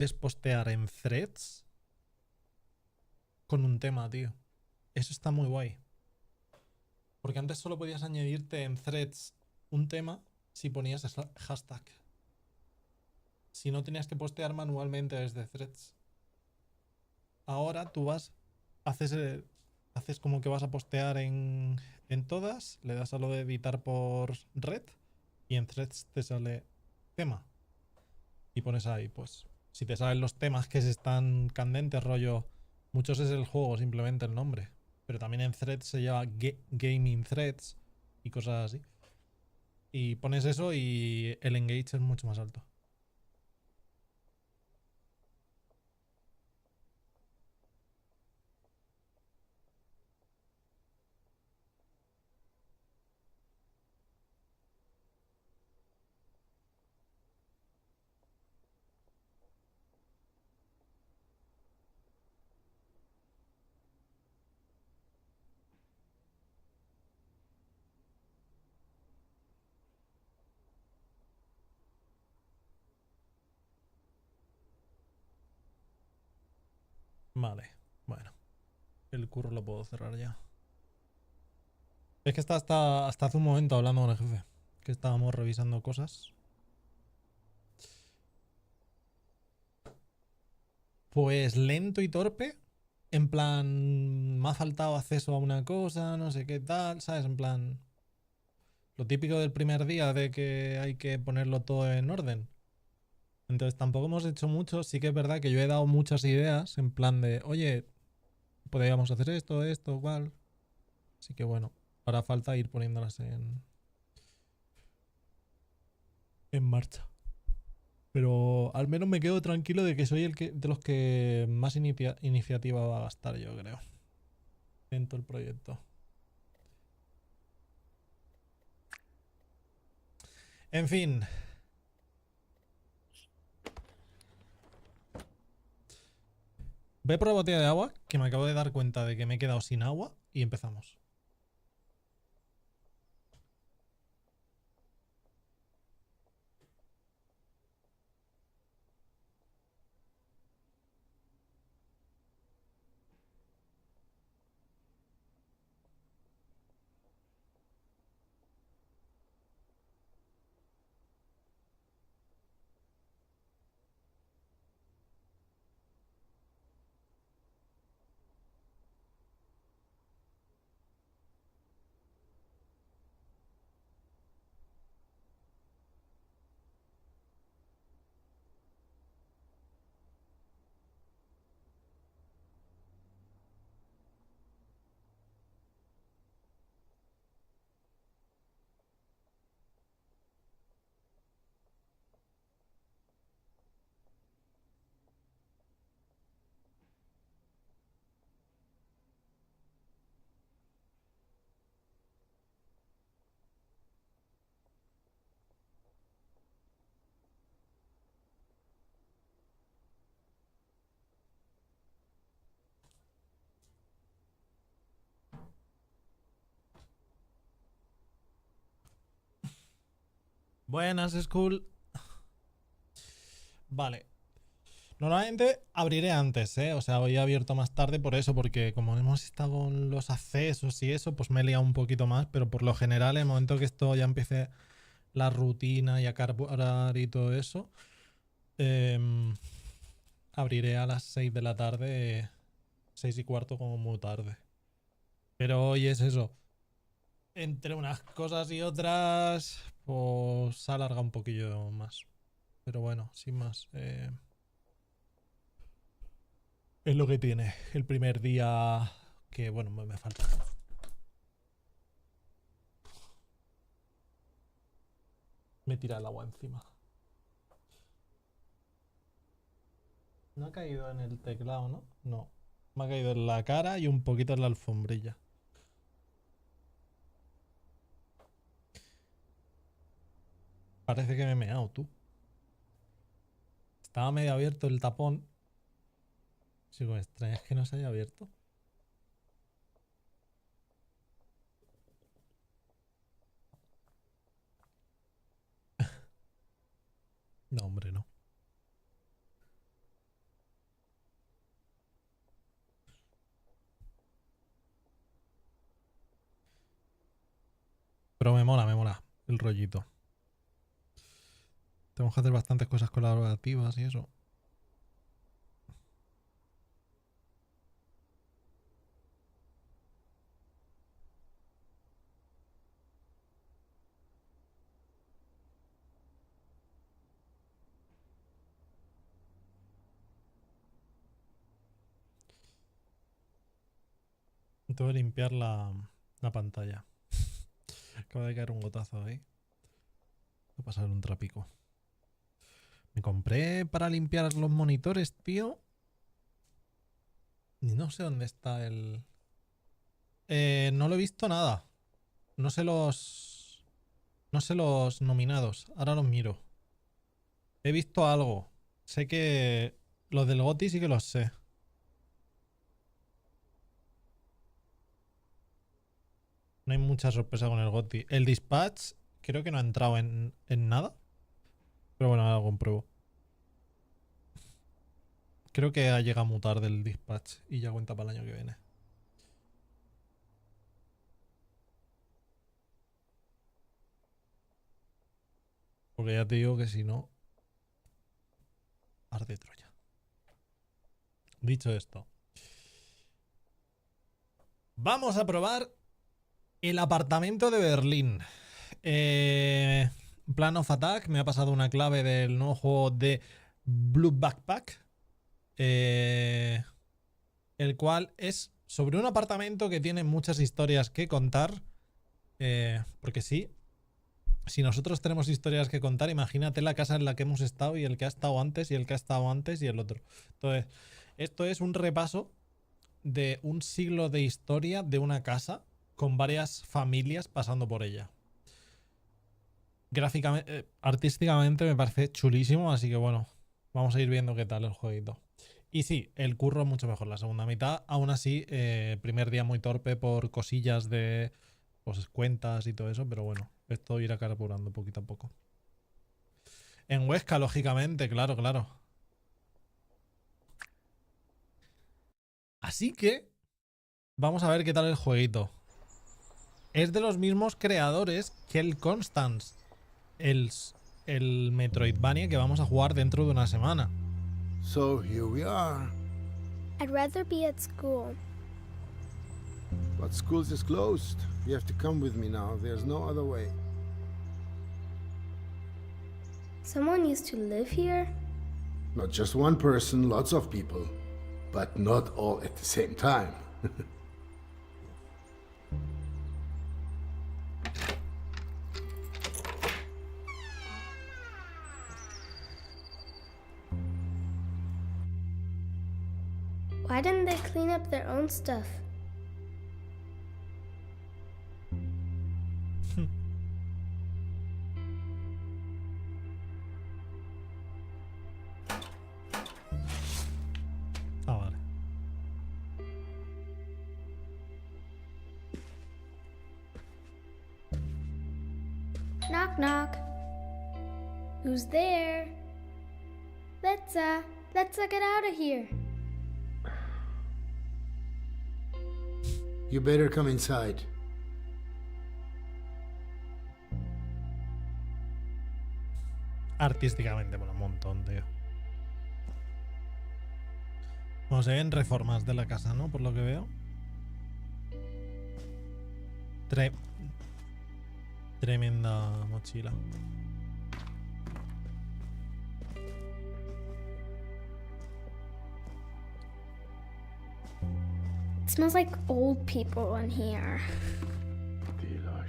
Puedes postear en threads con un tema, tío. Eso está muy guay. Porque antes solo podías añadirte en threads un tema si ponías hashtag. Si no, tenías que postear manualmente desde threads. Ahora tú vas, haces como que vas a postear en todas, le das a lo de editar por red y en threads te sale tema. Y pones ahí, pues, si te salen los temas que se están candentes, rollo, muchos es el juego, simplemente el nombre. Pero también en threads se llama gaming threads y cosas así. Y pones eso y el engage es mucho más alto. Vale, bueno. El curro lo puedo cerrar ya. Es que está hasta hace un momento hablando con el jefe. Que estábamos revisando cosas. Pues lento y torpe. En plan, me ha faltado acceso a una cosa, no sé qué tal, ¿sabes? En plan, lo típico del primer día de que hay que ponerlo todo en orden. Entonces tampoco hemos hecho mucho. Sí que es verdad que yo he dado muchas ideas en plan de, oye, podríamos hacer esto, esto, igual. Así que bueno, ahora falta ir poniéndolas en marcha. Pero al menos me quedo tranquilo de que soy de los que más iniciativa va a gastar, yo creo, en todo el proyecto. En fin. Ve por la botella de agua, que me acabo de dar cuenta de que me he quedado sin agua, y empezamos. Buenas, Skull. Vale. Normalmente abriré antes, ¿eh? O sea, hoy he abierto más tarde por eso, porque como hemos estado con los accesos y eso, pues me he liado un poquito más, pero por lo general, en el momento que esto ya empiece la rutina y a carburar y todo eso, eh, abriré a las 6 de la tarde, 6 y cuarto como muy tarde. Pero hoy es eso. Entre unas cosas y otras, pues se alarga un poquillo más. Pero bueno, sin más. Es lo que tiene. El primer día que, bueno, me falta. Me tira el agua encima. No ha caído en el teclado, ¿no? No. Me ha caído en la cara y un poquito en la alfombrilla. Parece que me he meado, tú. Estaba medio abierto el tapón. Si me extraña es que no se haya abierto. No, hombre, no. Pero me mola el rollito. Tenemos que hacer bastantes cosas colaborativas y eso. Tengo que limpiar la pantalla. Acaba de caer un gotazo ahí. Voy a pasar un trapico. Me compré para limpiar los monitores, tío. Y no sé dónde está el... no lo he visto nada. No sé los... No sé los nominados. Ahora los miro. He visto algo. Sé que... Los del GOTY sí que los sé. No hay mucha sorpresa con el GOTY. El Dispatch creo que no ha entrado en nada. Pero bueno, ahora lo compruebo. Creo que ha llegado muy tarde el Dispatch y ya cuenta para el año que viene. Porque ya te digo que si no... Arde Troya. Dicho esto. Vamos a probar el apartamento de Berlín. Plan of Attack. Me ha pasado una clave del nuevo juego de Blue Backpack. El cual es sobre un apartamento que tiene muchas historias que contar. Porque sí. Si nosotros tenemos historias que contar, imagínate la casa en la que hemos estado y el que ha estado antes y el que ha estado antes y el otro. Entonces, esto es un repaso de un siglo de historia de una casa con varias familias pasando por ella. Gráficamente, artísticamente me parece chulísimo, así que bueno, vamos a ir viendo qué tal el jueguito. Y sí, el curro es mucho mejor la segunda mitad. Aún así, primer día muy torpe por cosillas de pues, cuentas y todo eso, pero bueno, esto irá carburando poquito a poco. En Huesca, lógicamente, claro, claro. Así que vamos a ver qué tal el jueguito. Es de los mismos creadores que el Constance, el Metroidvania que vamos a jugar dentro de una semana. So here we are. I'd rather be at school. But school's is closed. You have to come with me now. There's no other way. Someone used to live here? Not just one person, lots of people. But not all at the same time. Why didn't they clean up their own stuff? Ah, vale. Knock knock. Who's there? Let's get out of here. You better come inside. Artísticamente, bueno, un montón, tío. Bueno, se ven reformas de la casa, ¿no? Por lo que veo. Tremenda mochila. It smells like old people in here. Delish.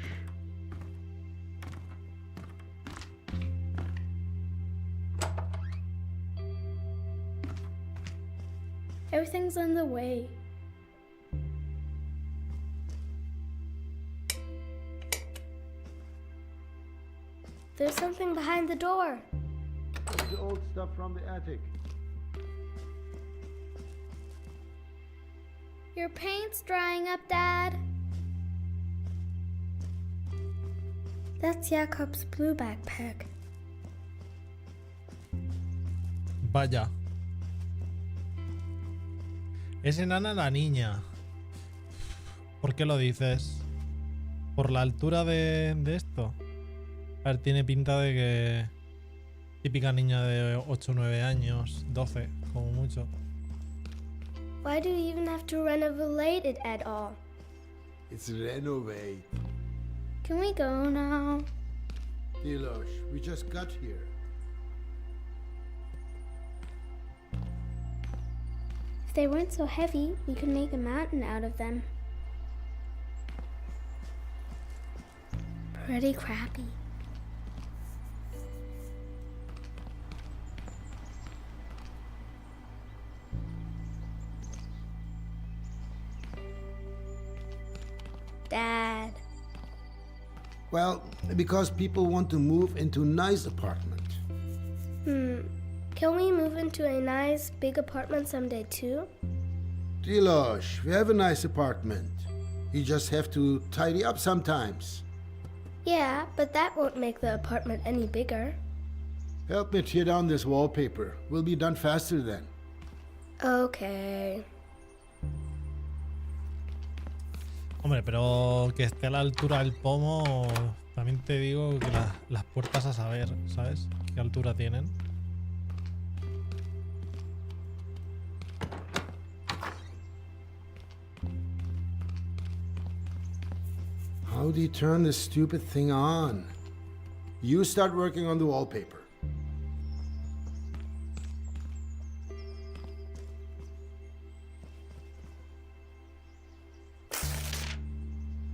Everything's in the way. There's something behind the door. That's the old stuff from the attic. Your paint's drying up, Dad. That's Jakob's blue backpack. Vaya. Es enana la niña. ¿Por qué lo dices? por la altura de esto. A ver, tiene pinta de que... Típica niña de 8 o 9 años, 12, como mucho. Why do you even have to renovate it at all? It's renovate. Can we go now? Dilosh, we just got here. If they weren't so heavy, we could make a mountain out of them. Pretty crappy. Dad. Well, because people want to move into a nice apartment. Can we move into a nice big apartment someday too? Dilosh, we have a nice apartment. You just have to tidy up sometimes. Yeah, but that won't make the apartment any bigger. Help me tear down this wallpaper. We'll be done faster then. Okay. Hombre, pero que esté a la altura del pomo, también te digo que las puertas a saber, ¿sabes? ¿Qué altura tienen? How do you turn this stupid thing on? You start working on the wallpaper.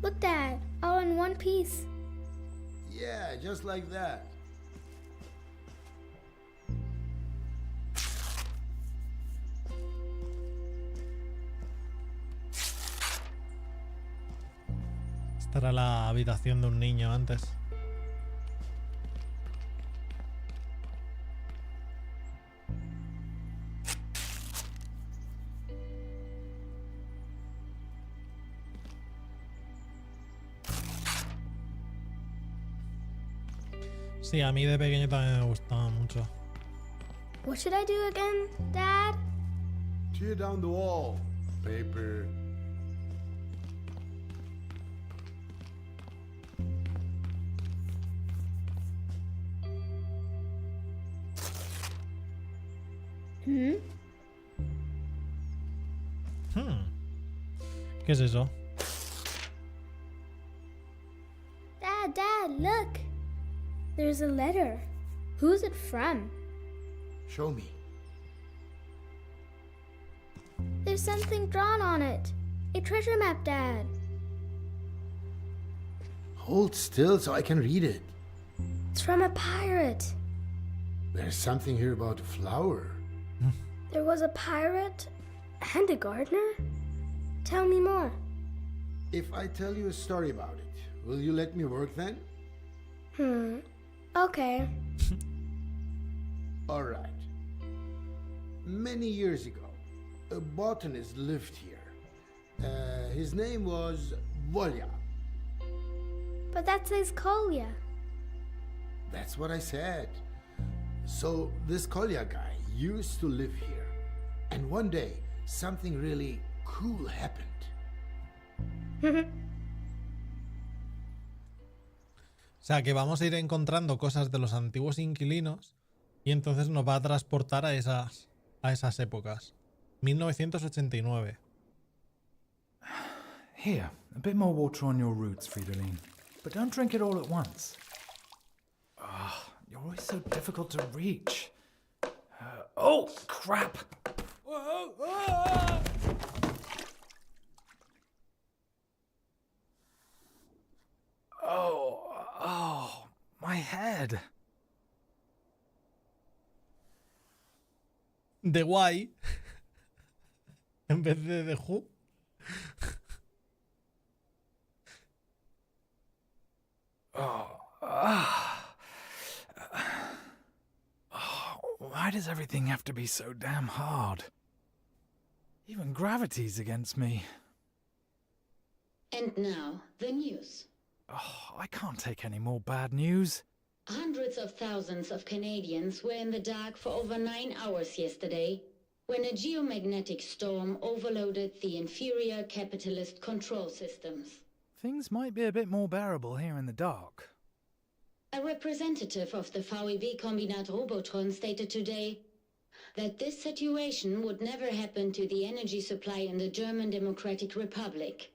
Look, Dad, all in one piece. Yeah, just like that. Esta era la habitación de un niño antes. Sí, a mí de pequeño también me gustaba mucho. What should I do again, Dad? Tear down the wall. Paper. ¿Qué es eso? Dad, look. There's a letter. Who's it from? Show me. There's something drawn on it. A treasure map, Dad. Hold still so I can read it. It's from a pirate. There's something here about a flower. There was a pirate and a gardener? Tell me more. If I tell you a story about it, will you let me work then? Okay. All right. Many years ago, a botanist lived here. His name was Volya. But that says Kolya. That's what I said. So this Kolya guy used to live here. And one day, something really cool happened. O sea, que vamos a ir encontrando cosas de los antiguos inquilinos y entonces nos va a transportar a esas épocas. 1989. Here, a bit more water on your roots, Fridolin. But don't drink it all at once. You're always so difficult to reach. Oh, crap! Oh, my head. De guay. En vez de who. Why does everything have to be so damn hard? Even gravity's against me. And now, the news. I can't take any more bad news. Hundreds of thousands of Canadians were in the dark for over 9 hours yesterday when a geomagnetic storm overloaded the inferior capitalist control systems. things might be a bit more bearable here in the dark. A representative of the VEV Kombinat Robotron stated today that this situation would never happen to the energy supply in the German Democratic Republic.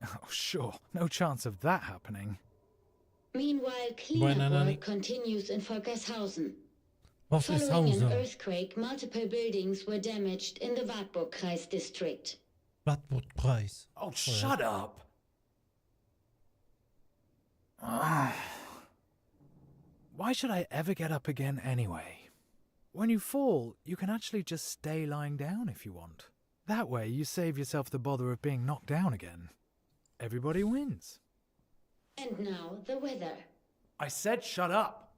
Oh, sure. No chance of that happening. Meanwhile, Buena, cleanup Nani. work continues in Volkershausen. Following an Wolfeshausen. earthquake, multiple buildings were damaged in the Wartburgkreis district. Wartburgkreis. Oh, shut up! Why should I ever get up again anyway? When you fall, you can actually just stay lying down if you want. That way, you save yourself the bother of being knocked down again. Everybody wins. And now, the weather. I said shut up!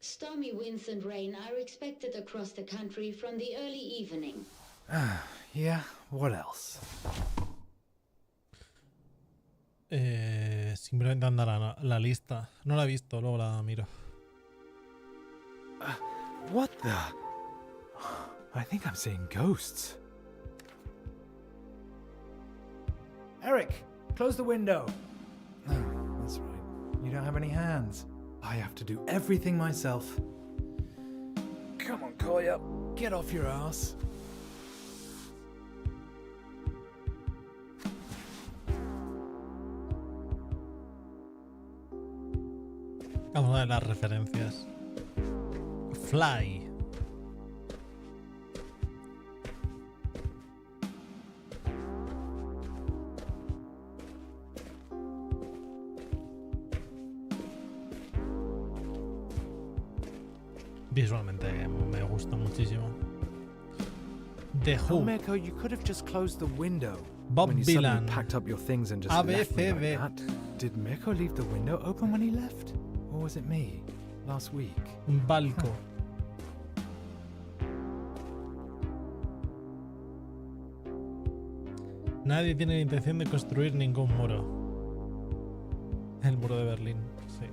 Stormy winds and rain are expected across the country from the early evening. Yeah, what else? Simplemente anda la lista. No la he visto, luego la miro. What the? I think I'm seeing ghosts. Eric, close the window. Oh, that's right. You don't have any hands. I have to do everything myself. Come on, Kolya. Get off your ass. Vamos a ver las referencias. Fly. Visualmente me gusta muchísimo. The Oh, Who. Meko, you could have just closed the window. Bob when you suddenly Dylan. packed up your things and just A, left B, me C, like D. that. Did Meko leave the window open when he left? Or was it me? Last week? Un balco. Nadie tiene la intención de construir ningún muro. El muro de Berlín, sí.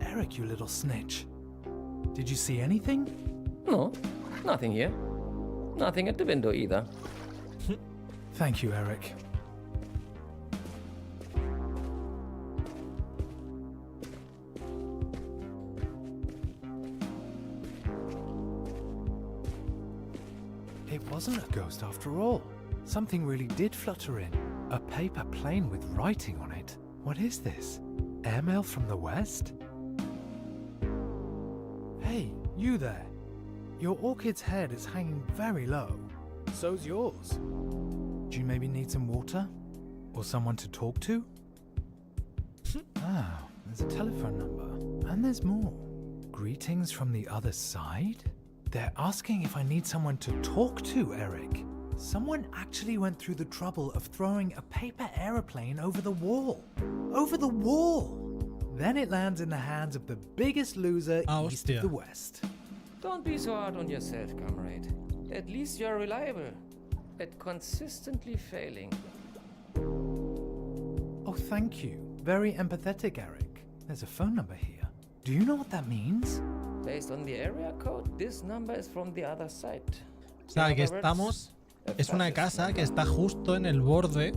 Eric, you little snitch. Did you see anything? No, nothing here. Nothing at the window either. Thank you, Eric. It wasn't a ghost after all. Something really did flutter in. A paper plane with writing on it. What is this? Airmail from the West? Hey, you there. Your orchid's head is hanging very low. So's yours. Do you maybe need some water? Or someone to talk to? Ah, there's a telephone number. And there's more. Greetings from the other side? They're asking if I need someone to talk to, Eric. Someone actually went through the trouble of throwing a paper aeroplane over the wall. Over the wall! Then it lands in the hands of the biggest loser east hostia. of the West. Don't be so hard on yourself, comrade. At least you're reliable. At consistently failing. Oh, thank you. Very empathetic, Eric. There's a phone number here. Do you know what that means? Based on the area code, this number is from the other side. O sea, que In other words, estamos... a Es una fascist casa que number. está justo en el borde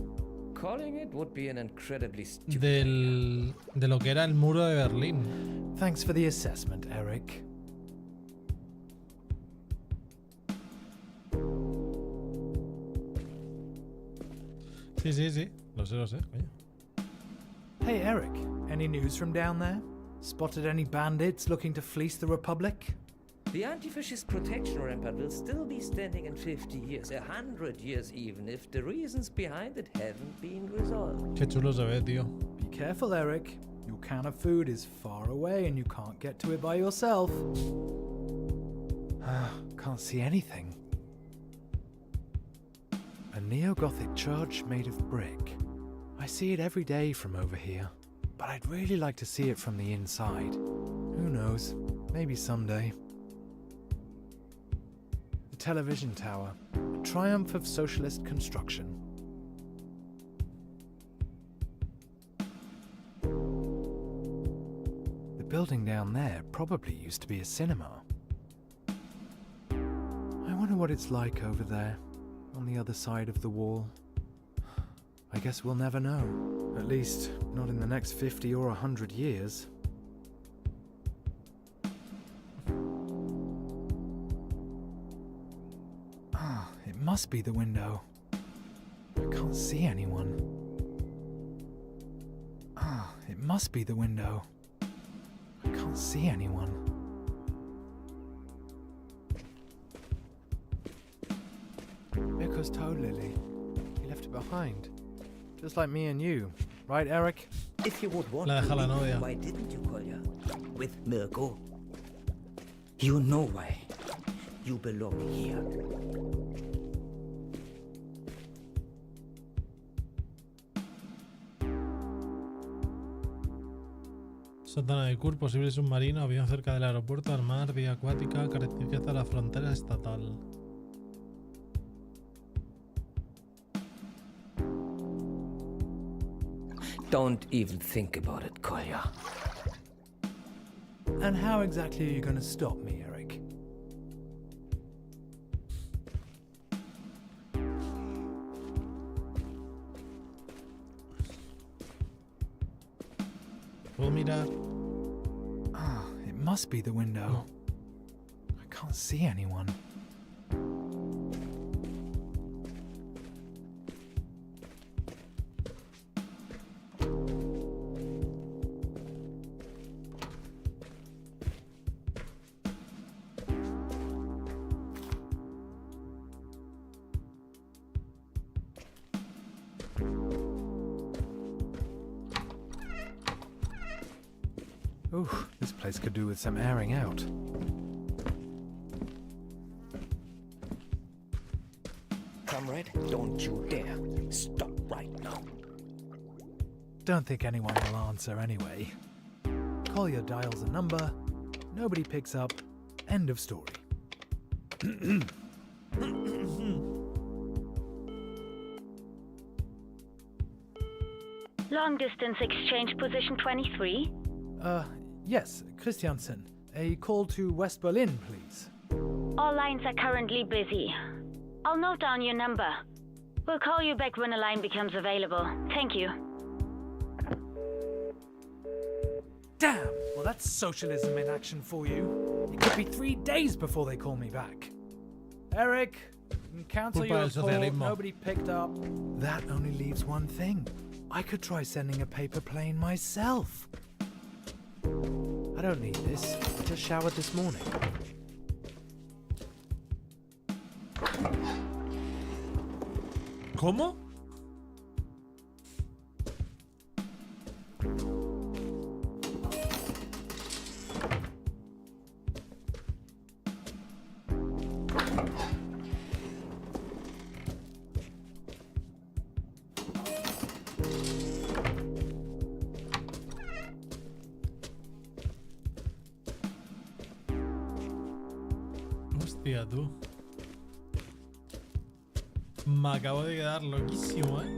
Calling it would be an incredibly stupid idea. de lo que era el muro de Berlín. Thanks for the assessment, Eric. Sí, sí, sí. Lo sé, coño. Hey, Eric, any news from down there? Spotted any bandits looking to fleece the Republic? The anti-fascist protection rampart will still be standing in 50 years, 100 years even, if the reasons behind it haven't been resolved. Qué chulo se ve, tío. Be careful, Eric. Your can of food is far away and you can't get to it by yourself. Can't see anything. A neo-Gothic church made of brick. I see it every day from over here, but I'd really like to see it from the inside. Who knows? Maybe someday. The television tower, a triumph of socialist construction. The building down there probably used to be a cinema. I wonder what it's like over there. on the other side of the wall? I guess we'll never know. At least, not in the next 50 or 100 years. Ah, it must be the window. I can't see anyone. Ah, it must be the window. I can't see anyone. Mirko's toe lily. He left it behind. Just like me and you. Right, Eric? If you would want La to deja la leave, novia. why didn't you, Kolya? With Mirko. You know why. You belong here. Sótano de Kur, posible submarino, avión cerca del aeropuerto, al mar, vía acuática, característica de la frontera estatal. Don't even think about it, Kolya. And how exactly are you going to stop me, Eric? ¿Puedo mirar? Ah, it must be the window. No. I can't see anyone. Ooh, this place could do with some airing out. Comrade, don't you dare. Stop right now. Don't think anyone will answer anyway. Collier dials a number, nobody picks up, end of story. Long distance exchange position 23. Yes, Christiansen. A call to West Berlin, please. All lines are currently busy. I'll note down your number. We'll call you back when a line becomes available. Thank you. Damn! Well, that's socialism in action for you. It could be 3 days before they call me back. Eric, cancel Culpa your del call. socialismo. Nobody picked up. That only leaves one thing. I could try sending a paper plane myself. I don't need this. I just showered this morning. ¿Cómo? Hostia, tú. Me acabo de quedar loquísimo, ¿eh?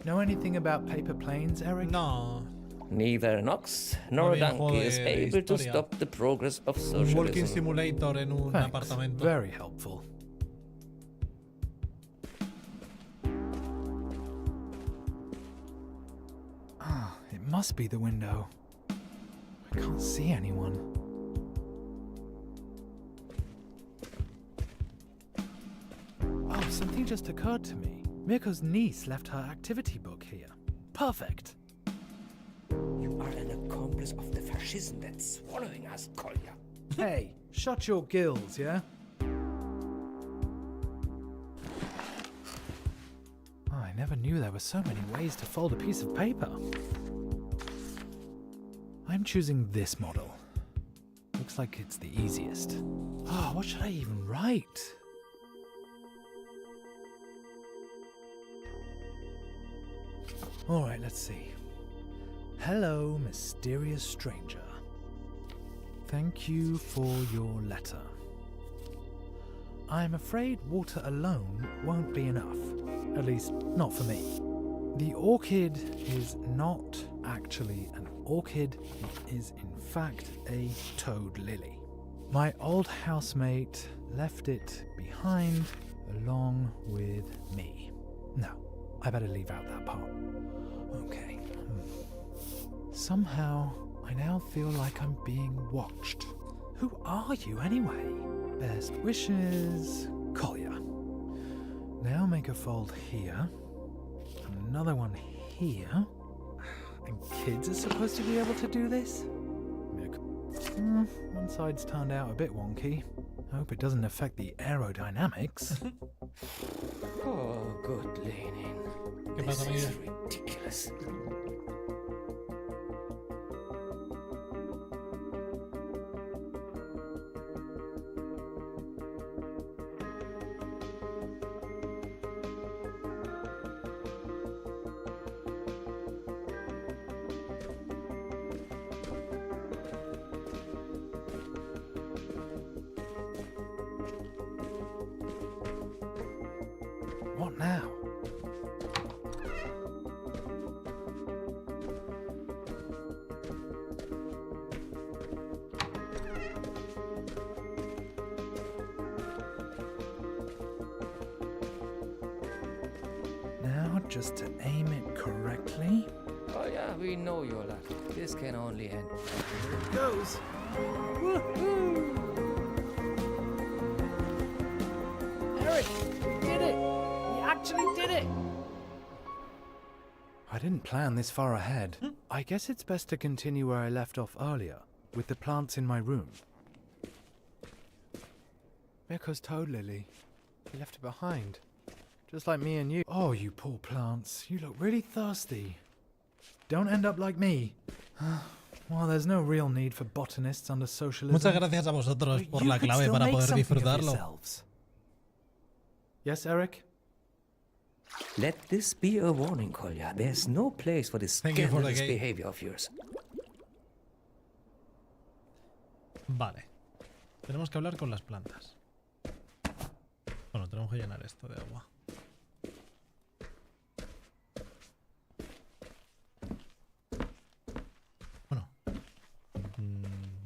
Know anything about paper planes, Eric? No. Neither an ox nor a videojuego donkey is de able to historia. stop the progress of Un walking socialism. simulator en un Thanks. apartamento. Very helpful. Ah, it must be the window. I can't see anyone. Oh, something just occurred to me. Mirko's niece left her activity book here. Perfect. You are an accomplice of the fascism that's swallowing us, Kolya. Hey, shut your gills, yeah? Oh, I never knew there were so many ways to fold a piece of paper. I'm choosing this model. Looks like it's the easiest. Oh, what should I even write? Alright, let's see. Hello, mysterious stranger. Thank you for your letter. I'm afraid water alone won't be enough. At least, not for me. The orchid is not actually an orchid. It is in fact a toad lily. My old housemate left it behind along with me. No, I better leave out that part. Okay. Somehow, I now feel like I'm being watched. Who are you anyway? Best wishes, Collier. Now make a fold here. Another one here. And kids are supposed to be able to do this? One side's turned out a bit wonky. Hope it doesn't affect the aerodynamics. Oh, good leaning. ¿Qué This pasa, is Miguel? ridiculous. What now? Now, just to aim it correctly. Oh yeah, we know your luck. This can only end. Here it goes. Eric, you did it! You actually did it! I didn't plan this far ahead. I guess it's best to continue where I left off earlier, with the plants in my room. Mirko's toad lily. He left it behind. Just like me and you. Oh, you poor plants. You look really thirsty. Don't end up like me. Well, there's no real need for botanists under socialism. Muchas gracias a vosotros But por you la could clave still para make poder something of disfrutarlo. yourselves. Yes, Eric? Let this be a warning, Kolya. There's no place for this Thank you for the scandalous game. behavior of yours. Vale. Tenemos que hablar con las plantas. Bueno, tenemos que llenar esto de agua. Bueno.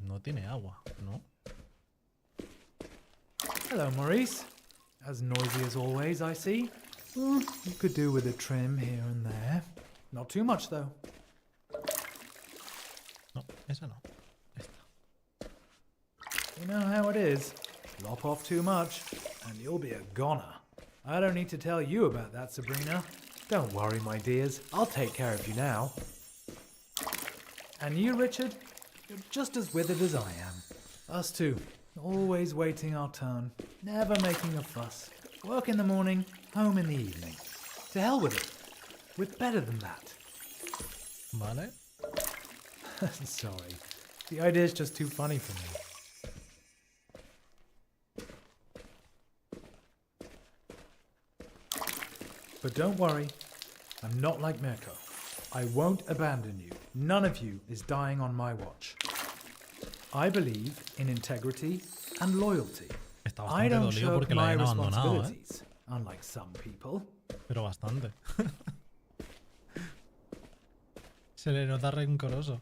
No tiene agua, ¿no? Hello, Maurice. As noisy as always, I see. You could do with a trim here and there. Not too much, though. No, esa no. Esta. You know how it is. Lop off too much, and you'll be a goner. I don't need to tell you about that, Sabrina. Don't worry, my dears. I'll take care of you now. And you, Richard? You're just as withered as I am. Us two. Always waiting our turn. Never making a fuss. Work in the morning, home in the evening. To hell with it. We're better than that. Vale. Sorry. The idea's just too funny for me. But don't worry, I'm not like Mirko. I won't abandon you. None of you is dying on my watch. I believe in integrity and loyalty. Está I bastante don't dolido shirk porque la my hayan abandonado, ¿eh? responsibilities, unlike some people. Pero bastante. Se le nota rencoroso.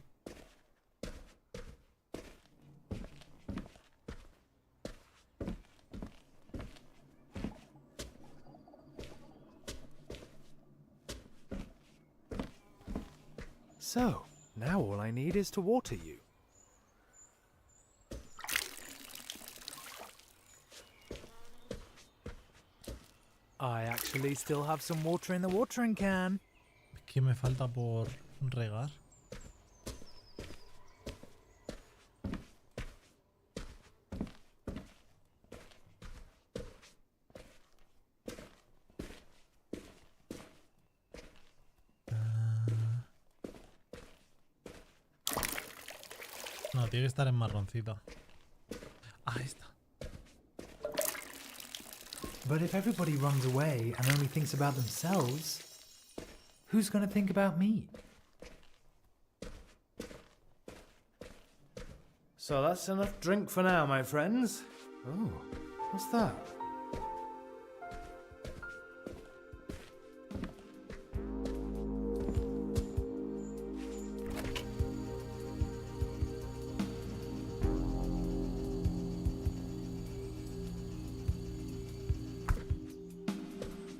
So, now all I need is to water you. I actually still have some water in the watering can. ¿Qué me falta por regar? No, tiene que estar en marroncito. Ah, ahí está. But if everybody runs away and only thinks about themselves, Who's gonna think about me? So that's enough drink for now, my friends. Oh, what's that?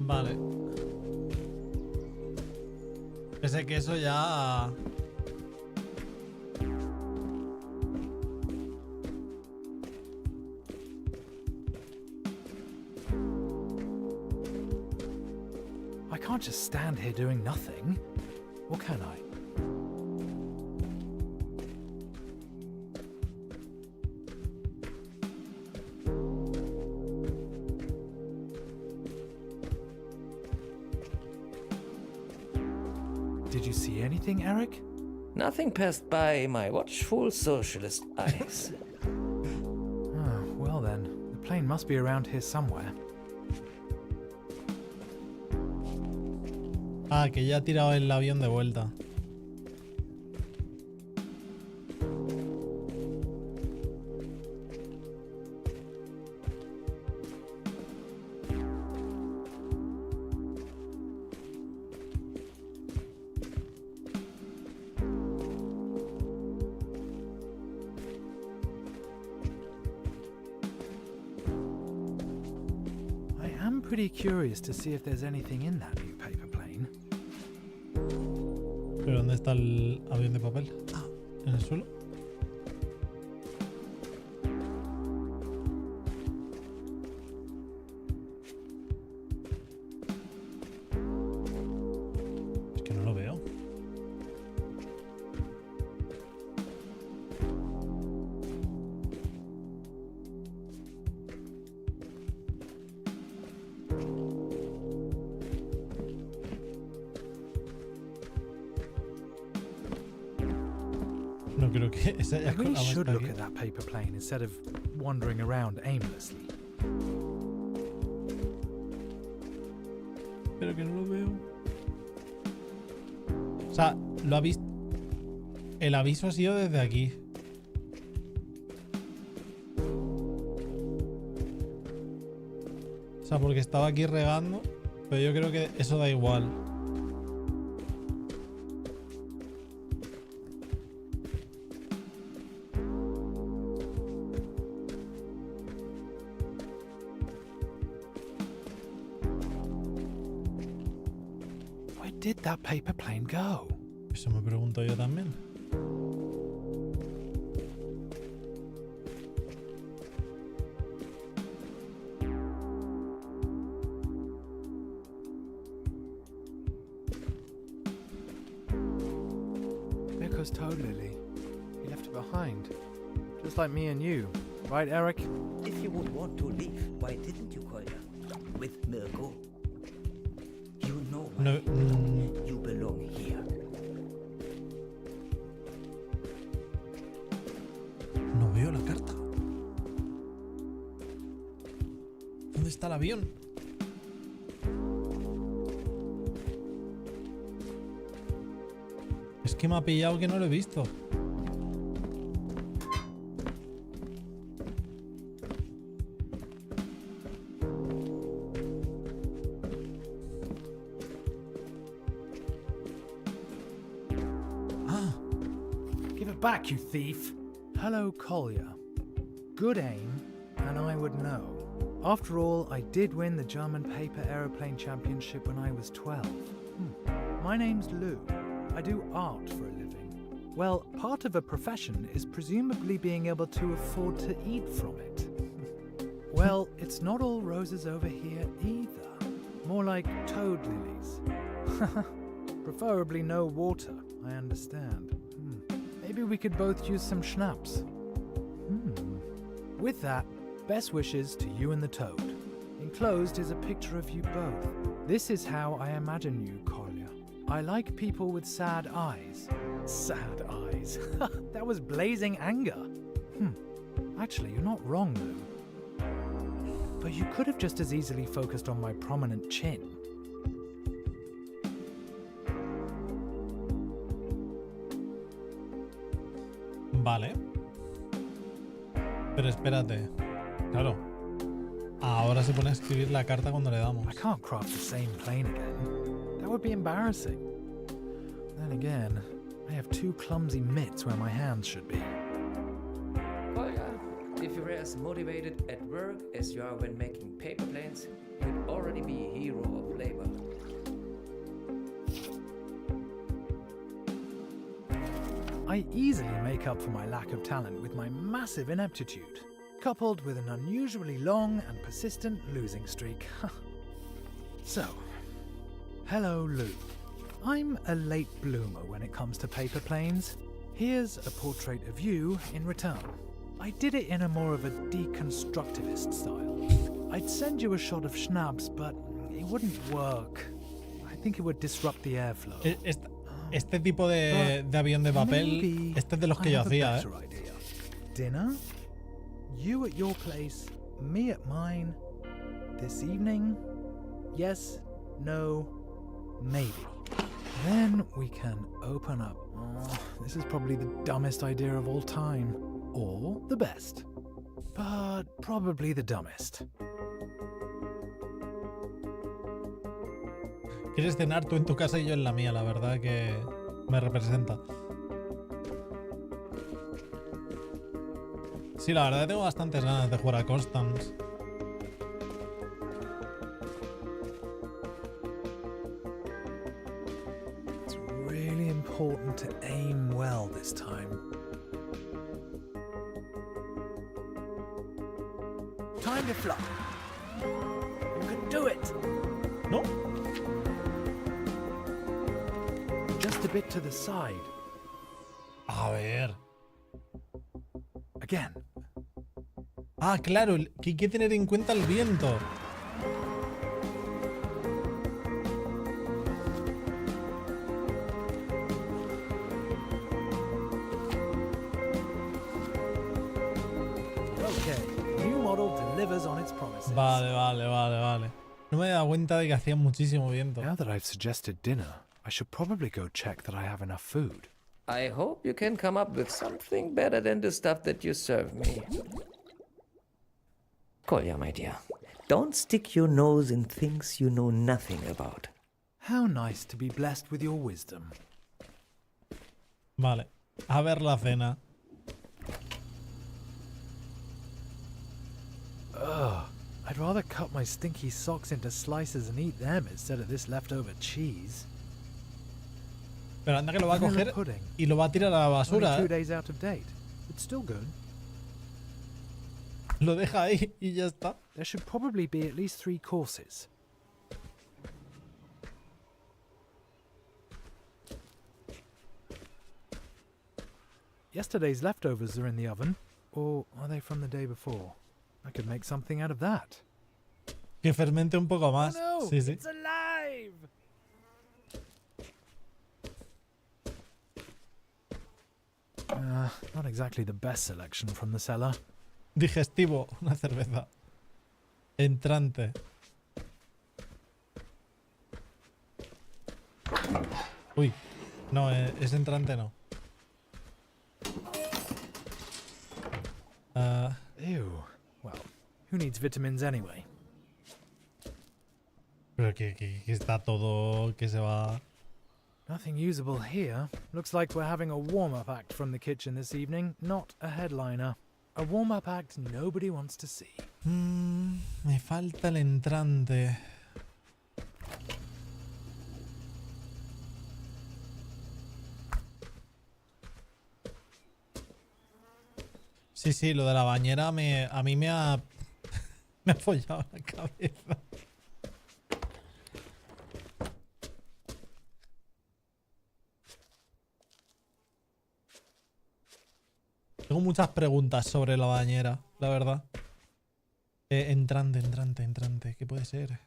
Vale. Ese queso ya... I can't just stand here doing nothing. Or can I? Did you see anything, Eric? Nothing passed by my watchful socialist eyes. Oh, well then, the plane must be around here somewhere. Ah, que ya ha tirado el avión de vuelta. I am pretty curious to see if there's anything in that new paper plane. ¿Pero dónde está el avión de papel? Ah, ¿en el suelo? Es que no lo veo. No creo que esa haya I really colado should hasta look aquí. at that paper plane instead of wandering around aimlessly. Pero que no lo veo. O sea, lo ha visto. El aviso ha sido desde aquí. O sea, porque estaba aquí regando. Pero yo creo que eso da igual. Where did that paper plane go? Eso me pregunto yo también. There goes Toad Lily. He left it behind. Just like me and you. Right, Eric? If you would want to leave, why didn't you, Kolja? With Mirko? You know why. No, You belong here. no veo la carta. ¿Dónde está el avión? Es que me ha pillado que no lo he visto. Ah, Give it back, you thief! Hello, Collier. Good aim, and I would know. After all, I did win the German Paper Aeroplane Championship when I was 12. My name's Lou. I do art for a living. Well, part of a profession is presumably being able to afford to eat from it. Well, it's not all roses over here either. More like toad lilies. Preferably no water, I understand. Maybe we could both use some schnapps. With that, best wishes to you and the toad. Enclosed is a picture of you both. This is how I imagine you, Kolja. I like people with sad eyes. Sad eyes. That was blazing anger. Actually, you're not wrong, Lou. But you could have just as easily focused on my prominent chin. Vale. Pero espérate. Claro. Ahora se pone a escribir la carta cuando le damos. I can't craft the same plane again. That would be embarrassing. Then again, I have 2 clumsy mitts where my hands should be. Oh yeah, if you were as motivated at work as you are when making paper planes, you'd already be a hero of labor. I easily make up for my lack of talent with my massive ineptitude, coupled with an unusually long and persistent losing streak. So, hello Lou. I'm a late bloomer when it comes to paper planes. Here's a portrait of you in return. I did it in a more of a deconstructivist style. I'd send you a shot of Schnapps, but it wouldn't work. I think it would disrupt the airflow. Este tipo de avión de papel, este es de los que yo hacía, ¿eh? Dinner? You at your place, me at mine. This evening? Yes, no, maybe. Then we can open up. Oh, this is probably the dumbest idea of all time. Or the best. But probably the dumbest. Quieres cenar tú en tu casa y yo en la mía, la verdad que me representa. Sí, la verdad tengo bastantes ganas de jugar a Constance. It's really important to aim well this time. Time to fly. You can do it. ¿No? Just a bit to the side. A ver. Again. Ah, claro, que hay que tener en cuenta el viento. Okay, new model delivers on its promises. Vale. No me he dado cuenta de que hacía muchísimo viento. Now that I've suggested dinner, I should probably go check that I have enough food. I hope you can come up with something better than the stuff that you serve me. Kolya, my dear, don't stick your nose in things you know nothing about. How nice to be blessed with your wisdom. Vale, a ver la cena. Ugh, I'd rather cut my stinky socks into slices and eat them instead of this leftover cheese. Pero anda que lo va a Vanilla coger pudding. y lo va a tirar a la basura. Only 2 days out of date. It's still good. Lo deja ahí y ya está. There should probably be at least 3 courses. Yesterday's leftovers are in the oven. Or are they from the day before? I could make something out of that. Que fermente un poco más. Oh no, Sí, sí. it's alive! Not exactly the best selection from the cellar. Digestivo, una cerveza. Entrante. Uy, no, es entrante no. Ew. Well, who needs vitamins anyway? Pero que está todo que se va. Nothing usable here. Looks like we're having a warm-up act from the kitchen this evening, not a headliner. A warm-up act nobody wants to see. Me falta el entrante. Sí, lo de la bañera a mí me ha me ha follado la cabeza. Tengo muchas preguntas sobre la bañera, la verdad. Entrante. ¿Qué puede ser?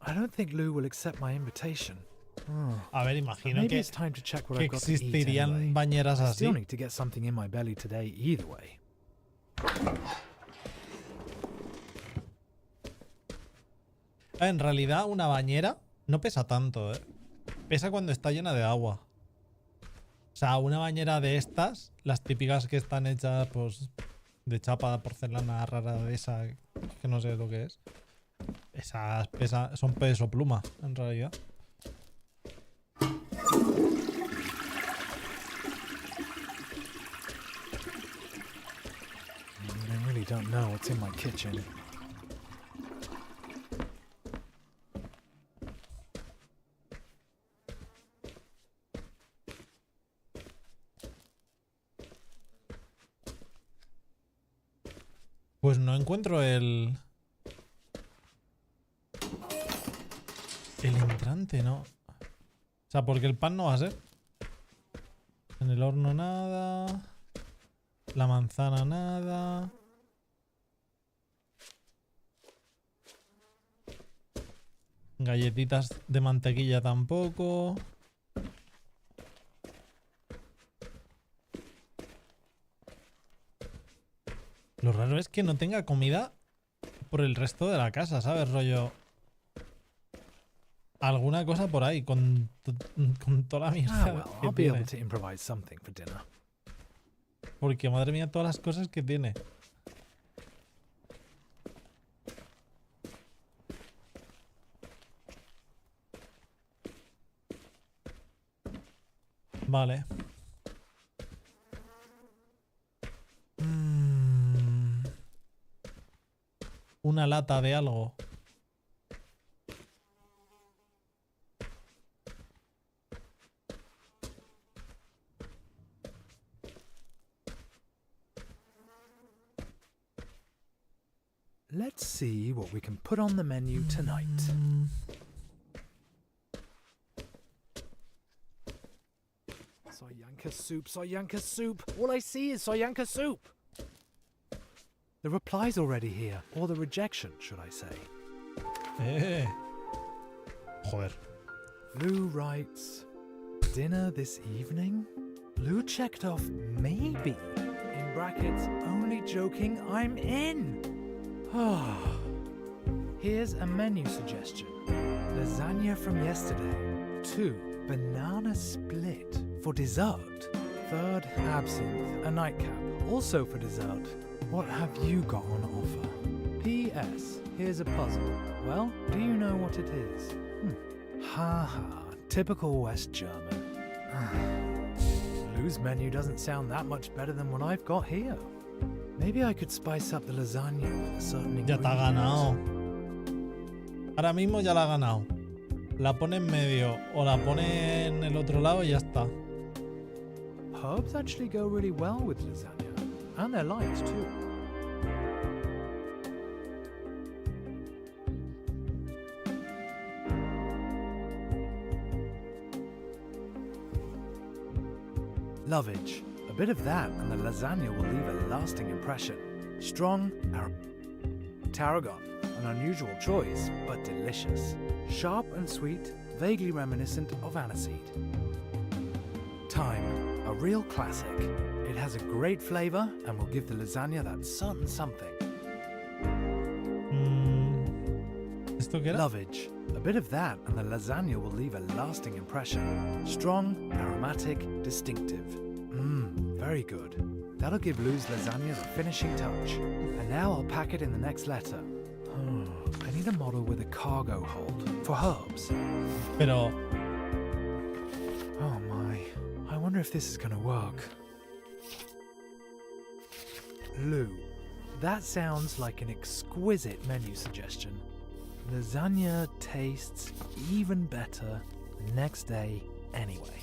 I don't think Lou will accept my invitation. A ver, imagino Maybe que it's time to check what que I've got to eat existirían anyway. bañeras I así. still need to get something in my belly today either way. En realidad, una bañera no pesa tanto, ¿eh? Pesa cuando está llena de agua. O sea, una bañera de estas, las típicas que están hechas, pues, de chapa, porcelana rara de esa, que no sé lo que es. Esas son peso pluma, en realidad. I really don't know what's in my kitchen. Pues no encuentro el entrante, ¿no? O sea, porque el pan no va a ser. En el horno nada. La manzana nada. Galletitas de mantequilla tampoco. Lo raro es que no tenga comida por el resto de la casa, ¿sabes? Rollo. Alguna cosa por ahí con toda la mierda. Ah, well, que I'll be tiene. able to improvise something for dinner. Porque madre mía, todas las cosas que tiene. Vale. Una lata de algo. Let's see what we can put on the menu tonight. Soyanka soup, Soyanka soup. All I see is Soyanka soup. The reply's already here, or the rejection, should I say. Joder. Lou writes, dinner this evening? Lou checked off maybe. In brackets, only joking, I'm in. Here's a menu suggestion. Lasagna from yesterday. 2, banana split for dessert. 3rd, absinthe, a nightcap, also for dessert. What have you got on offer? P.S. Here's a puzzle. Well, do you know what it is? Typical West German. Lou's menu doesn't sound that much better than what I've got here. Maybe I could spice up the lasagna with a certain Ya ingredient. te ha ganado. Ahora mismo ya la ha ganado. La pone en medio o la pone en el otro lado y ya está. Herbs actually go really well with lasagna, and they're light too. Lovage. A bit of that and the lasagna will leave a lasting impression. Strong, tarragon. An unusual choice, but delicious. Sharp and sweet, vaguely reminiscent of aniseed. Thyme. A real classic. It has a great flavour and will give the lasagna that certain something. ¿Esto qué era? Lovage. A bit of that and the lasagna will leave a lasting impression. Strong, aromatic, distinctive. Very good. That'll give Lou's lasagna the finishing touch. And now I'll pack it in the next letter. I need a model with a cargo hold for herbs. Pero Oh my. I wonder if this is gonna work. Lou. That sounds like an exquisite menu suggestion. Lasagna tastes even better the next day anyway.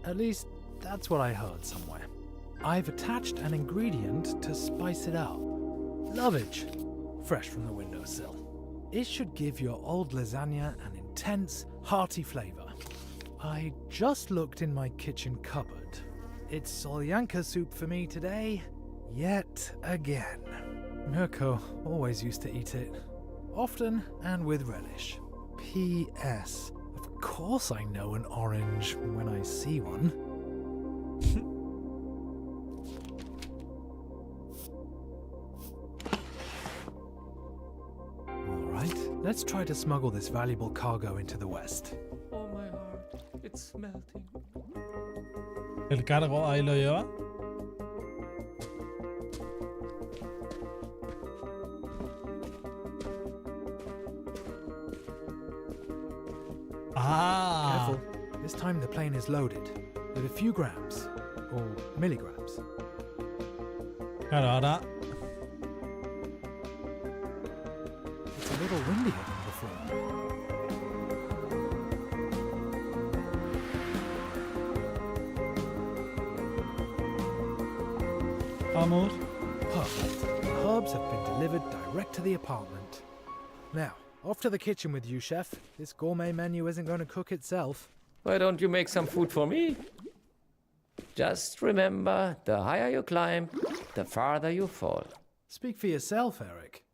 At least, that's what I heard somewhere. I've attached an ingredient to spice it up. Lovage. Fresh from the windowsill. It should give your old lasagna an intense, hearty flavour. I just looked in my kitchen cupboard. It's Solyanka soup for me today, yet again. Mirko always used to eat it, often and with relish. P.S. Of course I know an orange when I see one. Alright, let's let's try to smuggle this valuable cargo into the west. Oh, my heart. It's melting. El cargo, ahí lo lleva. Ah. Careful. This time the plane is loaded with a few grams or milligrams. Claro, ahora It's a little windier than before. vamos. Perfect. The herbs have been delivered direct to the apartment. Now, off to the kitchen with you, chef. This gourmet menu isn't going to cook itself. Why don't you make some food for me? Just remember, the higher you climb, the farther you fall. Speak for yourself, Eric.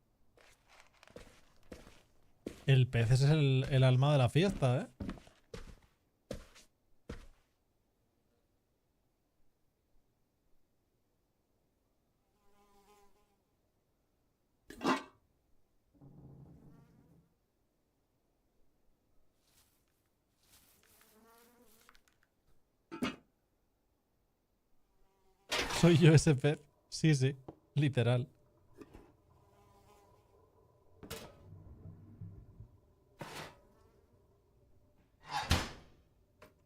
El pez es el alma de la fiesta, ¿eh? Soy yo ese pez. Sí, sí. Literal.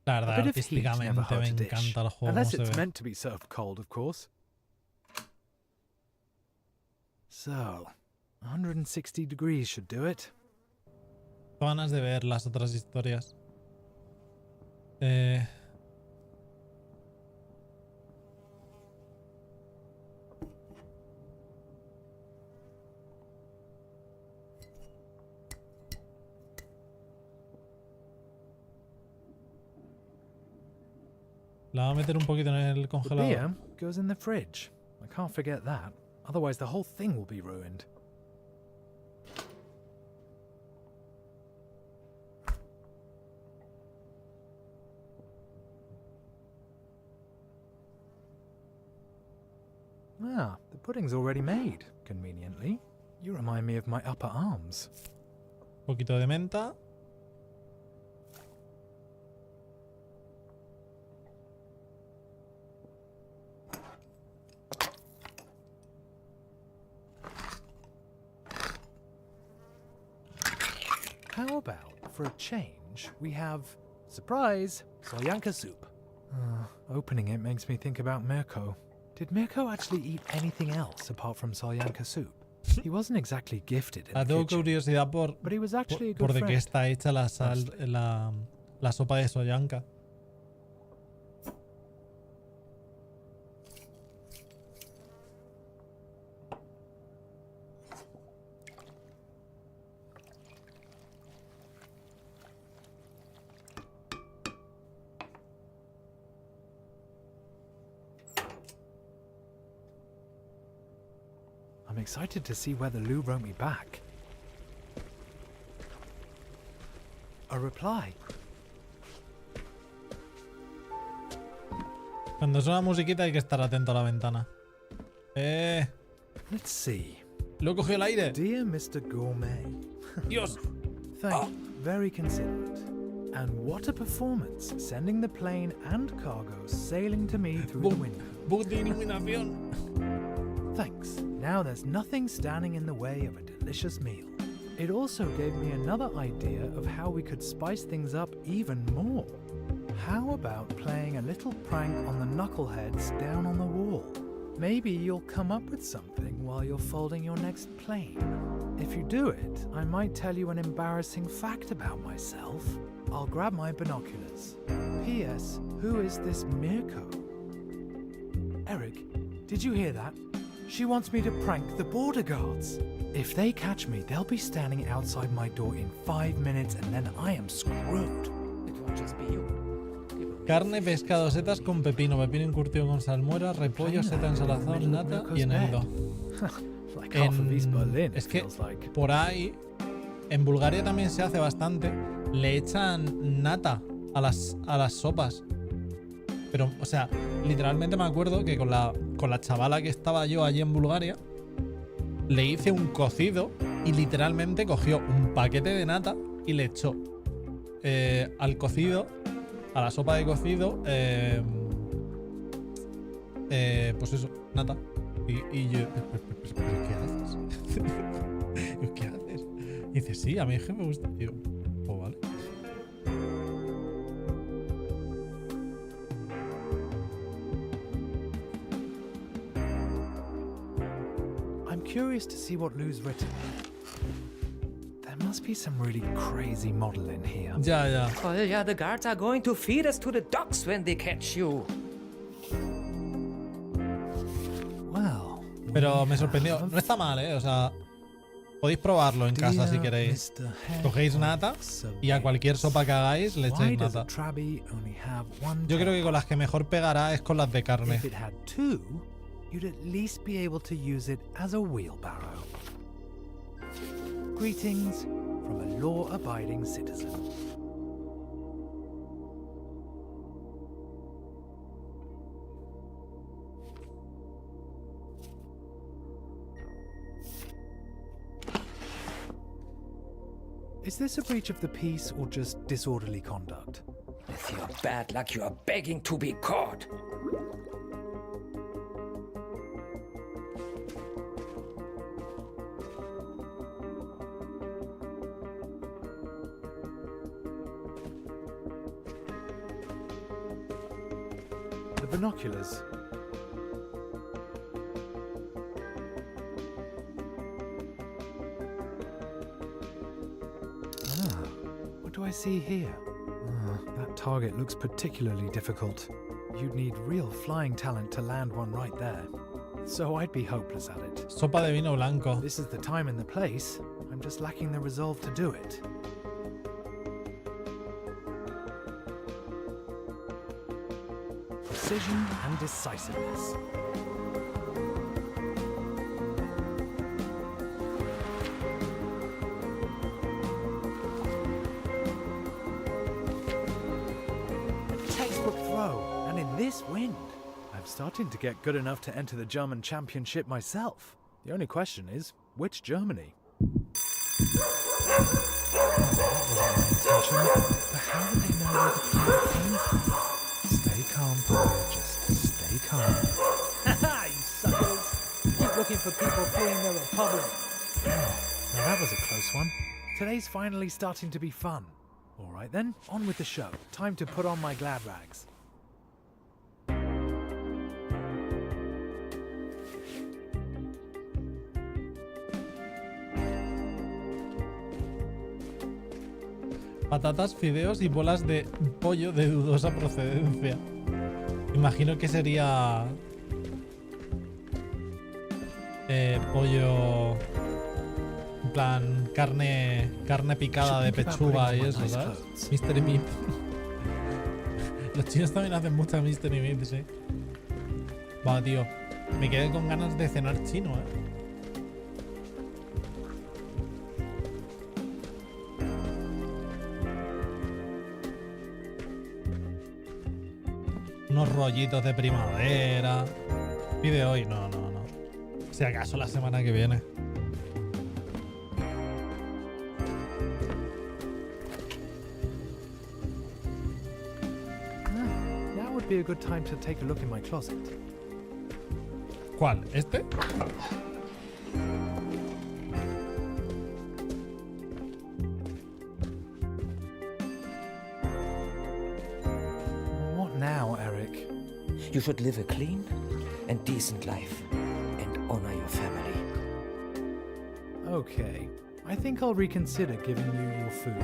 La verdad, A bit of heat never artísticamente hurt me a dish. encanta el juego. Unless Cómo se it's ve. meant to be served cold, of course. So, 160 degrees should do it. Tengo ganas de ver las otras historias. La voy a meter un poquito en el The congelador. beer goes in the fridge. I can't forget that. Otherwise, the whole thing will be ruined. Ah, the pudding's already made, conveniently. You remind me of my upper arms. Un poquito de menta. How about, for a change, we have, surprise, solyanka soup. Opening it makes me think about Mirko. Did Mirko actually eat anything else apart from solyanka soup? He wasn't exactly gifted in the Tengo kitchen, curiosidad but he was actually a por good de qué friend. está hecha la sopa de soyanka. I'm excited to see whether Lou wrote me back. A reply. Cuando suena musiquita hay que estar atento a la ventana. Let's see. Lo he cogido el aire. Dear Mr. Gourmet. Dios. Thank you. Very considerate. And what a performance, sending the plane and cargo sailing to me through the window. Bug de iluminación. Thanks. Now there's nothing standing in the way of a delicious meal. It also gave me another idea of how we could spice things up even more. How about playing a little prank on the knuckleheads down on the wall? Maybe you'll come up with something while you're folding your next plane. If you do it, I might tell you an embarrassing fact about myself. I'll grab my binoculars. P.S. Who is this Mirko? Eric, did you hear that? She wants me to prank the border guards. If they catch me, they'll be standing outside my door in 5 minutes and then I am screwed. It won't just be you. Carne, pescado, setas con pepino, pepino encurtido con salmuera, repollo, seta ensalazón, nata y eneldo. Like half of East Berlin, Es it que feels like. por ahí, en Bulgaria también se hace bastante, le echan nata a las sopas. Pero, o sea, literalmente me acuerdo que con la chavala que estaba yo allí en Bulgaria, le hice un cocido Y literalmente cogió un paquete de nata y le echó al cocido, a la sopa de cocido, pues eso, nata. Y yo, ¿pero qué haces? Digo, ¿qué haces? Y dice, sí, a mí es que me gusta. Y yo, pues vale. I'm curious to see what Lou's written. There must be some really crazy model in here. Ya, ya. Oh yeah, the guards are going to feed us to the dogs when they catch you. Well, Pero me sorprendió. No está mal, ¿eh? O sea, podéis probarlo en casa si Dear queréis. Mr. Head Cogéis of nata y a cualquier sopa que hagáis le Why echáis does a nata. Trabi only have one Yo creo que tail? con las que mejor pegará es con las de carne. If it had two, you'd at least be able to use it as a wheelbarrow. Greetings from a law-abiding citizen. Is this a breach of the peace or just disorderly conduct? With your bad luck, you are begging to be caught. The binoculars. What do I see here? That target looks particularly difficult. You'd need real flying talent to land one right there. So I'd be hopeless at it. Sopa de vino blanco. This is the time and the place. I'm just lacking the resolve to do it. Precision and decisiveness. A textbook throw, and in this wind. I'm starting to get good enough to enter the German championship myself. The only question is, which Germany? That wasn't my intention, but how do they know where the plane came from? Stay calm, boy, just stay calm. Haha, you suckers! Keep looking for people fleeing the Republic. Oh, now that was a close one. Today's finally starting to be fun. Alright then, on with the show. Time to put on my glad rags. Patatas, fideos y bolas de pollo de dudosa procedencia. Imagino que sería... pollo... En plan, carne picada de pechuga y eso, ¿sabes? Mystery Meat. Los chinos también hacen mucha Mystery Meat, sí. Va, tío. Me quedé con ganas de cenar chino, Unos rollitos de primavera. Pide hoy, no. Si acaso la semana que viene. Now would be a good time to take a look in my closet. ¿Cuál? ¿Este? What now, Eric? You should live a clean and decent life and honor your family. Okay, I think I'll reconsider giving you your food.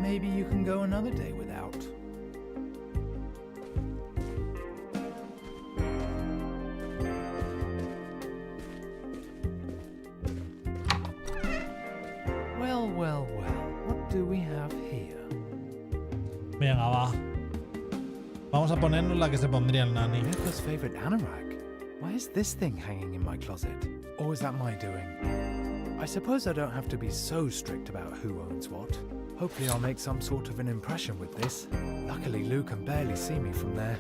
Maybe you can go another day without. Well, what do we have here? Venga, va. Vamos a ponernos la que se pondría el nani. Pippa's favorite anorak. Why is this thing hanging in my closet? Or is that my doing? I suppose I don't have to be so strict about who owns what. Hopefully I'll make some sort of an impression with this. Luckily Lou can barely see me from there.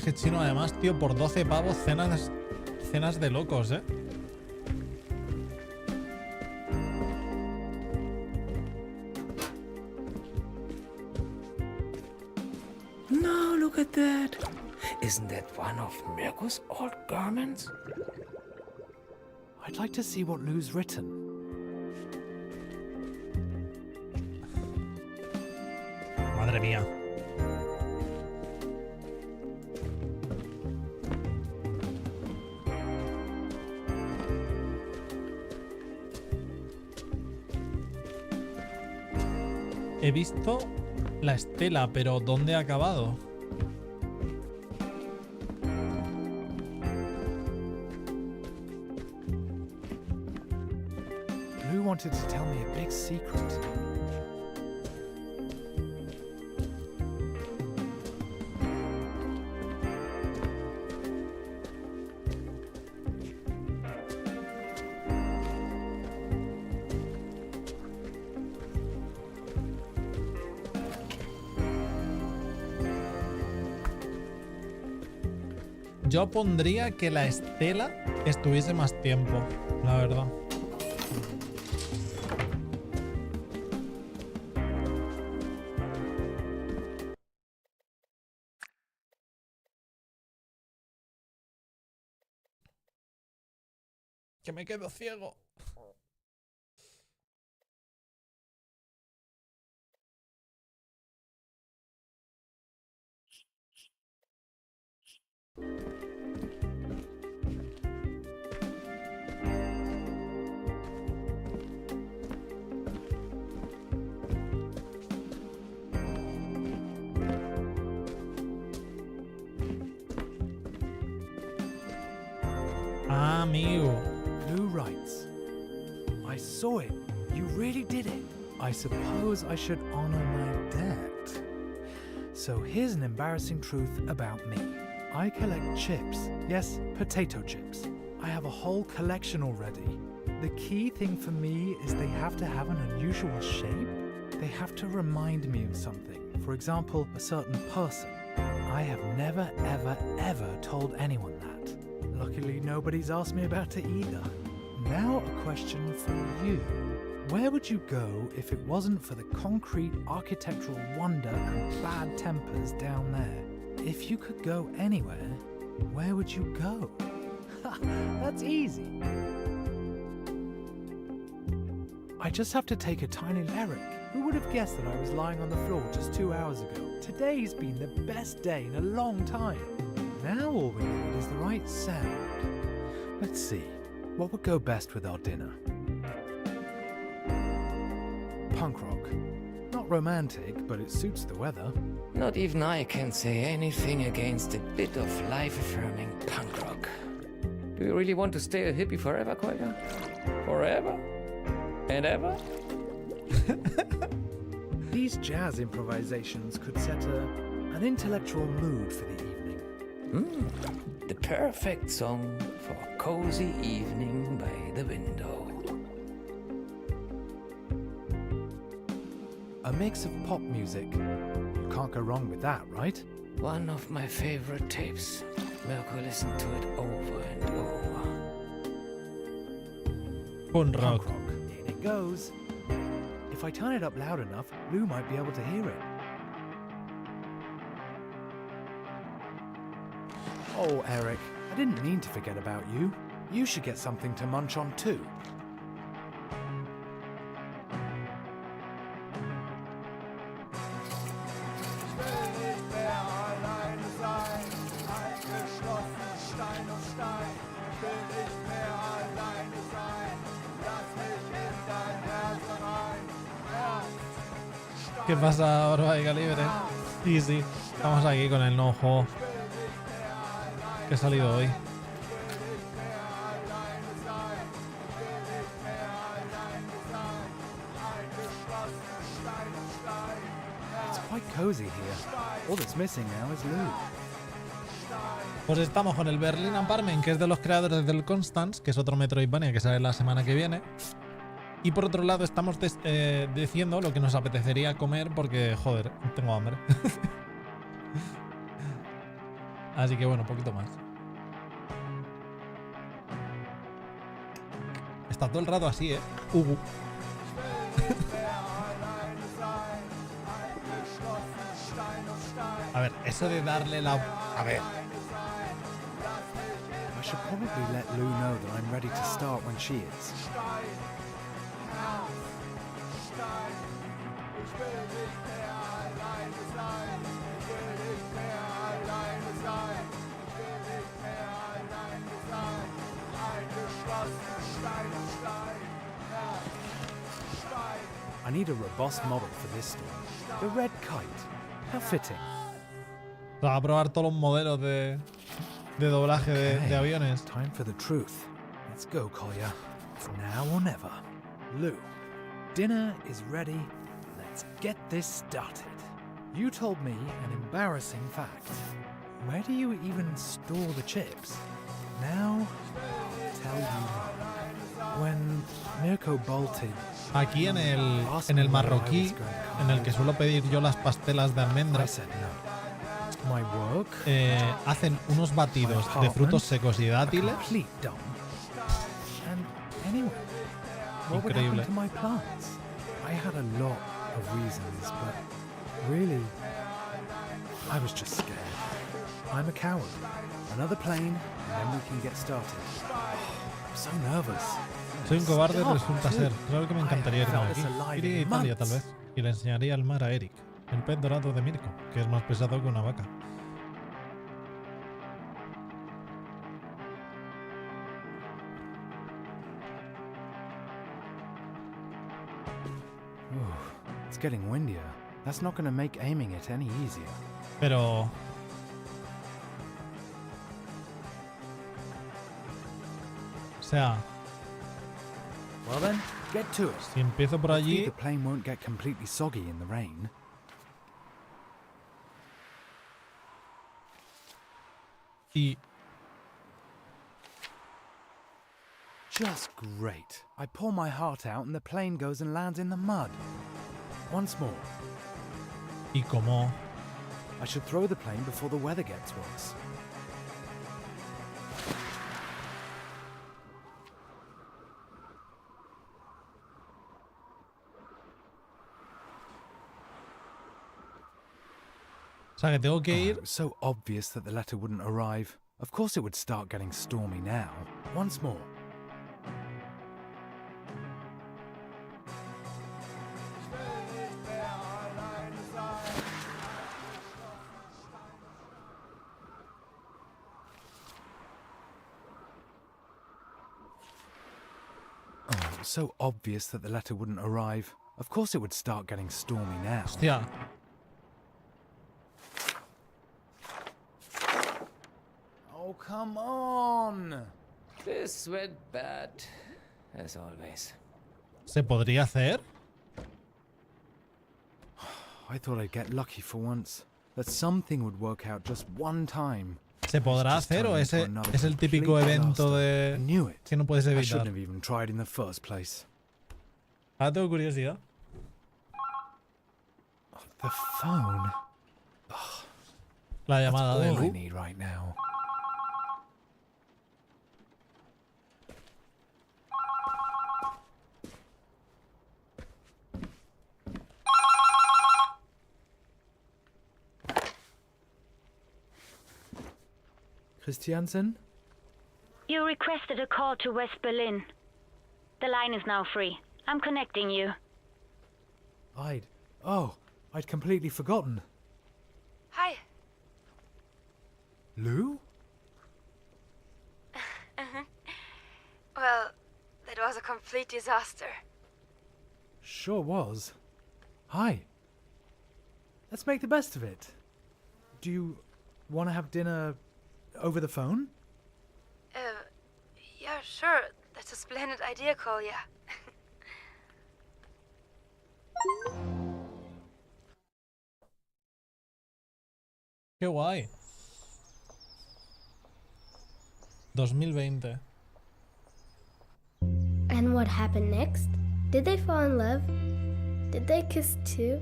viaje chino además, tío, por 12 pavos, cenas de locos, ¿eh? No, look at that. Isn't that one of Mirko's old garments? I'd like to see what Lou's written. Madre mía. He visto la estela, pero ¿dónde ha acabado? Lou wanted to tell me a big secret. Yo pondría que la estela estuviese más tiempo, la verdad. Que me quedo ciego. Ah, amigo. Lou writes, I saw it. You really did it. I suppose I should honor my debt. So here's an embarrassing truth about me. I collect chips. Yes, potato chips. I have a whole collection already. The key thing for me is they have to have an unusual shape. They have to remind me of something. For example, a certain person. I have never, ever, ever told anyone that. Luckily, nobody's asked me about it either. Now a question for you. Where would you go if it wasn't for the concrete architectural wonder and bad tempers down there? If you could go anywhere, where would you go? That's easy. I just have to take a tiny Eric. Who would have guessed that I was lying on the floor just 2 hours ago? Today's been the best day in a long time. Now all we need is the right sound. Let's see, what would go best with our dinner? Punk rock. Not romantic, but it suits the weather. Not even I can say anything against a bit of life-affirming punk rock. Do you really want to stay a hippie forever, Kolja? Forever? And ever? These jazz improvisations could set an intellectual mood for the evening. The perfect song for a cozy evening by the window. A mix of pop music. You can't go wrong with that, right? One of my favorite tapes. Mirko listened to it over and over. Punk rock. Punk rock. In it goes. If I turn it up loud enough, Lou might be able to hear it. Oh, Eric, I didn't mean to forget about you. You should get something to munch on too. ¿Qué pasa, Orba de Calibre? Sí, sí. Estamos aquí con el nuevo juego que ha salido hoy. It's quite cozy here. All that's missing now is Lou. Pues estamos con el Berlin Apartment, que es de los creadores del Constance, que es otro Metroidvania que sale la semana que viene. Y por otro lado estamos diciendo lo que nos apetecería comer porque, joder, tengo hambre. Así que bueno, un poquito más. Está todo el rato así, ¿eh? A ver, eso de darle la... A ver. I should probably let Lou know that I'm ready to start when she is. I need a robust model for this storm. The red kite. How fitting. Va a probar todos los modelos de doblaje de aviones. Time for the truth. Let's go, Collier. It's now or never. Lou, dinner is ready. Let's get this started. You told me an embarrassing fact. Where do you even store the chips? Now, I'll tell you. When Mirko bolted... Aquí en el marroquí, en el que suelo pedir yo las pastelas de almendras, hacen unos batidos de frutos secos y dátiles. Increíble. I had a lot of reasons, but really, I was just scared. I'm a coward. Another plane, and then we can get started. I'm so nervous. Soy un cobarde, resulta ser. Claro que me encantaría irme de aquí. Iría a Italia, tal vez. Y le enseñaría el mar a Eric, el pez dorado de Mirko, que es más pesado que una vaca. It's getting windier. That's not going to make aiming it any easier. Pero... O sea... Well then, get to it. Si empiezo por allí... The plane won't get completely soggy in the rain. Y... Just great. I pour my heart out and the plane goes and lands in the mud. Once more. Y como... I should throw the plane before the weather gets worse. O sea, que tengo que ir... It was so obvious that the letter wouldn't arrive. Of course it would start getting stormy now. Once more. It was so obvious that the letter wouldn't arrive. Of course it would start getting stormy now. Hostia. Oh, come on! This went bad, as always. ¿Se podría hacer? I thought I'd get lucky for once. That something would work out just one time. ¿Se podrá hacer o ese es el típico evento de que no puedes I evitar? shouldn't have even tried in the first place. Ahora tengo curiosidad. The phone. La llamada de All I Lu. need right now. Christiansen? You requested a call to West Berlin. The line is now free. I'm connecting you. I'd completely forgotten. Hi. Lou? Well, that was a complete disaster. Sure was. Hi. Let's make the best of it. Do you want to have dinner over the phone? Yeah, sure. That's a splendid idea, Kolya. Qué guay. 2020. And what happened next? Did they fall in love? Did they kiss too?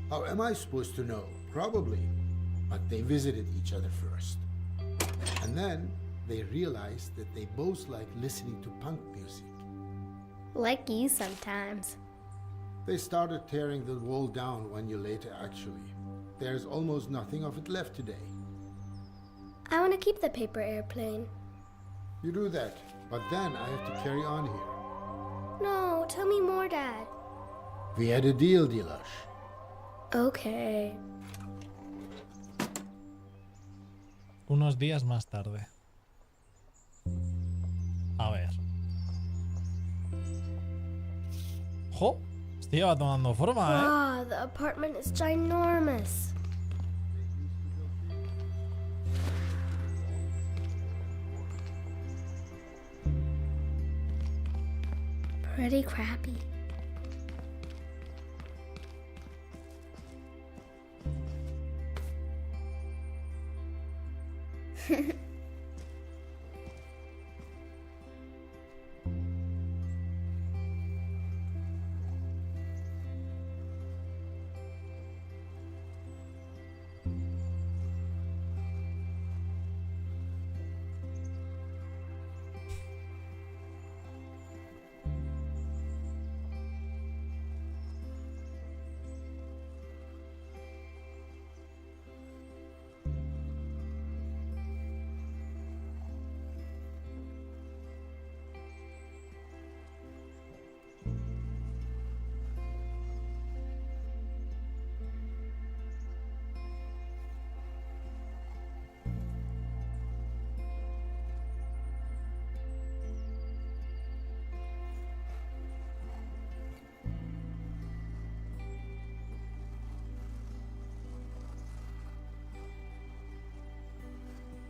How am I supposed to know? Probably. but they visited each other first. And then they realized that they both like listening to punk music. Like you sometimes. They started tearing the wall down 1 year later, actually. There's almost nothing of it left today. I want to keep the paper airplane. You do that, but then I have to carry on here. No, tell me more, Dad. We had a deal, Dilash. Okay. Unos días más tarde. A ver. ¡Jo! Este ya va tomando forma, ¿eh? Wow, the apartment is ginormous. Pretty crappy.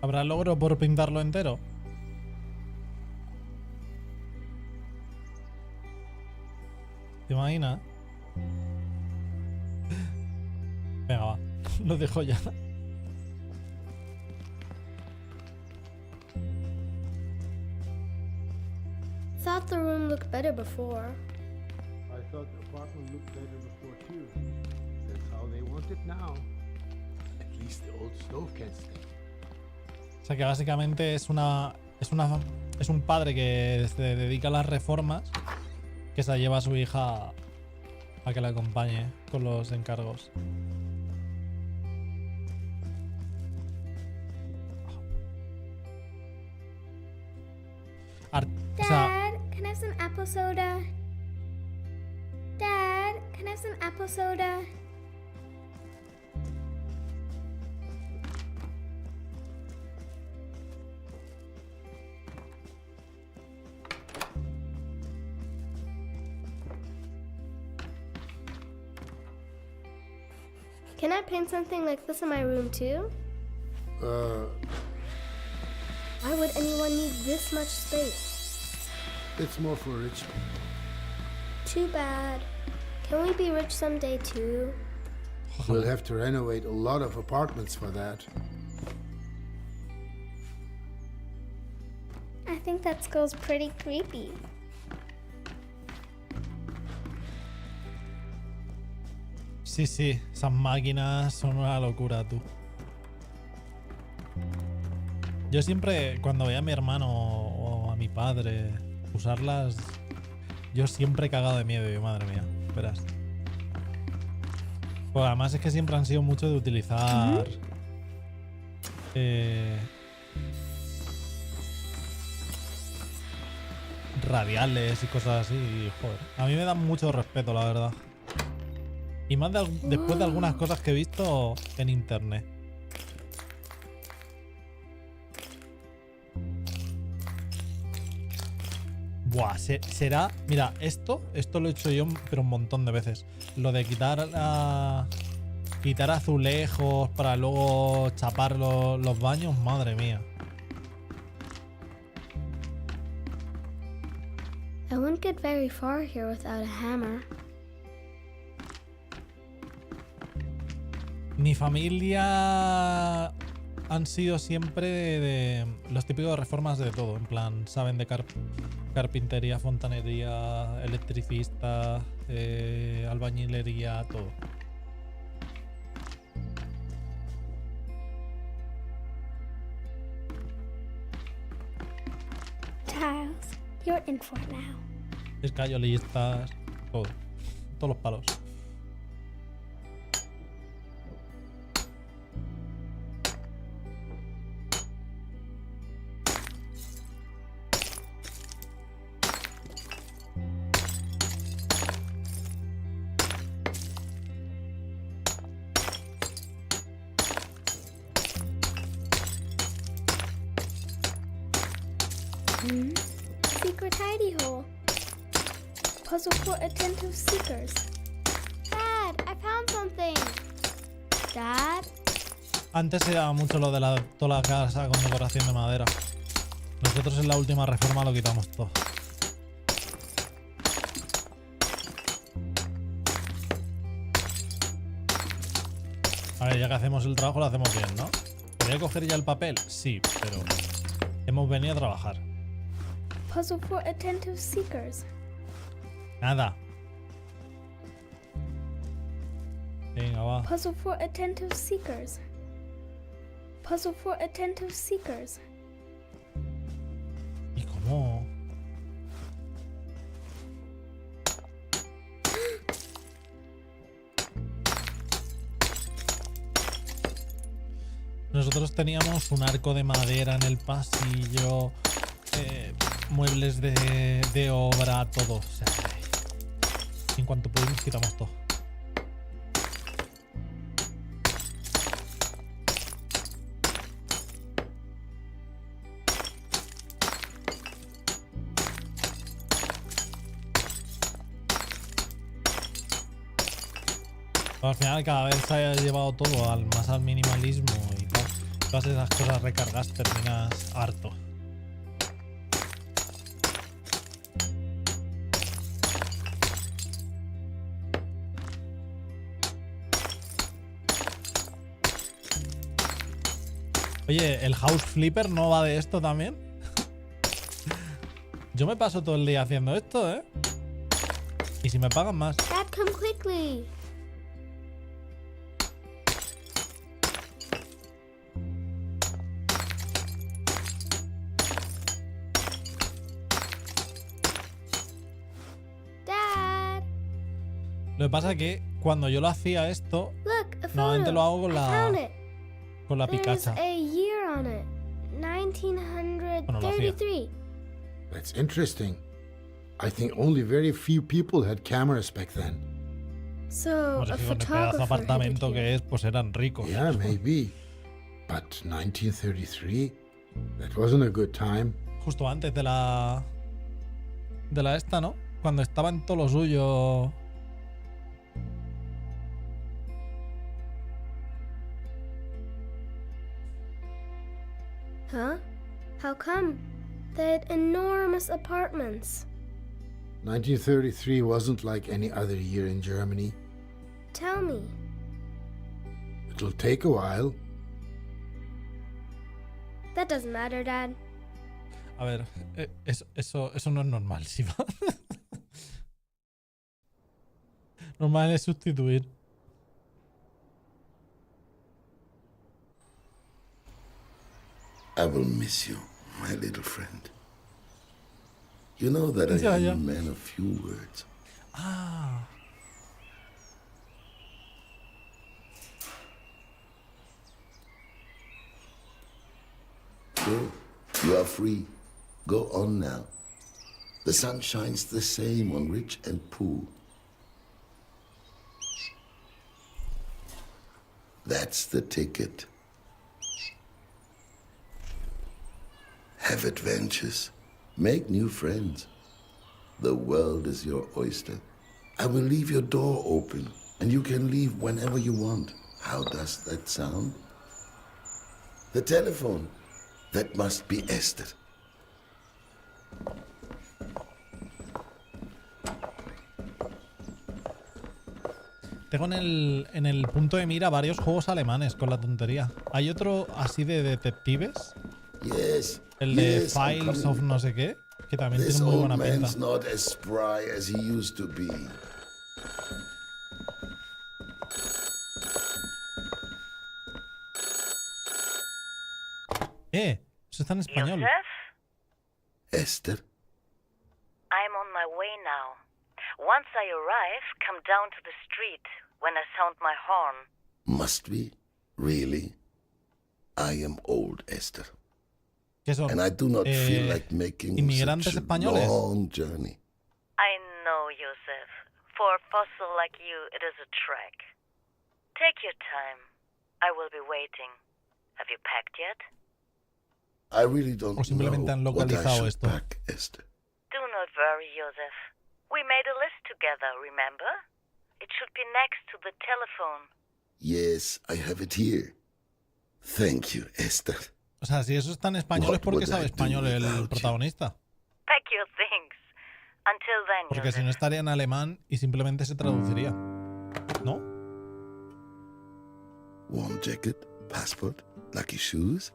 ¿Habrá logro por pintarlo entero? ¿Te imaginas? Venga, va. Lo dejo ya. Thought the room looked better before. I thought the apartment looked better before too. That's how they want it now. At least the old stove can stay. O sea que básicamente es un padre que se dedica a las reformas, que se lleva a su hija a que la acompañe con los encargos. O sea, Dad, can I have some apple soda? Dad, can I have some apple soda? Can I paint something like this in my room too? Why would anyone need this much space? It's more for rich people. Too bad. Can we be rich someday too? We'll have to renovate a lot of apartments for that. I think that skull's pretty creepy. sí, sí, esas máquinas son una locura, tú. Yo siempre, cuando veía a mi hermano o a mi padre usarlas, yo siempre he cagado de miedo, madre mía, verás. Pues además es que siempre han sido mucho de utilizar radiales y cosas así, y, joder, a mí me dan mucho respeto, la verdad. Y más después de algunas cosas que he visto en internet. Buah, será... Mira, esto lo he hecho yo, pero un montón de veces. Lo de quitar azulejos para luego chapar los baños, madre mía. I wouldn't get very far here without a hammer. Mi familia han sido siempre de los típicos reformas de todo. En plan, saben de carpintería, fontanería, electricista, albañilería, todo. tiles. You're in for it now. Escayolistas, todo. Todos los palos. Secret hidey hole. Puzzle for attentive seekers. Dad, I found something. Dad? Antes se daba mucho lo de toda la casa con decoración de madera. Nosotros en la última reforma lo quitamos todo. A ver, ya que hacemos el trabajo lo hacemos bien, ¿no? ¿Podría coger ya el papel? Sí, pero hemos venido a trabajar. Puzzle for attentive seekers. Nada. Venga, va. Puzzle for attentive seekers. Puzzle for attentive seekers. ¿Y cómo? Nosotros teníamos un arco de madera en el pasillo, muebles de obra, todo. O sea, en cuanto pudimos quitamos todo. Al final cada vez se ha llevado todo más al minimalismo y tal. Todas esas cosas recargadas terminas harto. Oye, ¿el house flipper no va de esto también? Yo me paso todo el día haciendo esto, ¿eh? Y si me pagan más. Dad, come quickly. Dad. Lo que pasa es que cuando yo lo hacía esto, Look, a normalmente photo. lo hago I found it. con la There's picacha. a year on it. 1933. That's interesting. I think only very few people had cameras back then. So, No sé a si con el pedazo de photographer hid it apartamento here. que es, pues eran ricos. Yeah, maybe. But 1933? That wasn't a good time. Justo antes de la esta, ¿no? Cuando estaba en todo lo suyo. Huh? How come? They had enormous apartments. 1933 wasn't like any other year in Germany. Tell me. It'll take a while. That doesn't matter, Dad. A ver, eso no es normal, Siva. Normal es sustituir. I will miss you, my little friend. You know that I Yeah, am yeah. a man of few words. Ah. So, you are free. Go on now. The sun shines the same on rich and poor. That's the ticket. Have adventures. Make new friends. The world is your oyster. I will leave your door open, and you can leave whenever you want. How does that sound? The telephone. That must be Esther. Tengo en el punto de mira varios juegos alemanes con la tontería. Hay otro así de detectives. Yes. El de yes, I'm Files coming. of no sé qué. Que también This tiene muy old buena pinta. man's not as spry as he used to be. Eso está en español. Joseph? Esther? I'm on my way now. Once I arrive, come down to the street when I sound my horn. Must we? Really? I am old, Esther. ¿Qué son? And I do not feel like making ¿Inmigrantes such a españoles? long journey. I know, Joseph. For a fossil like you, it is a trek. Take your time. I will be waiting. Have you packed yet? I really don't O simplemente han know what I localizado should esto. pack, Esther. Do not worry, Joseph. We made a list together, remember? It should be next to the telephone. Yes, I have it here. Thank you, Esther. O sea, si eso está en español es porque What would sabe I do español el without you? protagonista. Pack your things. Until then, Porque si no Joseph. estaría en alemán y simplemente se traduciría. ¿No? Warm jacket, passport, lucky shoes,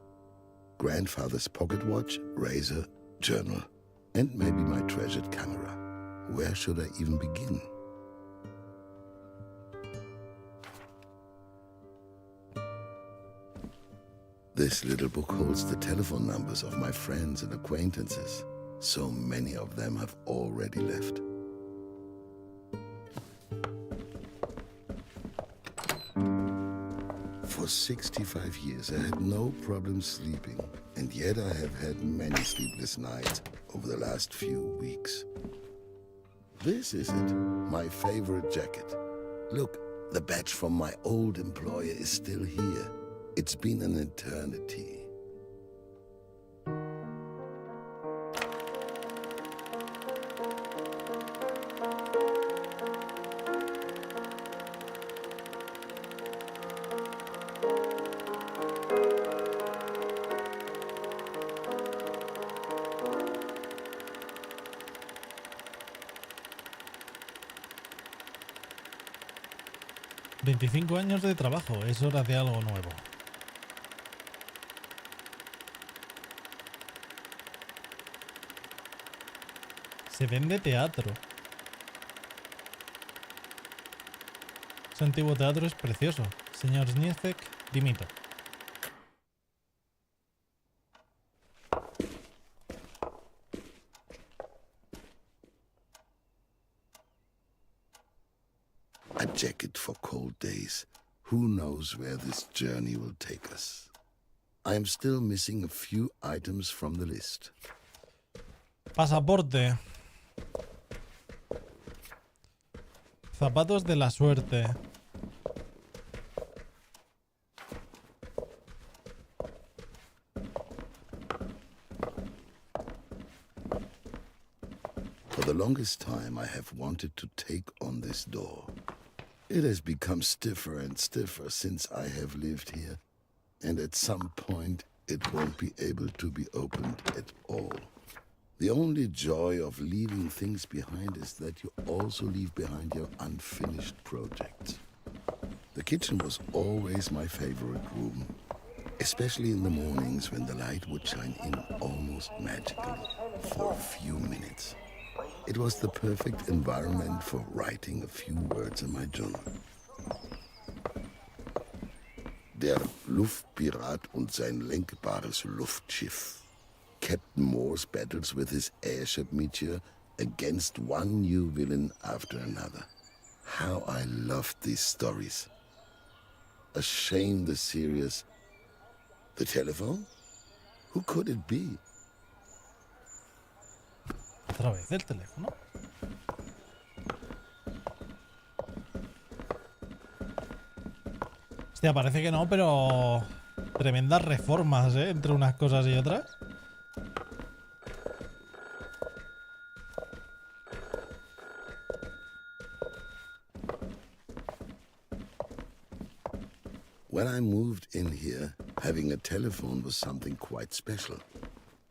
grandfather's pocket watch, razor, journal, and maybe my treasured camera. Where should I even begin? This little book holds the telephone numbers of my friends and acquaintances. So many of them have already left. For 65 years, I had no problem sleeping, and yet I have had many sleepless nights over the last few weeks. This is it, my favorite jacket. Look, the badge from my old employer is still here. It's been an eternity. $25 años de trabajo, es hora de algo nuevo. Se vende teatro. Ese antiguo teatro es precioso. Señor Zniezek, dimito. A jacket for cold days. Who knows where this journey will take us? I am still missing a few items from the list. Pasaporte. Zapatos de la suerte. For the longest time, I have wanted to take on this door. It has become stiffer and stiffer since I have lived here, and at some point, it won't be able to be opened at all. The only joy of leaving things behind is that you also leave behind your unfinished projects. The kitchen was always my favorite room, especially in the mornings when the light would shine in almost magically for a few minutes. It was the perfect environment for writing a few words in my journal. Der Luftpirat und sein lenkbares Luftschiff. Captain Morse battles with his airship Meteor against one new villain after another. How I loved these stories. A shame the series. The telephone? Who could it be? Otra vez el teléfono. Hostia, parece que no, pero tremendas reformas, ¿eh? Entre unas cosas y otras. When I moved in here, having a telephone was something quite special.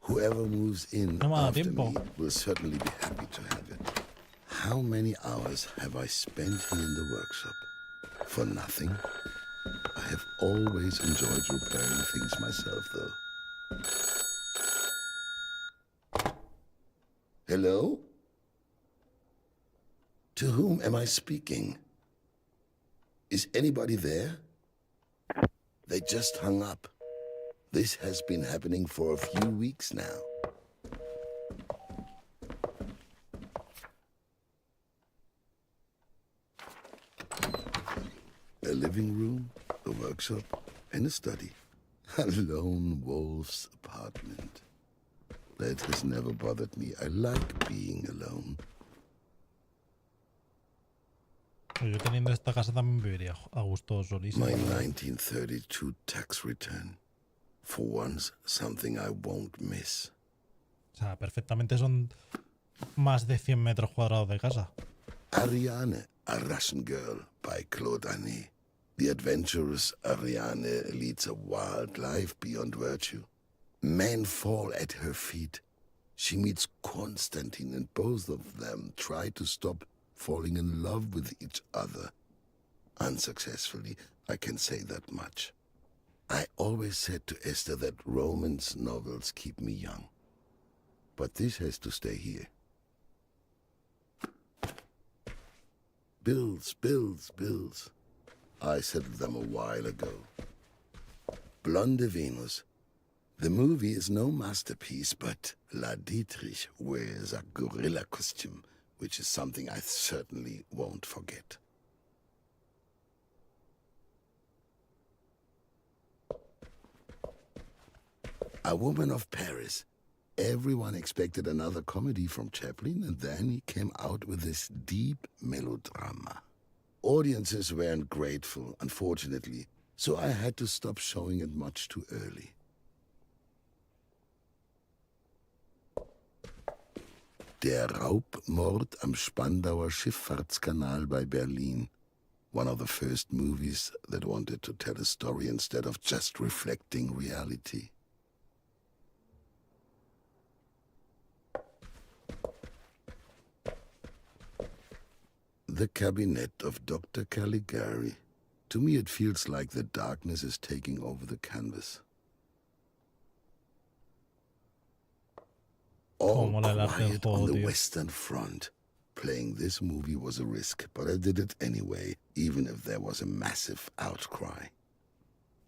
Whoever moves in No me da after tiempo. me will certainly be happy to have it. How many hours have I spent here in the workshop? For nothing? I have always enjoyed repairing things myself, though. Hello? To whom am I speaking? Is anybody there? They just hung up. This has been happening for a few weeks now. workshop, and a study. A lone wolf's apartment. That has never bothered me. I like being alone. Yo teniendo esta casa también viviría a gusto solísimo. My 1932 tax return. For once, something I won't miss. O sea, perfectamente son más de 100 metros cuadrados de casa. Ariane, a Russian Girl by Claude Annet. The adventurous Ariane leads a wild life beyond virtue. Men fall at her feet. She meets Constantine, and both of them try to stop falling in love with each other. Unsuccessfully, I can say that much. I always said to Esther that romance novels keep me young. But this has to stay here. Bills, bills, bills. I settled them a while ago. Blonde Venus. The movie is no masterpiece, but La Dietrich wears a gorilla costume, which is something I certainly won't forget. A Woman of Paris. Everyone expected another comedy from Chaplin, and then he came out with this deep melodrama. Audiences weren't grateful, unfortunately, so I had to stop showing it much too early. Der Raubmord am Spandauer Schifffahrtskanal bei Berlin. One of the first movies that wanted to tell a story instead of just reflecting reality. The Cabinet of Dr. Caligari. To me it feels like the darkness is taking over the canvas. All quiet on the Western Front. Playing this movie was a risk, but I did it anyway, even if there was a massive outcry.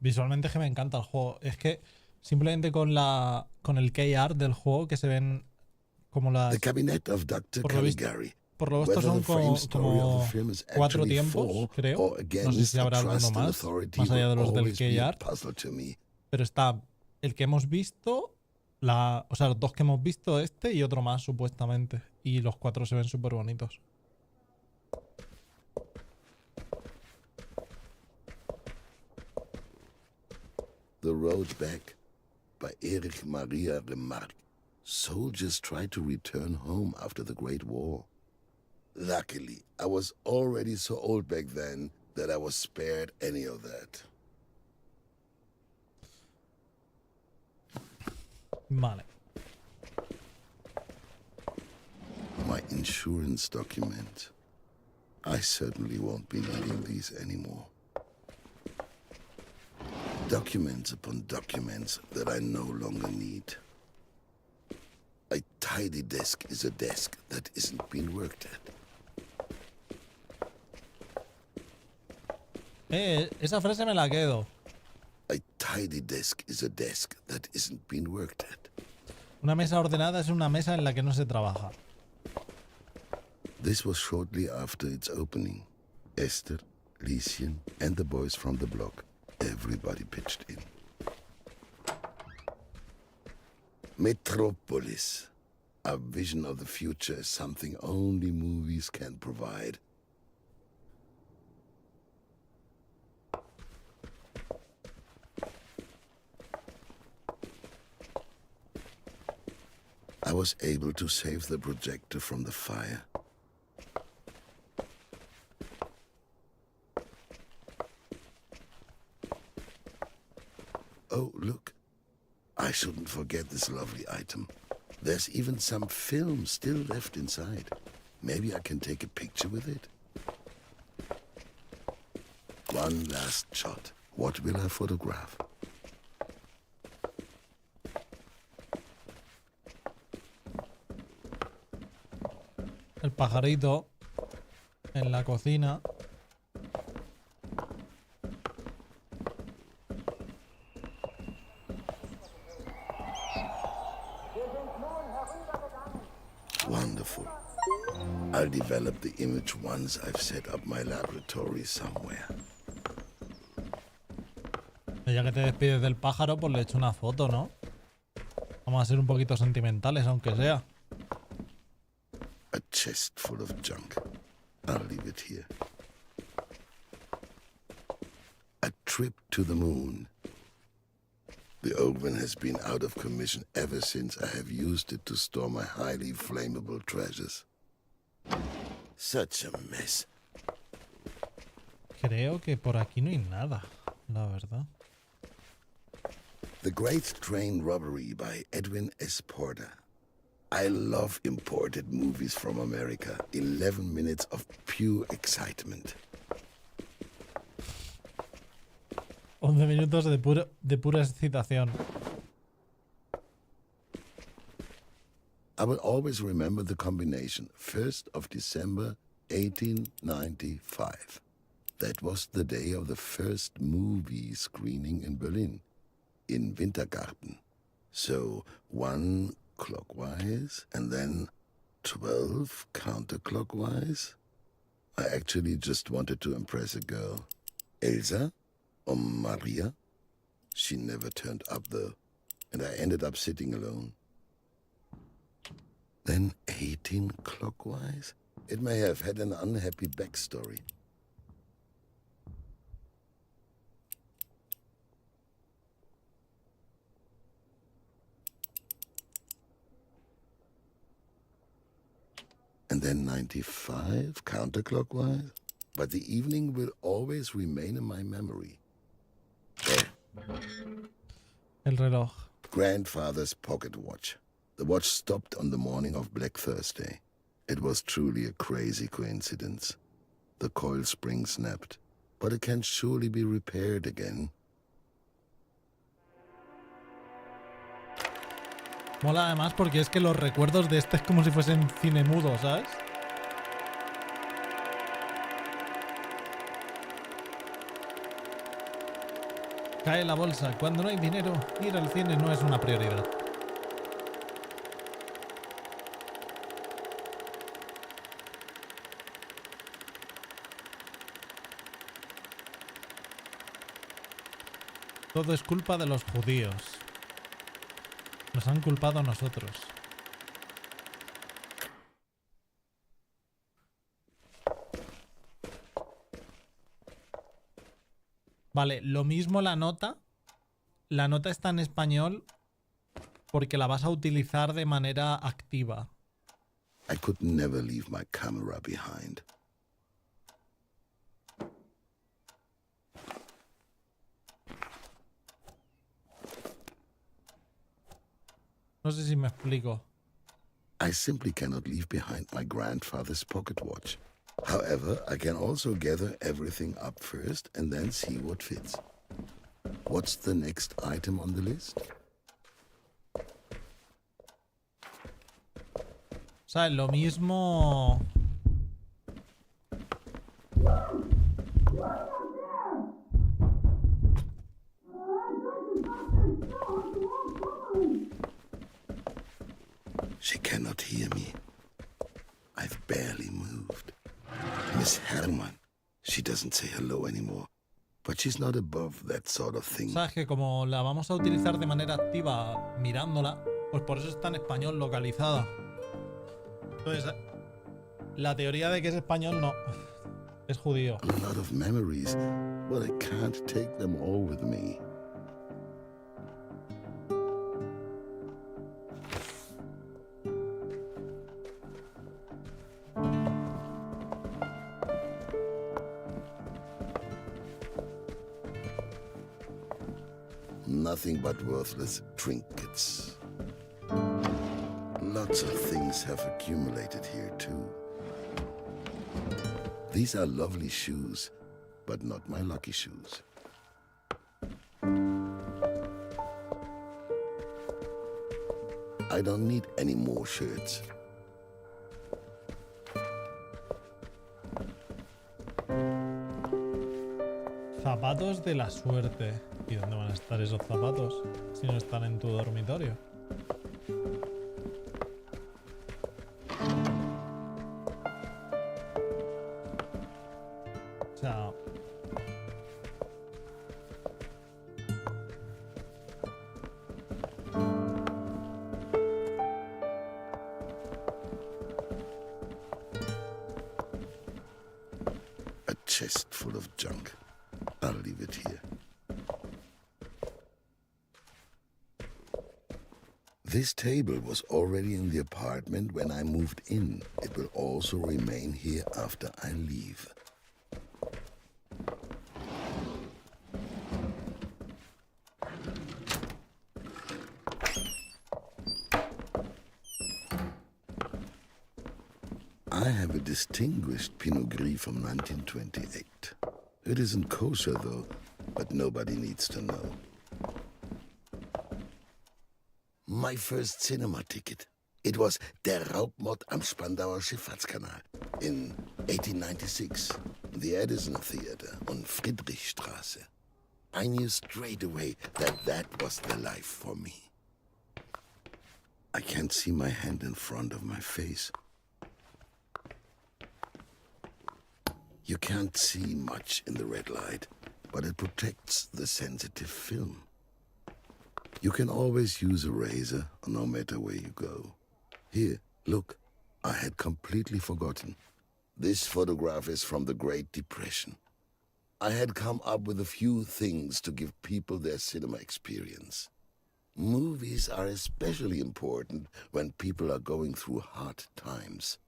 Visualmente es que me encanta el juego. Es que simplemente con el key art del juego que se ven como las... The Cabinet of Dr. Caligari. Por lo visto son como 4 tiempos, creo. No sé si habrá alguno más allá de los del key art. Pero está el que hemos visto, o sea, los 2 que hemos visto, este y otro más, supuestamente. Y los 4 se ven súper bonitos. The Road Back by Erich Maria Remarque. Soldiers try to return home after the Great War. Luckily, I was already so old back then that I was spared any of that. Vale. My insurance document. I certainly won't be needing these anymore. Documents upon documents that I no longer need. A tidy desk is a desk that isn't being worked at. Esa frase me la quedo. A tidy desk is a desk that isn't being worked at. Una mesa ordenada es una mesa en la que no se trabaja. This was shortly after its opening. Esther, Lieschen, and the boys from the block. Everybody pitched in. Metropolis. A vision of the future is something only movies can provide. I was able to save the projector from the fire. Oh, look. I shouldn't forget this lovely item. There's even some film still left inside. Maybe I can take a picture with it. One last shot. What will I photograph? El pajarito en la cocina. Wonderful. I'll develop the image once I've set up my laboratory somewhere. Ya que te despides del pájaro, pues le echo una foto, ¿no? Vamos a ser un poquito sentimentales, aunque sea. A chest full of junk. I'll leave it here. A trip to the moon. The oven has been out of commission ever since I have used it to store my highly flammable treasures. Such a mess. Creo que por aquí no hay nada, la verdad. The Great Train Robbery by Edwin S. Porter. I love imported movies from America. 11 minutes of pure excitement. 11 minutos de pura excitación. I will always remember the combination. 1st of December, 1895. That was the day of the first movie screening in Berlin, in Wintergarten. So 1 clockwise and then 12 counterclockwise. I actually just wanted to impress a girl. Elsa or Maria? She never turned up though, and I ended up sitting alone. Then 18 clockwise? It may have had an unhappy backstory. And then 95 counterclockwise? But the evening will always remain in my memory. El reloj. Grandfather's pocket watch. The watch stopped on the morning of Black Thursday. It was truly a crazy coincidence. The coil spring snapped, but it can surely be repaired again. Mola además porque es que los recuerdos de este es como si fuesen cine mudo, ¿sabes? Cae la bolsa. Cuando no hay dinero, ir al cine no es una prioridad. Todo es culpa de los judíos. Nos han culpado a nosotros. Vale, lo mismo la nota. La nota está en español porque la vas a utilizar de manera activa. I could never leave my camera behind. No sé si me explico. I simply cannot leave behind my grandfather's pocket watch. However, I can also gather everything up first and then see what fits. What's the next item on the list? O sea, lo mismo... She cannot hear me. I've barely moved. Miss Herman. She doesn't say hello anymore. But she's not above that sort of thing. Sabes que como la vamos a utilizar de manera activa mirándola, pues por eso está en español localizada. Entonces, la teoría de que es español no. Es judío. A lot of memories, but I can't take them all with me. Nothing but worthless trinkets. Lots of things have accumulated here too. These are lovely shoes, but not my lucky shoes. I don't need any more shirts. Zapatos de la suerte. ¿Y dónde van a estar esos zapatos? Si no están en tu dormitorio. O sea... chest full of junk. I'll leave it here. This table was already in the apartment when I moved in. It will also remain here after I leave. I have a distinguished Pinot Gris from 1928. It isn't kosher though, but nobody needs to know. My first cinema ticket. It was Der Raubmord am Spandauer Schifffahrtskanal in 1896, the Edison Theater on Friedrichstraße. I knew straight away that that was the life for me. I can't see my hand in front of my face. You can't see much in the red light, but it protects the sensitive film. You can always use a razor, no matter where you go. Here, look, I had completely forgotten. This photograph is from the Great Depression. I had come up with a few things to give people their cinema experience. Movies are especially important when people are going through hard times.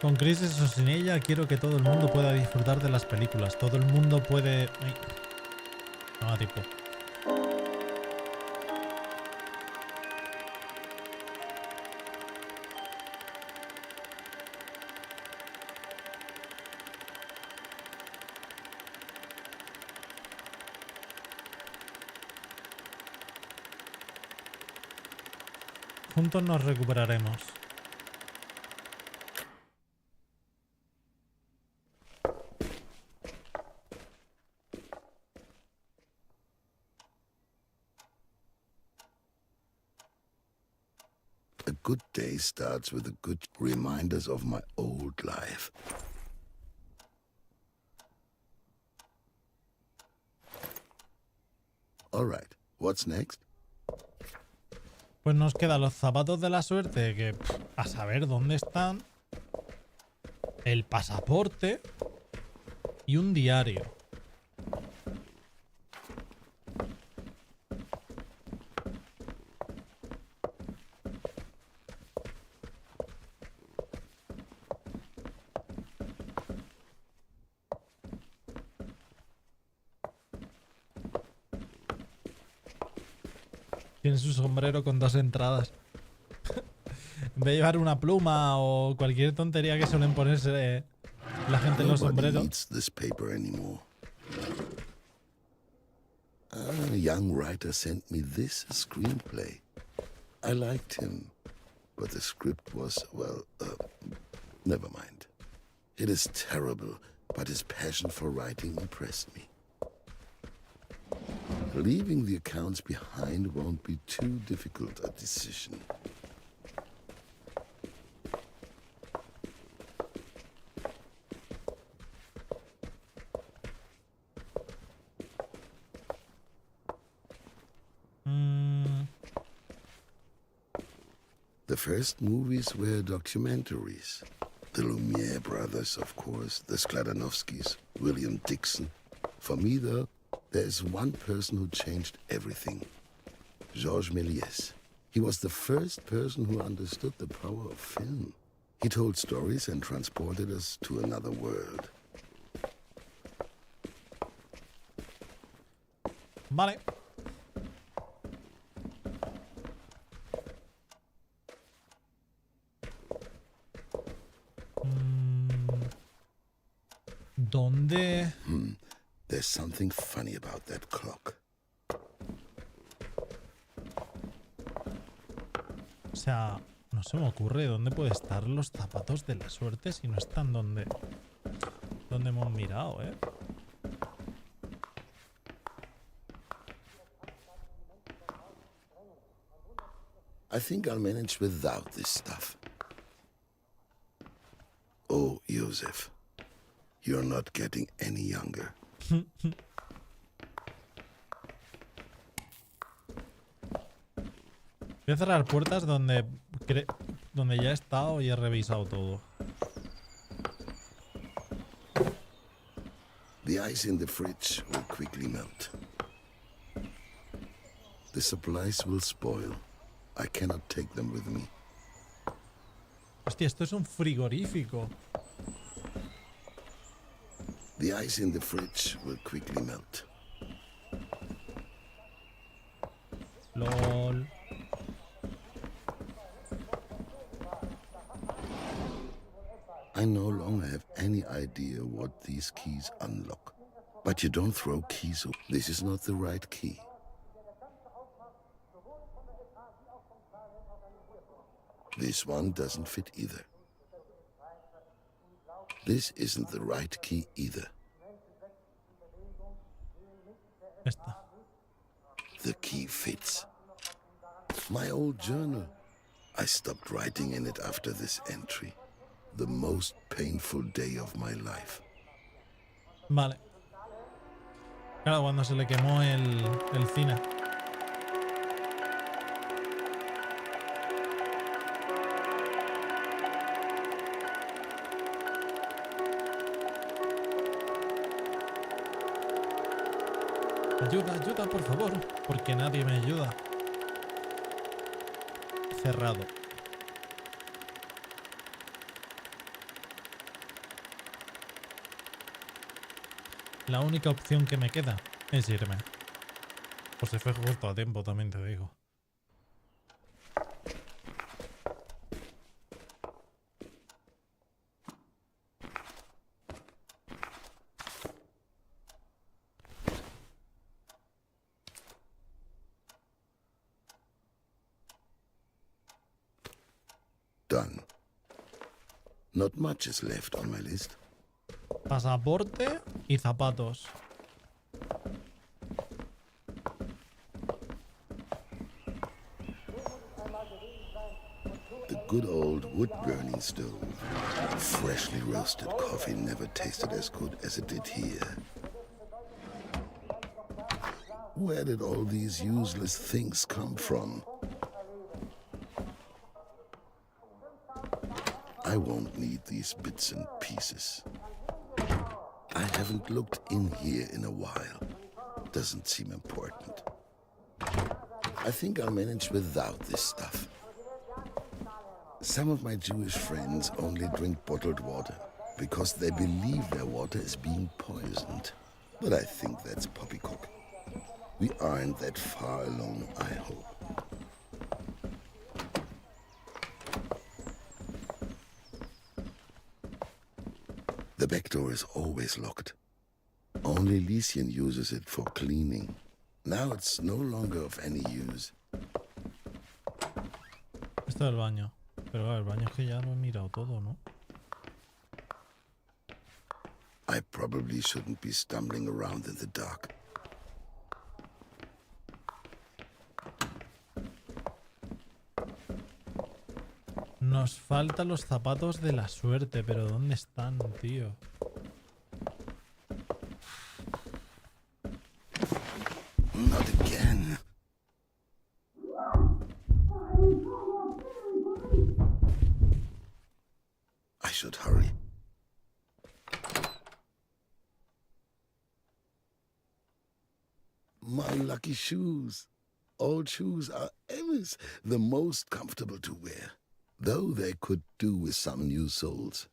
Con crisis o sin ella, quiero que todo el mundo pueda disfrutar de las películas. Todo el mundo puede... Ay. No, tipo. Juntos nos recuperaremos. A good day starts with a good reminders of my old life. All right, what's next? Pues nos quedan los zapatos de la suerte, que a saber dónde están, el pasaporte y un diario. Tiene su sombrero con 2 entradas. En vez de llevar una pluma o cualquier tontería que suelen ponerse la gente en los sombreros. A young writer sent me this screenplay. I liked him, but the script was, well, never mind. It is terrible, but his passion for writing impressed me. Leaving the accounts behind won't be too difficult a decision. The first movies were documentaries. The Lumiere brothers, of course, the Skladanovskys, William Dixon. For me, though, there is one person who changed everything. Georges Méliès. He was the first person who understood the power of film. He told stories and transported us to another world. Vale. ¿Dónde? There's something funny about that clock. O sea, no se me ocurre dónde puede estar los zapatos de la suerte si no están donde hemos mirado, ¿eh? I think I'll manage without this stuff. Oh, you Joseph. You're not getting any younger. Voy a cerrar puertas donde ya he estado y he revisado todo. The ice in the fridge will quickly melt. The supplies will spoil. I cannot take them with me. Hostia, esto es un frigorífico. The ice in the fridge will quickly melt. LOL. I no longer have any idea what these keys unlock. But you don't throw keys away. This is not the right key. This one doesn't fit either. This isn't the right key either. Esta. The key fits. My old journal. I stopped writing in it after this entry. The most painful day of my life. Vale. Claro, cuando se le quemó el cine. Ayuda, ayuda, por favor, porque nadie me ayuda. Cerrado. La única opción que me queda es irme. Pues se fue justo a tiempo, también te digo. Done. Not much is left on my list. Pasaporte y zapatos. The good old wood-burning stove. Freshly roasted coffee never tasted as good as it did here. Where did all these useless things come from? I won't need these bits and pieces. I haven't looked in here in a while. Doesn't seem important. I think I'll manage without this stuff. Some of my Jewish friends only drink bottled water because they believe their water is being poisoned. But I think that's poppycock. We aren't that far along, I hope. The back door is always locked. Only Lieschen uses it for cleaning. Now it's no longer of any use. Esto es el baño. Pero el baño es que ya lo he mirado todo, ¿no? I probably shouldn't be stumbling around in the dark. Nos faltan los zapatos de la suerte, pero ¿dónde están, tío? Not again. I should hurry. My lucky shoes. Old shoes are always the most comfortable to wear, though they could do with some new soles.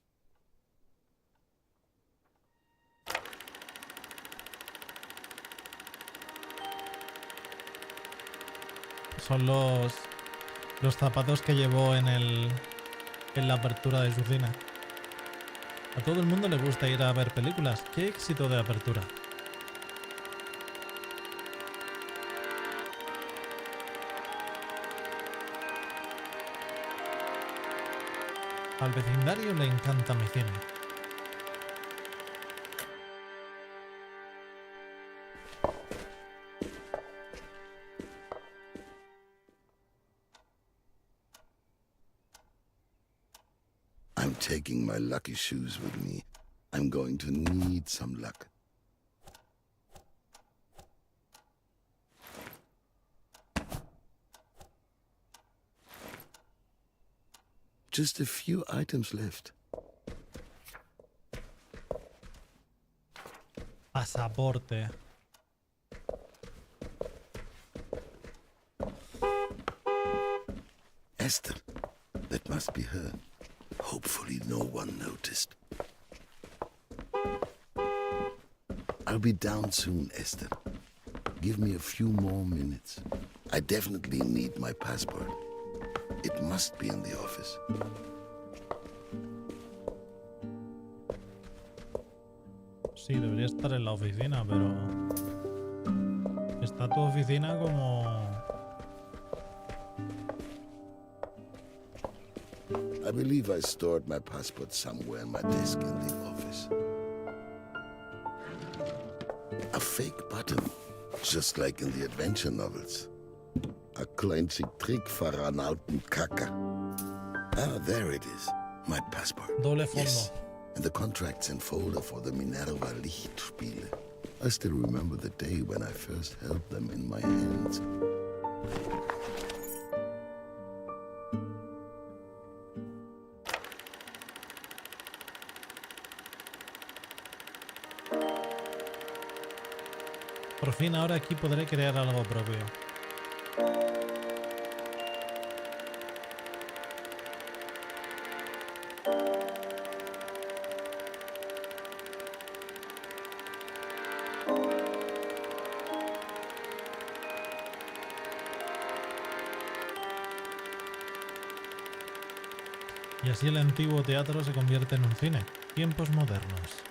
Son los zapatos que llevó en la apertura de su cine. A todo el mundo le gusta ir a ver películas. ¡Qué éxito de apertura! Al vecindario le encanta mi cine. I'm I'm taking my lucky shoes with me. I'm going to need some luck. Just a few items left. Pasaporte. Esther, that must be her. Hopefully no one noticed. I'll be down soon, Esther. Give me a few more minutes. I definitely need my passport. It must be in the office. Sí, debería estar en la oficina, pero... Está tu oficina como... I believe I stored my passport somewhere in my desk in the office. A fake button, just like in the adventure novels. A kleinzig Trick für einen alten Kacker. Ah, there it is. My passport. Doble fondo. Yes. And the contracts and folder for the Minerva Lichtspiele. I still remember the day when I first held them in my hands. Por fin ahora aquí podré crear algo propio. Y así el antiguo teatro se convierte en un cine. Tiempos modernos.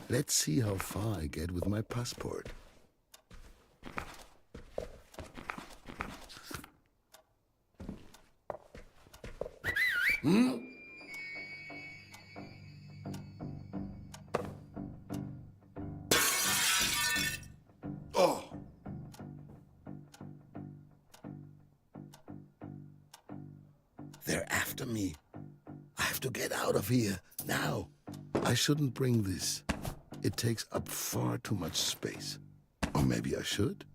Let's see how far I get with my passport. Oh! They're after me. I have to get out of here now. I shouldn't bring this. It takes up far too much space. Or maybe I should?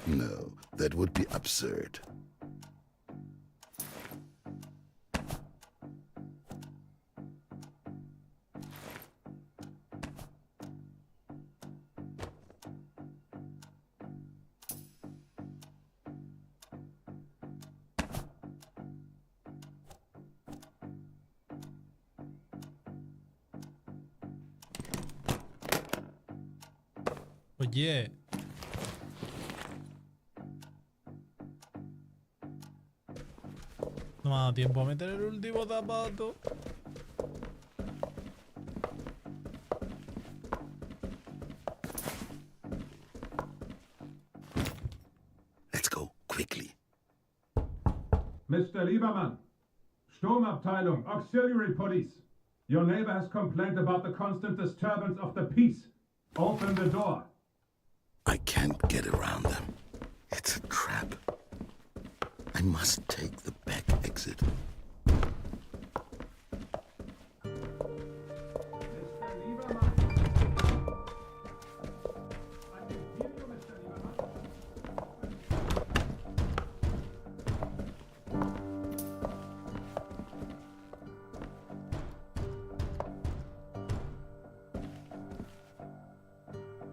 No, that would be absurd. Oye. No me ha dado tiempo a meter el último zapato. Let's go, quickly. Mr. Liebermann, Sturmabteilung, Auxiliary Police. Your neighbor has complained about the constant disturbance of the peace. Open the door. I can't get around them. It's a trap. I must take the back exit.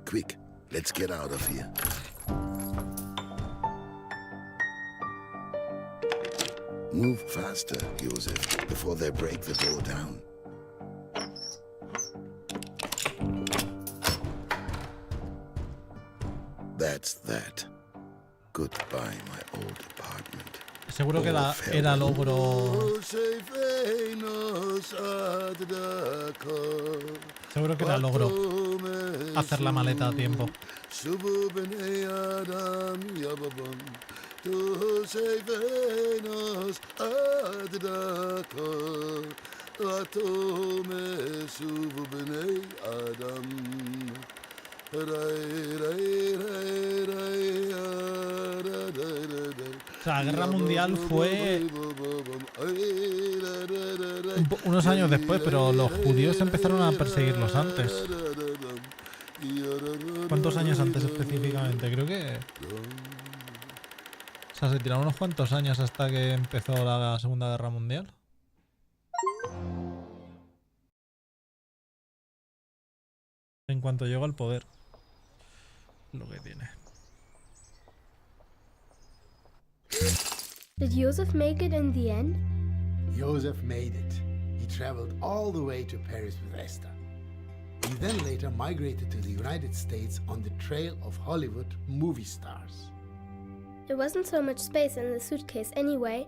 Quick, let's get out of here. Move faster, Josef, before they break the door down. That's that. Goodbye, my old apartment. Seguro que era logro. Seguro que era logro hacer la maleta a tiempo. sea, la guerra mundial fue unos años después, pero los judíos empezaron a perseguirlos antes. ¿Cuántos años antes específicamente? Creo que... O sea, se tiraron unos cuantos años hasta que empezó la Segunda Guerra Mundial. En cuanto llegó al poder. Lo que tiene. Did Joseph make it in the end? Joseph made it. He traveled all the way to Paris with Esther. He then later migrated to the United States on the trail of Hollywood movie stars. There wasn't so much space in the suitcase anyway.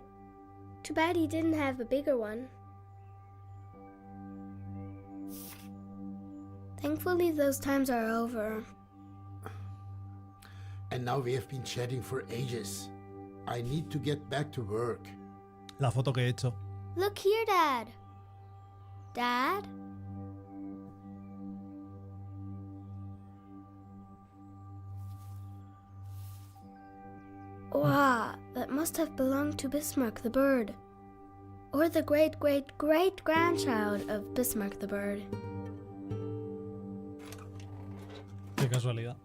Too bad he didn't have a bigger one. Thankfully, those times are over. And now we have been chatting for ages. I need to get back to work. La foto que he hecho. Look here, Dad. Dad? Wow, that must have belonged to Bismarck the bird. Or the great-great-great-grandchild of Bismarck the bird. Qué casualidad.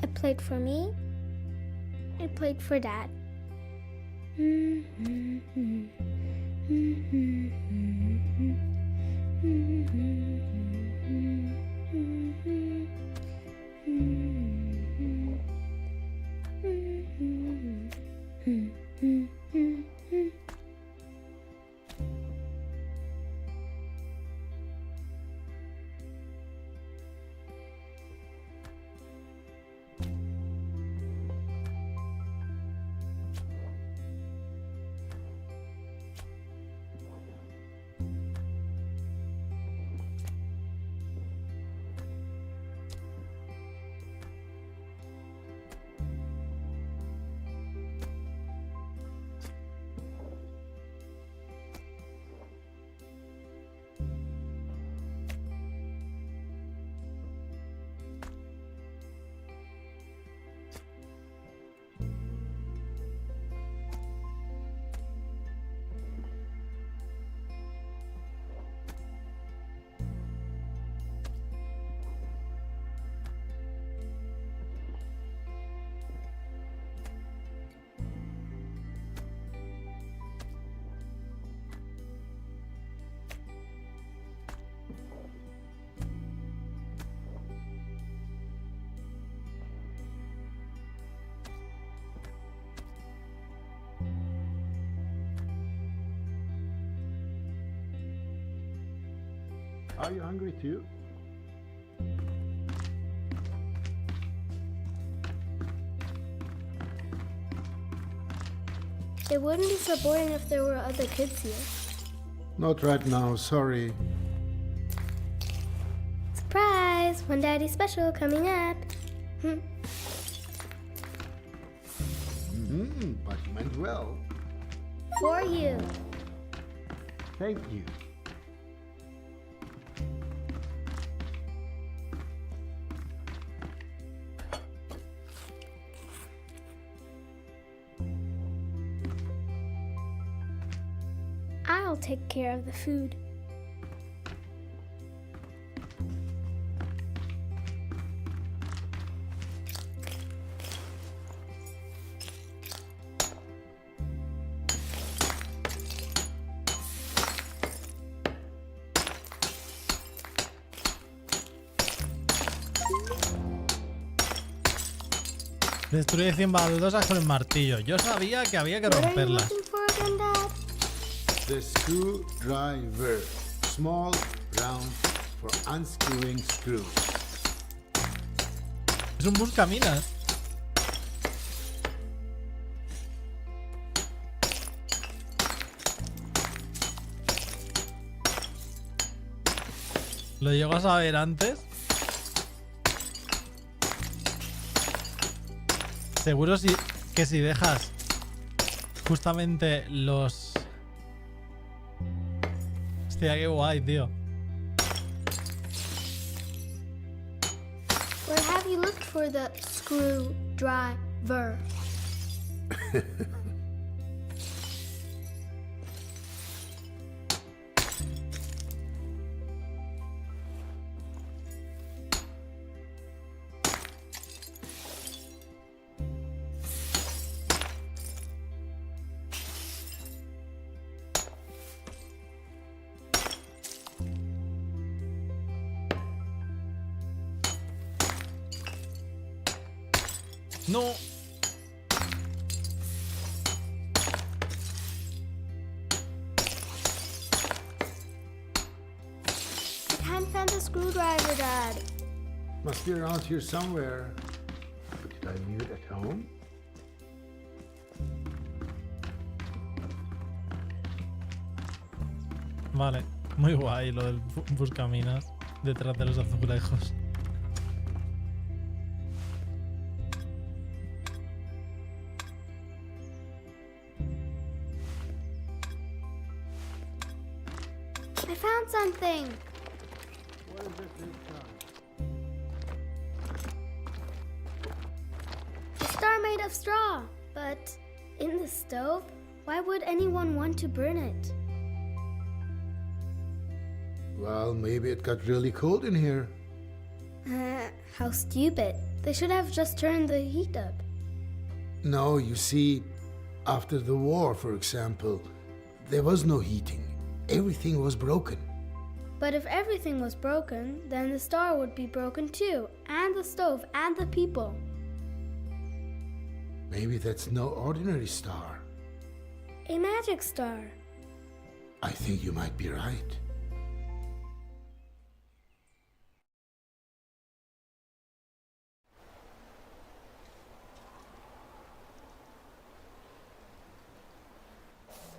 It played for me. It played for Dad. Are you hungry too? It wouldn't be so boring if there were other kids here. Not right now, sorry. Surprise! One Daddy special coming up. But you meant well. For you. Thank you. I'll take care of the food. Destruye 100 baldosas con el martillo. Yo sabía que había que romperlas. The screwdriver. Small, round, for unscrewing screws. Es un buscaminas. ¿Lo llego a saber antes? Seguro que si dejas justamente los... Hostia, qué guay, tío. Where have for the screwdriver. No. I can't find the screwdriver, Dad. Must be around here somewhere. But did I leave it at home? Vale, muy guay lo del buscaminas detrás de los azulejos. I found something. What is it this time? A star made of straw. But in the stove? Why would anyone want to burn it? Well, maybe it got really cold in here. How stupid. They should have just turned the heat up. No, you see, after the war, for example, there was no heating. Everything was broken. But if everything was broken, then the star would be broken too, and the stove, and the people. Maybe that's no ordinary star. A magic star. I think you might be right.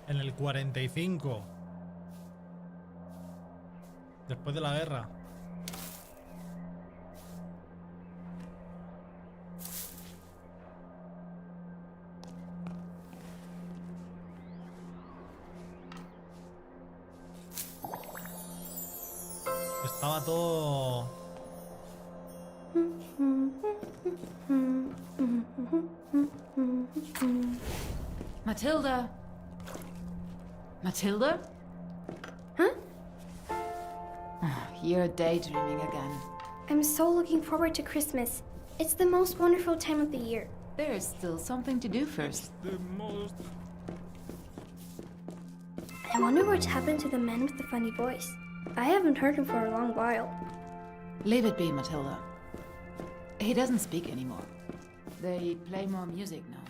En el 45. Después de la guerra. Estaba todo... Matilda? Matilda? Huh? You're daydreaming again. I'm so looking forward to Christmas. It's the most wonderful time of the year. There's still something to do first. I wonder what's happened to the man with the funny voice. I haven't heard him for a long while. Leave it be, Matilda. He doesn't speak anymore. They play more music now.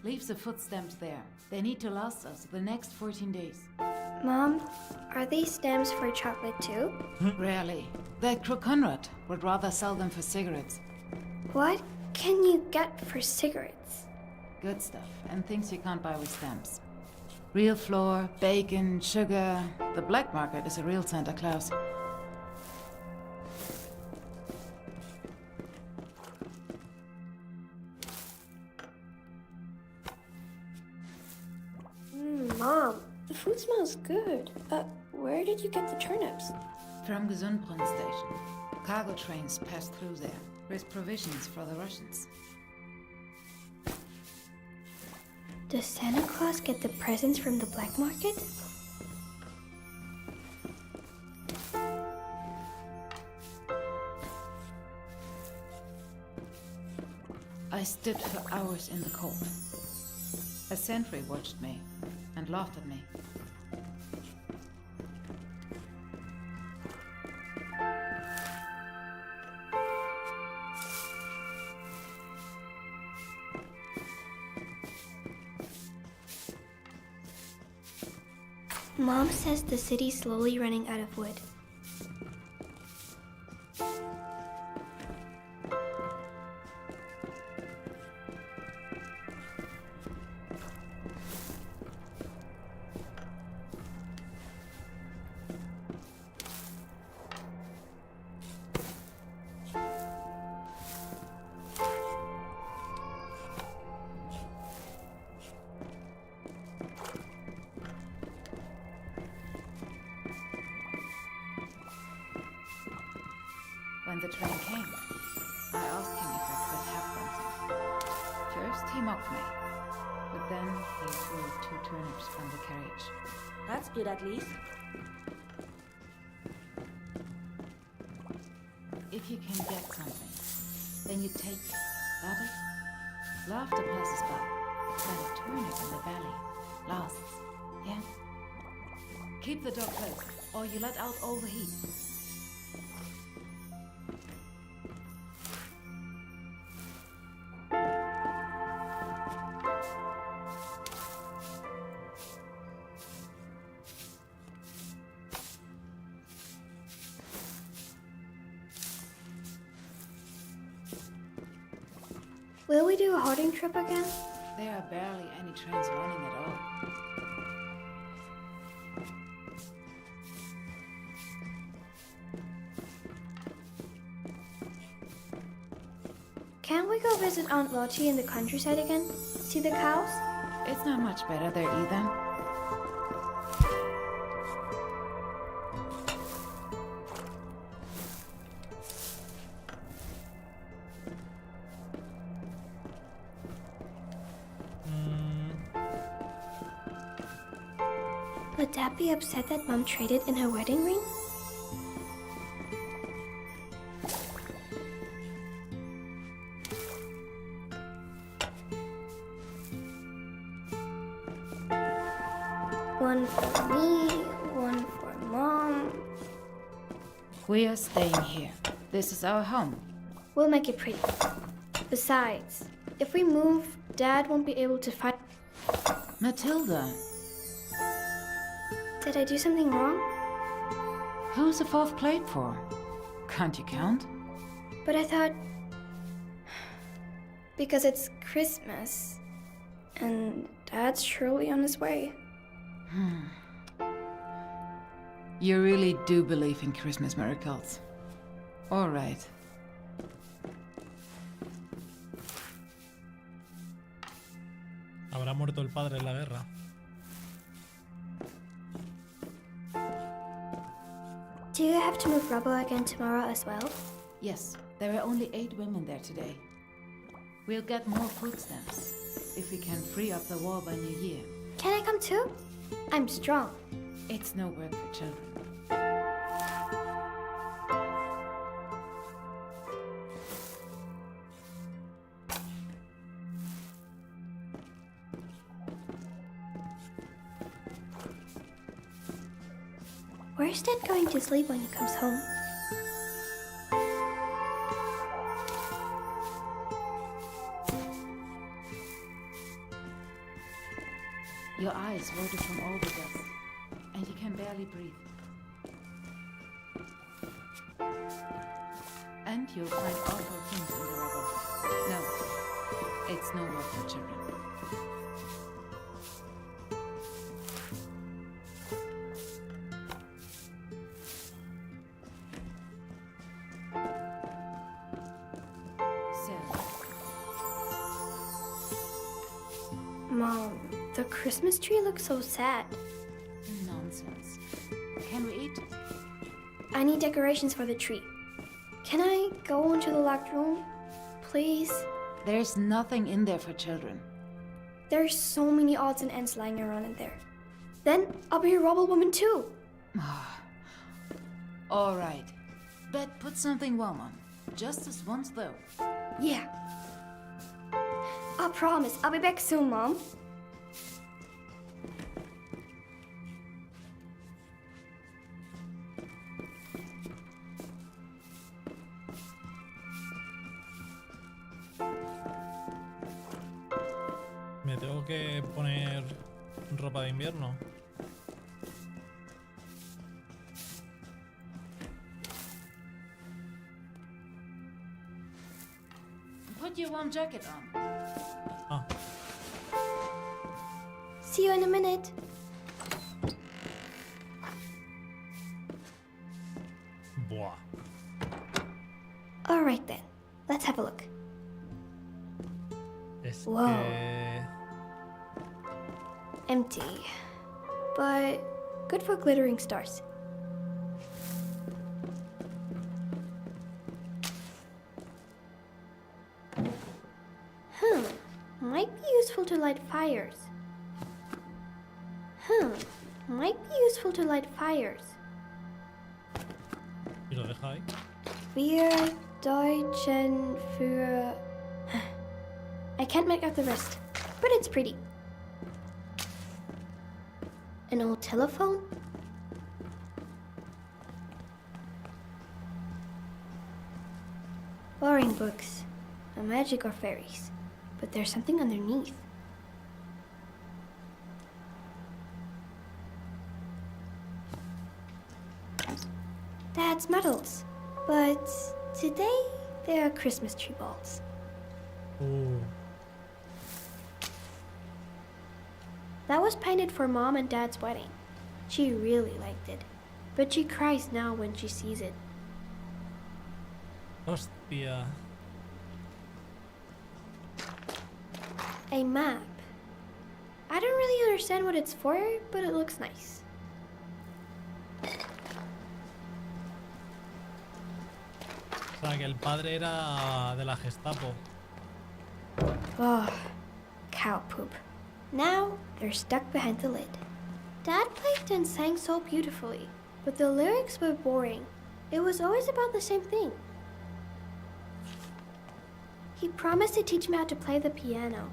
Leave the foot stamps there. They need to last us the next 14 days. Mom, are these stamps for chocolate too? Rarely. That crook Conrad would rather sell them for cigarettes. What can you get for cigarettes? Good stuff, and things you can't buy with stamps. Real flour, bacon, sugar. The black market is a real Santa Claus. Mom, the food smells good. Where did you get the turnips? From Gesundbrunn station. Cargo trains pass through there with provisions for the Russians. Does Santa Claus get the presents from the black market? I stood for hours in the cold. A sentry watched me and laughed at me. Mom says the city's slowly running out of wood. the train came. I asked him if I could have something. First, he mocked me, but then he threw 2 turnips from the carriage. That's good, at least. If you can get something, then you take it. Got it? Laughter passes by, but a turnip in the valley lasts. Yeah? Keep the door closed, or you let out all the heat. Will we do a hoarding trip again? There are barely any trains running at all. Can't we go visit Aunt Lottie in the countryside again? See the cows? It's not much better there either. Would Dad be upset that Mom traded in her wedding ring? One for me, one for Mom. We are staying here. This is our home. We'll make it pretty. Besides, if we move, Dad won't be able to find... Matilda, Did I do something wrong? who's the 4th plate for? Can't you count? But I thought... Because it's Christmas. And Dad's surely on his way. You really do believe in Christmas miracles. All right. ¿Habrá muerto el padre en la guerra? Do you have to move rubble again tomorrow as well? Yes, there are only 8 women there today. We'll get more food stamps if we can free up the war by New Year. Can I come too? I'm strong. It's no work for children. Where's Dad going to sleep when he comes home? Your eyes water from all the dust, and you can barely breathe. And you'll find awful things in the rubble. No, it's no work for children. Mom, the Christmas tree looks so sad. Nonsense. Can we eat? I need decorations for the tree. Can I go into the locked room? Please? There's nothing in there for children. There's so many odds and ends lying around in there. Then I'll be a rubble woman too. All right. But put something warm on. Just this once though. Yeah. I promise. I'll be back soon, Mom. Me tengo que poner ropa de invierno. Put your warm jacket on. Ah. See you in a minute. Buah. All right then. Let's have a look. Es Wow. que... Empty. But good for glittering stars. Might be useful to light fires. Might be useful to light fires. Y lo deja ahí. Wir Deutschen für... I can't make out the rest, but it's pretty. An old telephone? Boring books. No magic or fairies. But there's something underneath. Dad's medals. But today, they are Christmas tree balls. Oh. That was painted for Mom and Dad's wedding. She really liked it. But she cries now when she sees it. Hostia. A map. I don't really understand what it's for, but it looks nice. O sea, que el padre era de la Gestapo. Oh, cow poop. Now they're stuck behind the lid. Dad played and sang so beautifully, but the lyrics were boring. It was always about the same thing. He promised to teach me how to play the piano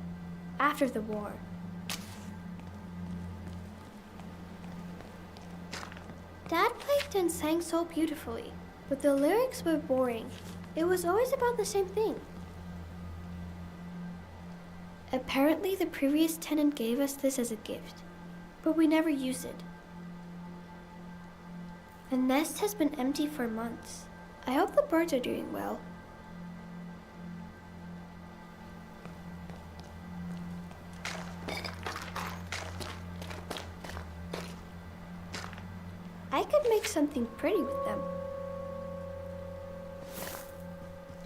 after the war. Dad played and sang so beautifully, but the lyrics were boring. It was always about the same thing. Apparently, the previous tenant gave us this as a gift, but we never used it. The nest has been empty for months. I hope the birds are doing well. I could make something pretty with them.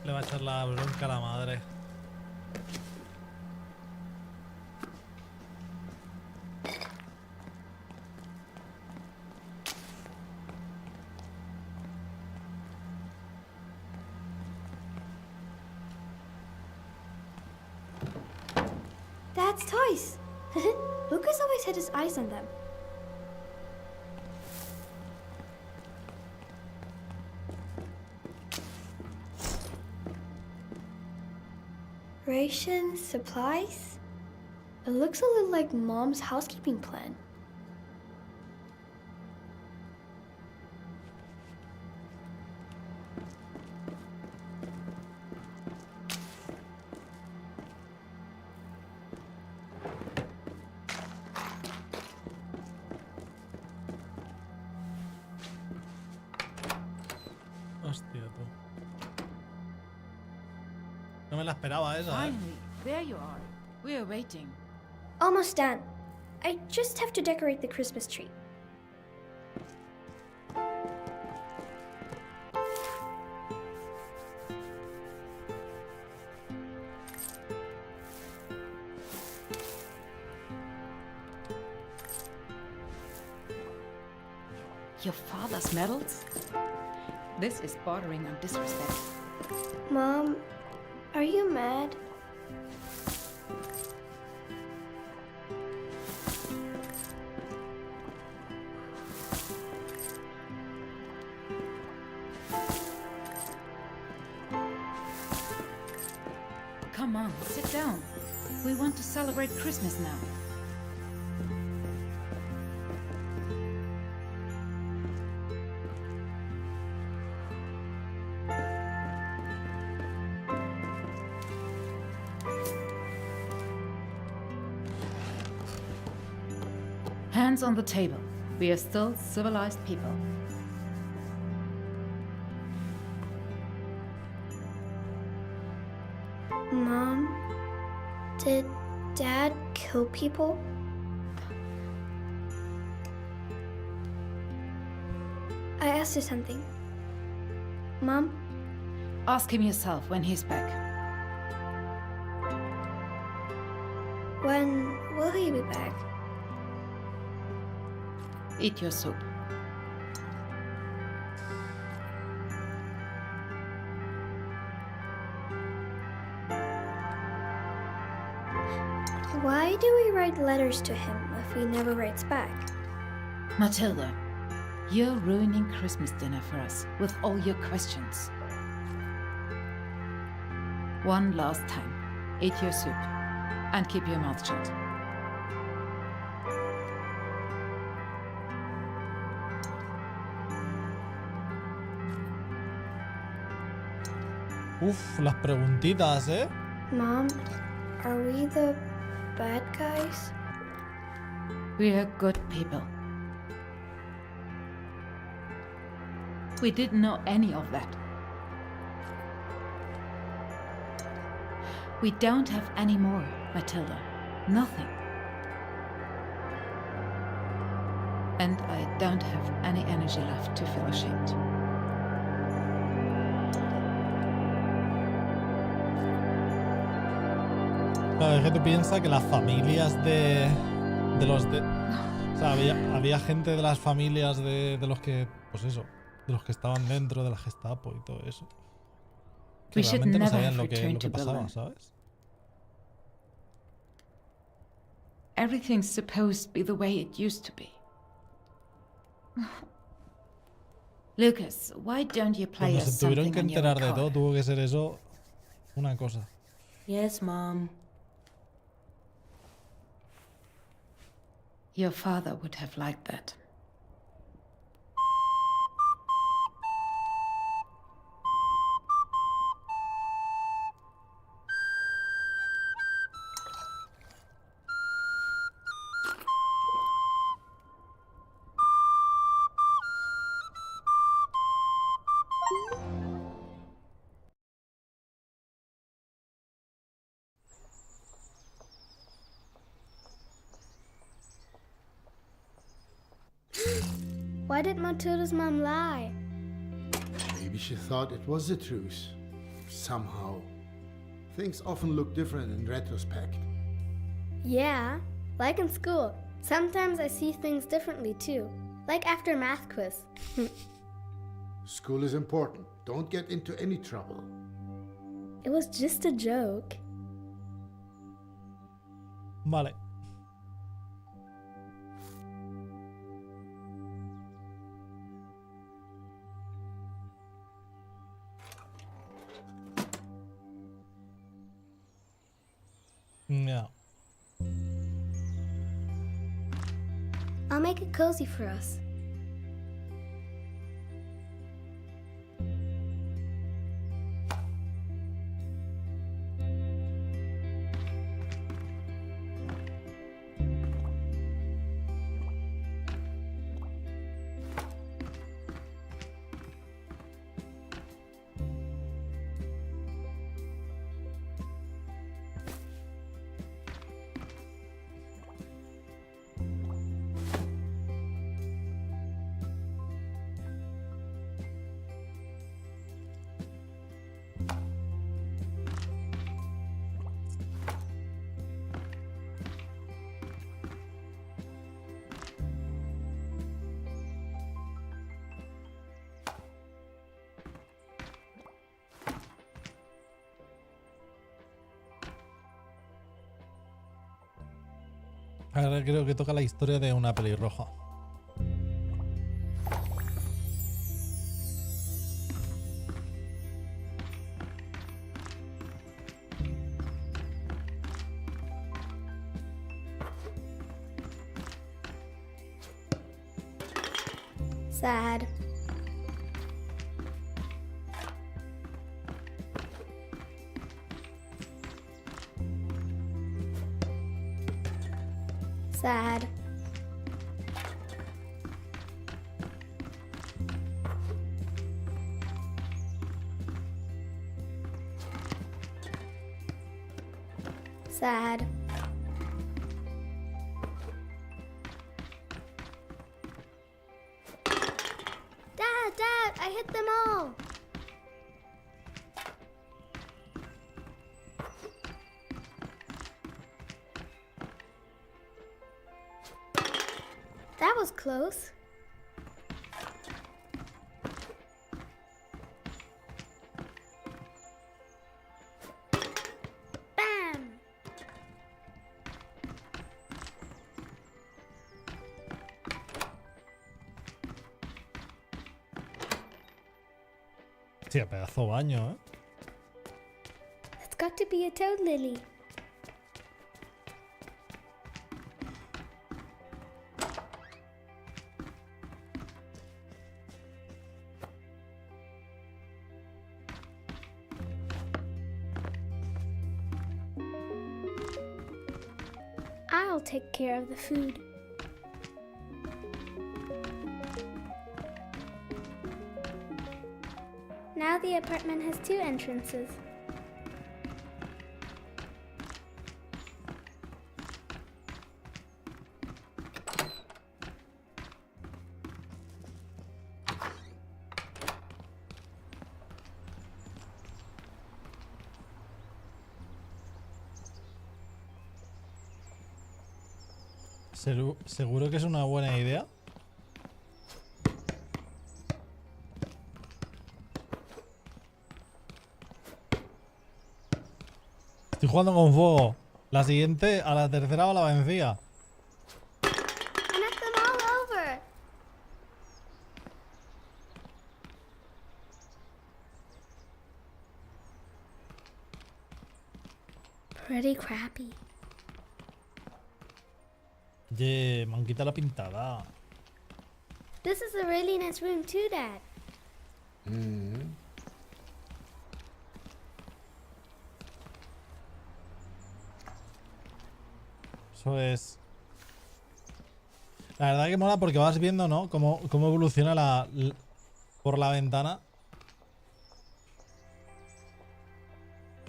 Le va a echar la bronca a la madre. Dad's toys! Lucas always had his eyes on them. Rations, supplies? It looks a little like Mom's housekeeping plan. Hostia, tú. No me la esperaba esa, Finally, there you are. We are waiting. Almost done. I just have to decorate the Christmas tree. Your father's medals? This is bordering on disrespect. Mom, are you mad? Come on, sit down. We want to celebrate Christmas now. Hands on the table. We are still civilized people. Mom, did Dad kill people? I asked her something. Mom? Ask him yourself when he's back. When will he be back? Eat your soup. Why do we write letters to him if he never writes back? Matilda, you're ruining Christmas dinner for us with all your questions. One last time, eat your soup and keep your mouth shut. Uf, las preguntitas, ¿eh? Mom, are we the bad guys? We're good people. We didn't know any of that. We don't have any more, Matilda. Nothing. And I don't have any energy left to feel ashamed. Claro, es que tú piensas que las familias de los de... O sea, había gente de las familias de los que... Pues eso, de los que estaban dentro de la Gestapo y todo eso. Que realmente no sabían lo que pasaba, ¿sabes? Everything's supposed to be the way it used to be. Lucas, why don't you play Cuando us se tuvieron something que on your enterar de todo, recorder? tuvo que ser eso una cosa. Yes, Mom. Your father would have liked that. Why did Matilda's mom lie? Maybe she thought it was the truth. Somehow. Things often look different in retrospect. Yeah, like in school. Sometimes I see things differently too. Like after math quiz. School is important. Don't get into any trouble. It was just a joke. Vale. Yeah. I'll make it cozy for us. Ahora creo que toca la historia de una pelirroja. Sad. Sad. Sad. Dad, I hit them all. That was close. Bam! Hostia, pedazo baño, ¿eh? It's got to be a toad lily. I'll take care of the food. Now the apartment has 2 entrances. ¿Seguro que es una buena idea? Estoy jugando con fuego. La siguiente, a la tercera o la vencía. I knocked them all over. Pretty crappy. Oye, me han quitado la pintada. This is a really nice room too, Dad. Eso es. La verdad que mola porque vas viendo, ¿no? Cómo evoluciona por la ventana.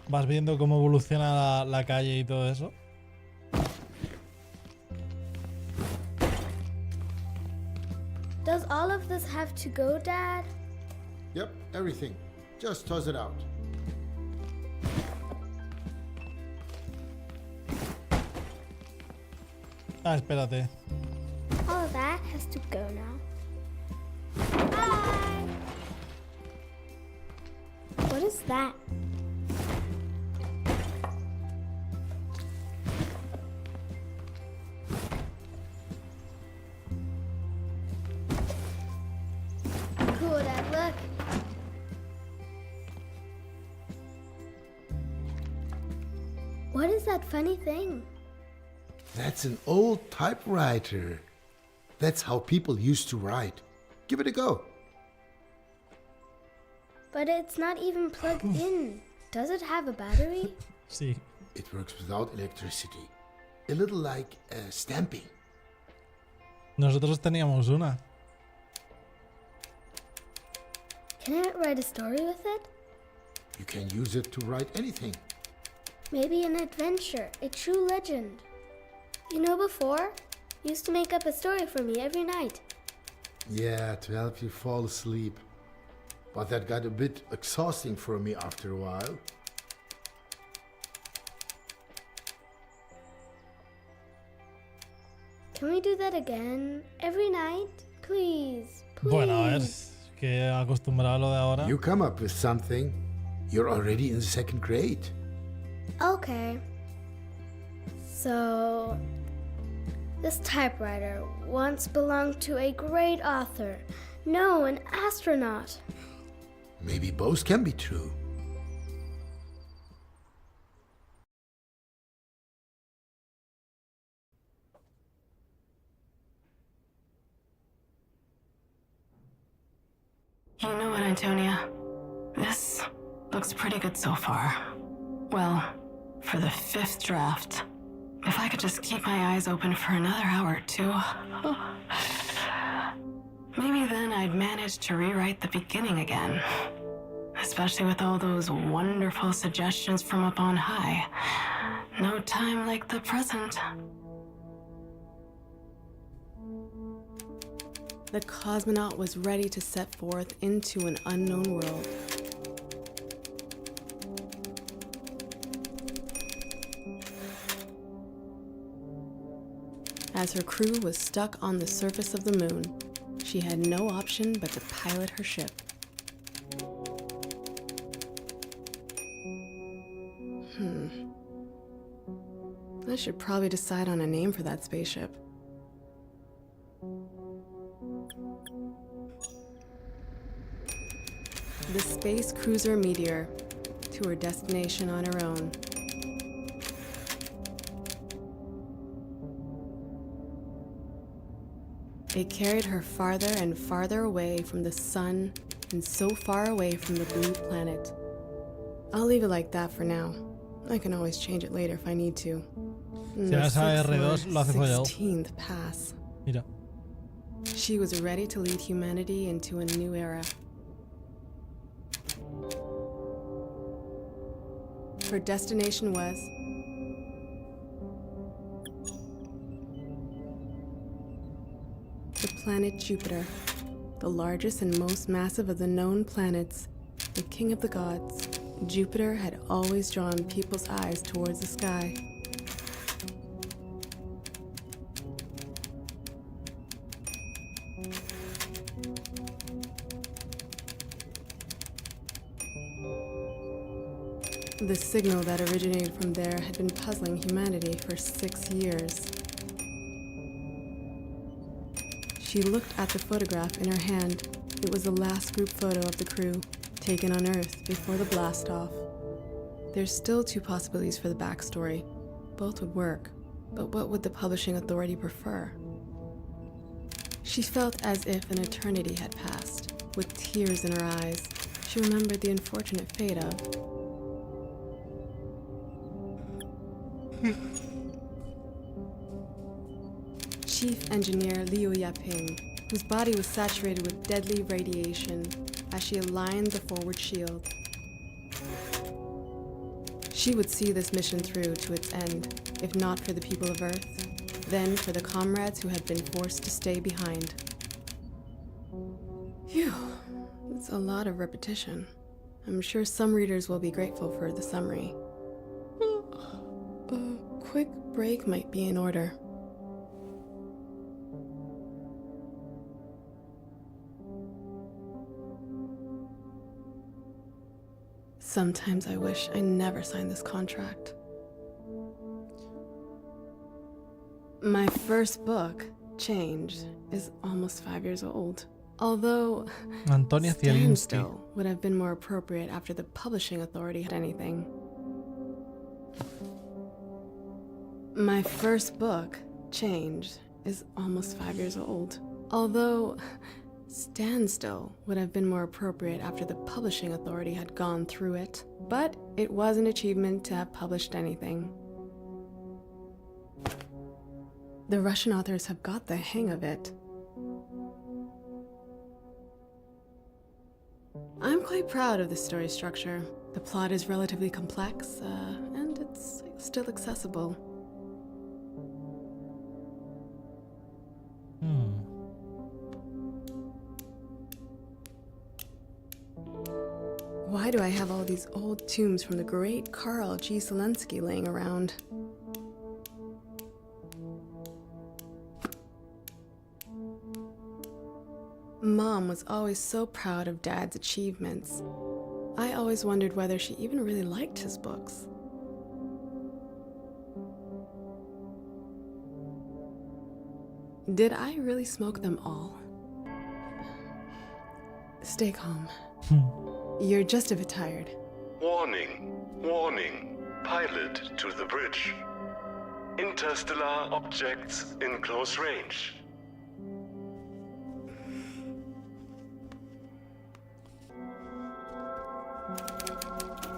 Vas viendo cómo evoluciona la calle y todo eso. Does all of this have to go, Dad? Yep, everything. Just toss it out. Ah, espérate. All of that has to go now. Bye! What is that? Cool, Dad, look. What is that funny thing? That's an old typewriter. That's how people used to write. Give it a go. But it's not even plugged in. Does it have a battery? Sí. It works without electricity. A little like stamping. Nosotros teníamos una. Can I write a story with it? You can use it to write anything. Maybe an adventure, a true legend. You know, before, you used to make up a story for me every night. Yeah, to help you fall asleep. But that got a bit exhausting for me after a while. Can we do that again? Every night? Please, please. Bueno, a ver, que acostumbrado a lo de ahora. You come up with something. You're already in the 2nd grade. Okay. So, this typewriter once belonged to a great author. No, an astronaut. Maybe both can be true. You know what, Antonia? This looks pretty good so far. Well, for the 5th draft. If I could just keep my eyes open for another hour or 2. Maybe then I'd manage to rewrite the beginning again. Especially with all those wonderful suggestions from up on high. No time like the present. The cosmonaut was ready to set forth into an unknown world. As her crew was stuck on the surface of the moon, she had no option but to pilot her ship. I should probably decide on a name for that spaceship. This space cruiser Meteor to her destination on her own. It carried her farther and farther away from the sun and so far away from the blue planet. I'll leave it like that for now. I can always change it later if I need to. Si vas a R2, lo hace follado. 16th pass. Mira. She was ready to lead humanity into a new era. Her destination was the planet Jupiter, the largest and most massive of the known planets, the king of the gods. Jupiter had always drawn people's eyes towards the sky. The signal that originated from there had been puzzling humanity for 6 years. She looked at the photograph in her hand. It was the last group photo of the crew, taken on Earth before the blast-off. There's still 2 possibilities for the backstory. Both would work, but what would the publishing authority prefer? She felt as if an eternity had passed. With tears in her eyes, she remembered the unfortunate fate of Chief Engineer Liu Yaping, whose body was saturated with deadly radiation as she aligned the forward shield. She would see this mission through to its end, if not for the people of Earth, then for the comrades who had been forced to stay behind. Phew, it's a lot of repetition. I'm sure some readers will be grateful for the summary. A quick break might be in order. Sometimes I wish I never signed this contract. My first book, Changed, is almost 5 years old. Although Antonia Zielinski Standstill would have been more appropriate after the publishing authority had anything. My first book, Changed, is almost 5 years old. Although Standstill would have been more appropriate after the publishing authority had gone through it. But it was an achievement to have published anything. The Russian authors have got the hang of it. I'm quite proud of the story structure. The plot is relatively complex, and it's still accessible. Why do I have all these old tombs from the great Karl G. Zelensky laying around? Mom was always so proud of Dad's achievements. I always wondered whether she even really liked his books. Did I really smoke them all? Stay calm. You're just a bit tired. Warning, warning. Pilot to the bridge. Interstellar objects in close range.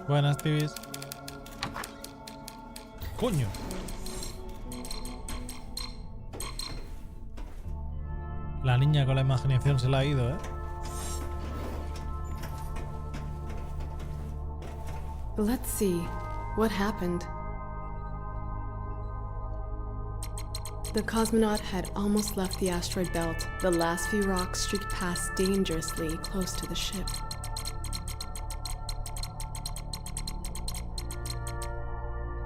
Buenas, tibis. Coño. La niña con la imaginación se la ha ido, ¿eh? Let's see. What happened? The cosmonaut had almost left the asteroid belt. The last few rocks streaked past dangerously close to the ship.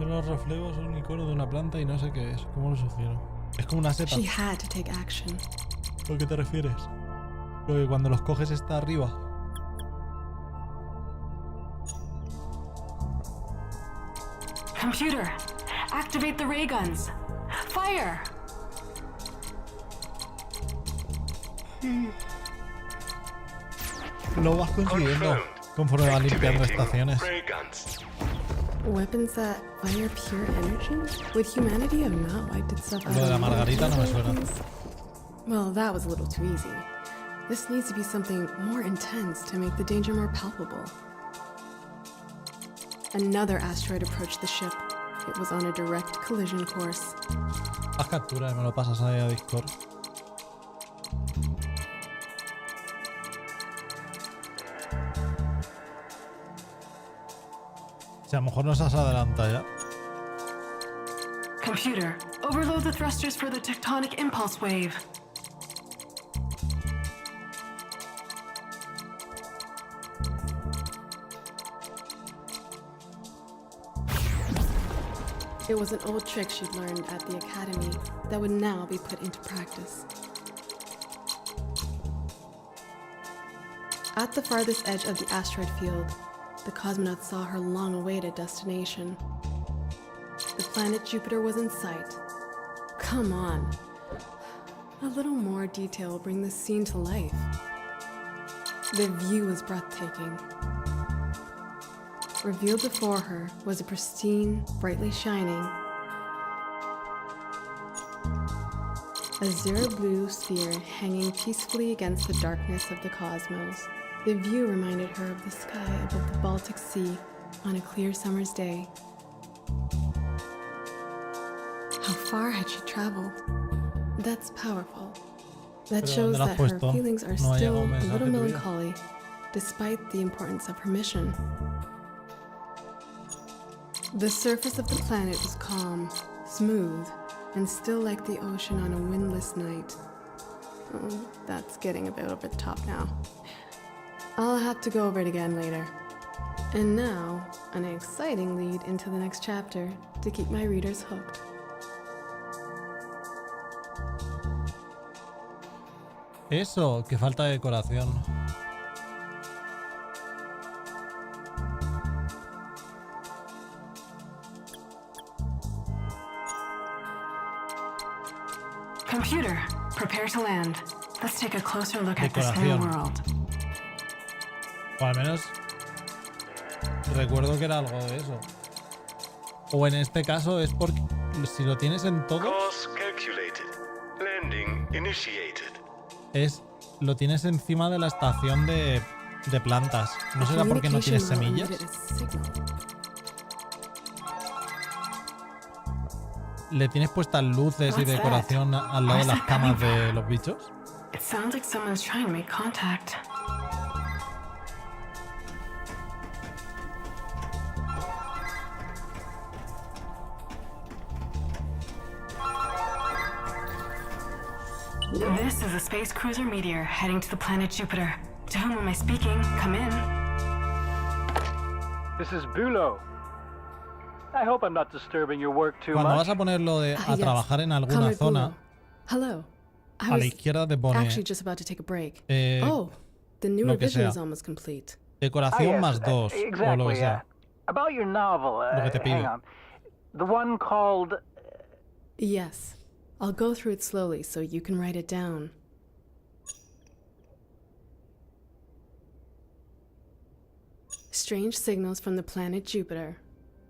Los reflejos son un icono de una planta y no sé qué es. ¿Cómo lo sugiero? Es como una seta. She had to take action. ¿Por qué te refieres? Lo que cuando los coges está arriba. Computer, activate the ray guns. Fire! Lo vas consiguiendo. Confirmed. Conforme va limpiando Activating estaciones. ray guns. Weapons that fire pure energy? Would humanity have not wiped itself out? Lo de la of margarita no me suena. weapons? Well, that was a little too easy. This needs to be something more intense to make the danger more palpable. Another asteroid approached the ship. It was on a direct collision course. Haz captura y me lo pasas ahí a Discord. Si a lo mejor nos has adelantado ya. Computer, overload the thrusters for the tectonic impulse wave. It was an old trick she'd learned at the academy that would now be put into practice. At the farthest edge of the asteroid field, the cosmonauts saw her long-awaited destination. The planet Jupiter was in sight. Come on. A little more detail will bring this scene to life. The view was breathtaking. Revealed before her was a pristine, brightly shining, azure blue sphere hanging peacefully against the darkness of the cosmos. The view reminded her of the sky above the Baltic Sea on a clear summer's day. How far had she traveled? That's powerful. That shows that her feelings are still a little melancholy, despite the importance of her mission. The surface of the planet was calm, smooth, and still like the ocean on a windless night. Oh, that's getting a bit over the top now. I'll have to go over it again later. And now, an exciting lead into the next chapter to keep my readers hooked. Eso, que falta de decoración. Computer, prepare to land. Let's take a closer look at this new world. O al menos recuerdo que era algo de eso. O en este caso es porque si lo tienes en todos Course calculated. Landing initiated. lo tienes encima de la estación de plantas. ¿No será porque no tienes semillas? ¿Le tienes puestas luces y decoración al lado de las camas de los bichos? It sounds like someone's trying to make contact. This is a space cruiser Meteor heading to the planet Jupiter. To whom am I speaking? Come in. This is Bulo. I hope I'm not disturbing your work too much. Cuando vas a ponerlo a trabajar en alguna zona, Hello. a la izquierda te pone actually just about to take a break. Oh, the new revision is almost complete. Decoración más 2 o lo que sea. About your novel, Lo que te pide. hang on. The one called... Yes. I'll go through it slowly so you can write it down. Strange signals from the planet Jupiter.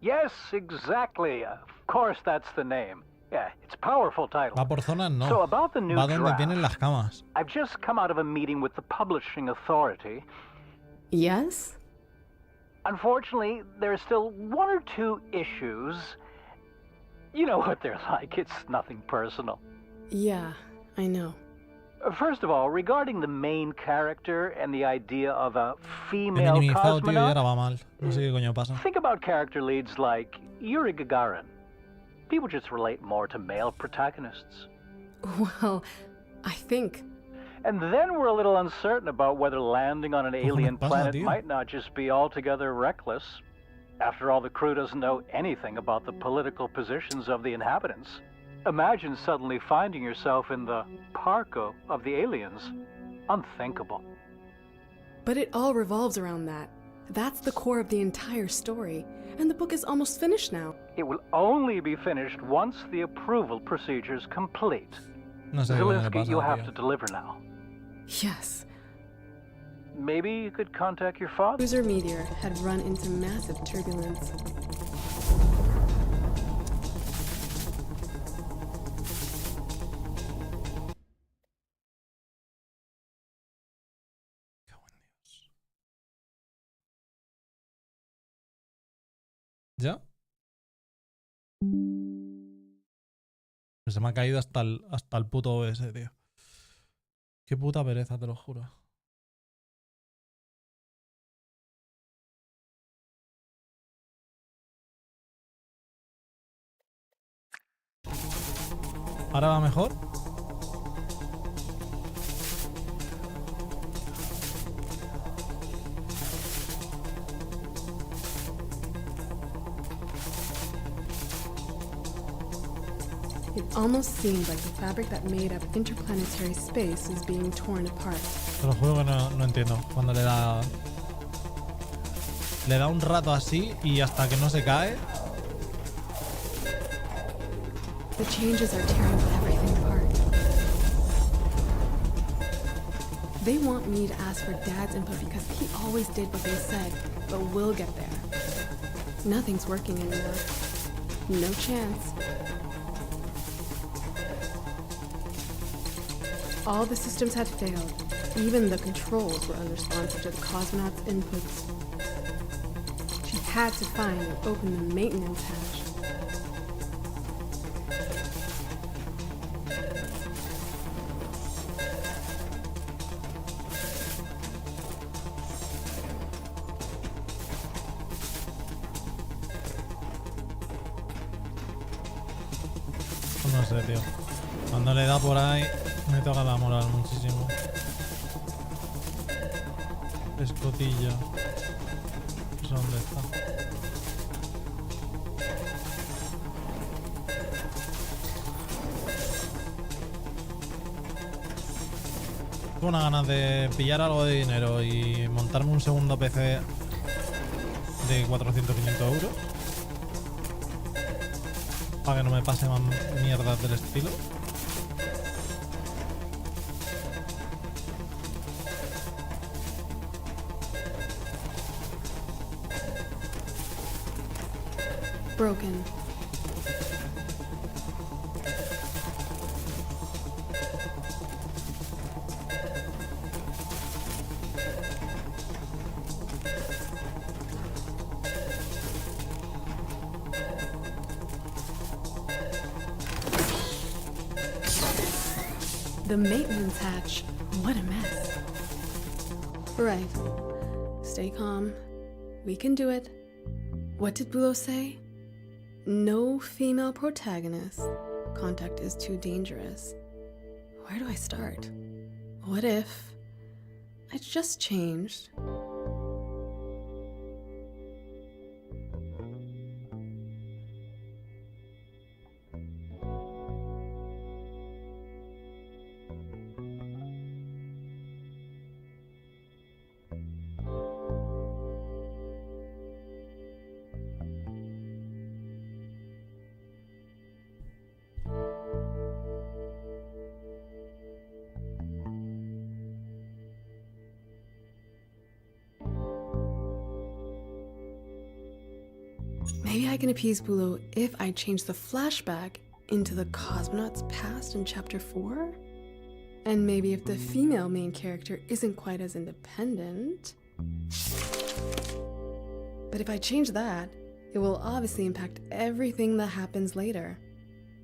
Yes, exactly. Of course that's the name. Yeah, it's a powerful title. Va por zonas, no. So about the new Va donde draft, tienen las camas. I've just come out of a meeting with the publishing authority. Yes? Unfortunately, there are still one or two issues. You know what they're like. It's nothing personal. Yeah, I know. First of all, regarding the main character and the idea of a female cosmonaut, No sé qué coño pasa. think about character leads like Yuri Gagarin. People just relate more to male protagonists. Well, I think... And then we're a little uncertain about whether landing on an alien planet might not just be altogether reckless. After all, the crew doesn't know anything about the political positions of the inhabitants. Imagine suddenly finding yourself in the parko of the aliens. Unthinkable. But it all revolves around that. That's the core of the entire story. And the book is almost finished now. It will only be finished once the approval procedure's complete. No sé qué le Zelensky, pasa, you'll have tío. to deliver now. Yes. maybe you could contact your father. Cruiser Meteor had run into massive turbulence. ¿Ya? Se me ha caído hasta el puto OS, tío. Qué puta pereza, te lo juro. ¿Ahora va mejor? It almost seemed like the fabric that made up interplanetary space was being torn apart. Te lo juro que no entiendo. Cuando le da un rato así y hasta que no se cae. The changes are tearing everything apart. They want me to ask for Dad's input because he always did what they said, but we'll get there. Nothing's working anymore. No chance. All the systems had failed. Even the controls were unresponsive to the cosmonauts' inputs. She had to find and open the maintenance hatch. No sé, tío. Cuando le da por ahí, me toca la moral muchísimo. Escotilla. No sé dónde está. Tengo una ganas de pillar algo de dinero y montarme un segundo PC de 400-500 euros. Para que no me pase más mierdas del estilo. Broken. The maintenance hatch. What a mess. Right. Stay calm. We can do it. What did Bulo say? No female protagonist. Contact is too dangerous. Where do I start? What if I just changed? Maybe I can appease Bulo if I change the flashback into the cosmonauts' past in Chapter 4? And maybe if the female main character isn't quite as independent. But if I change that, it will obviously impact everything that happens later.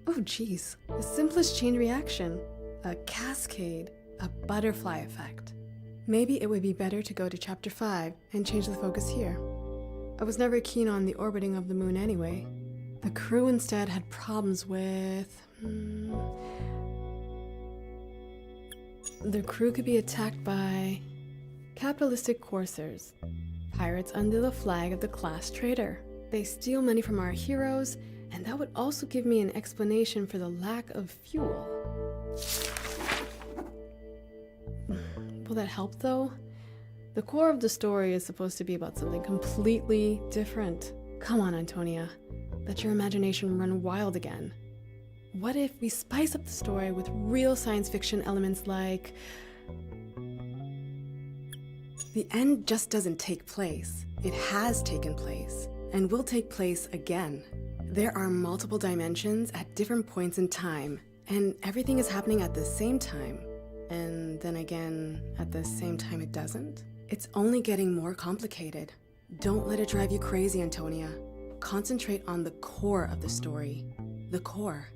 Oh geez, the simplest chain reaction. A cascade, a butterfly effect. Maybe it would be better to go to Chapter 5 and change the focus here. I was never keen on the orbiting of the moon anyway. The crew instead had problems with... The crew could be attacked by capitalistic coursers, pirates under the flag of the class trader. They steal money from our heroes, and that would also give me an explanation for the lack of fuel. Will that help though? The core of the story is supposed to be about something completely different. Come on, Antonia. Let your imagination run wild again. What if we spice up the story with real science fiction elements like The end just doesn't take place. It has taken place and will take place again. There are multiple dimensions at different points in time, and everything is happening at the same time. And then again, at the same time it doesn't. It's only getting more complicated. Don't let it drive you crazy, Antonia. Concentrate on the core of the story. The core.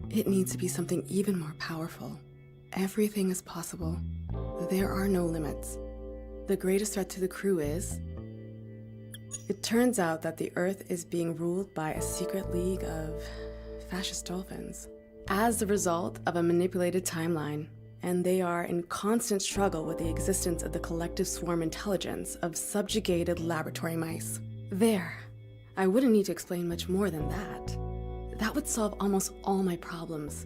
It needs to be something even more powerful. Everything is possible. There are no limits. The greatest threat to the crew is... It turns out that the Earth is being ruled by a secret league of fascist dolphins as the result of a manipulated timeline, and they are in constant struggle with the existence of the collective swarm intelligence of subjugated laboratory mice. There. I wouldn't need to explain much more than that. That would solve almost all my problems.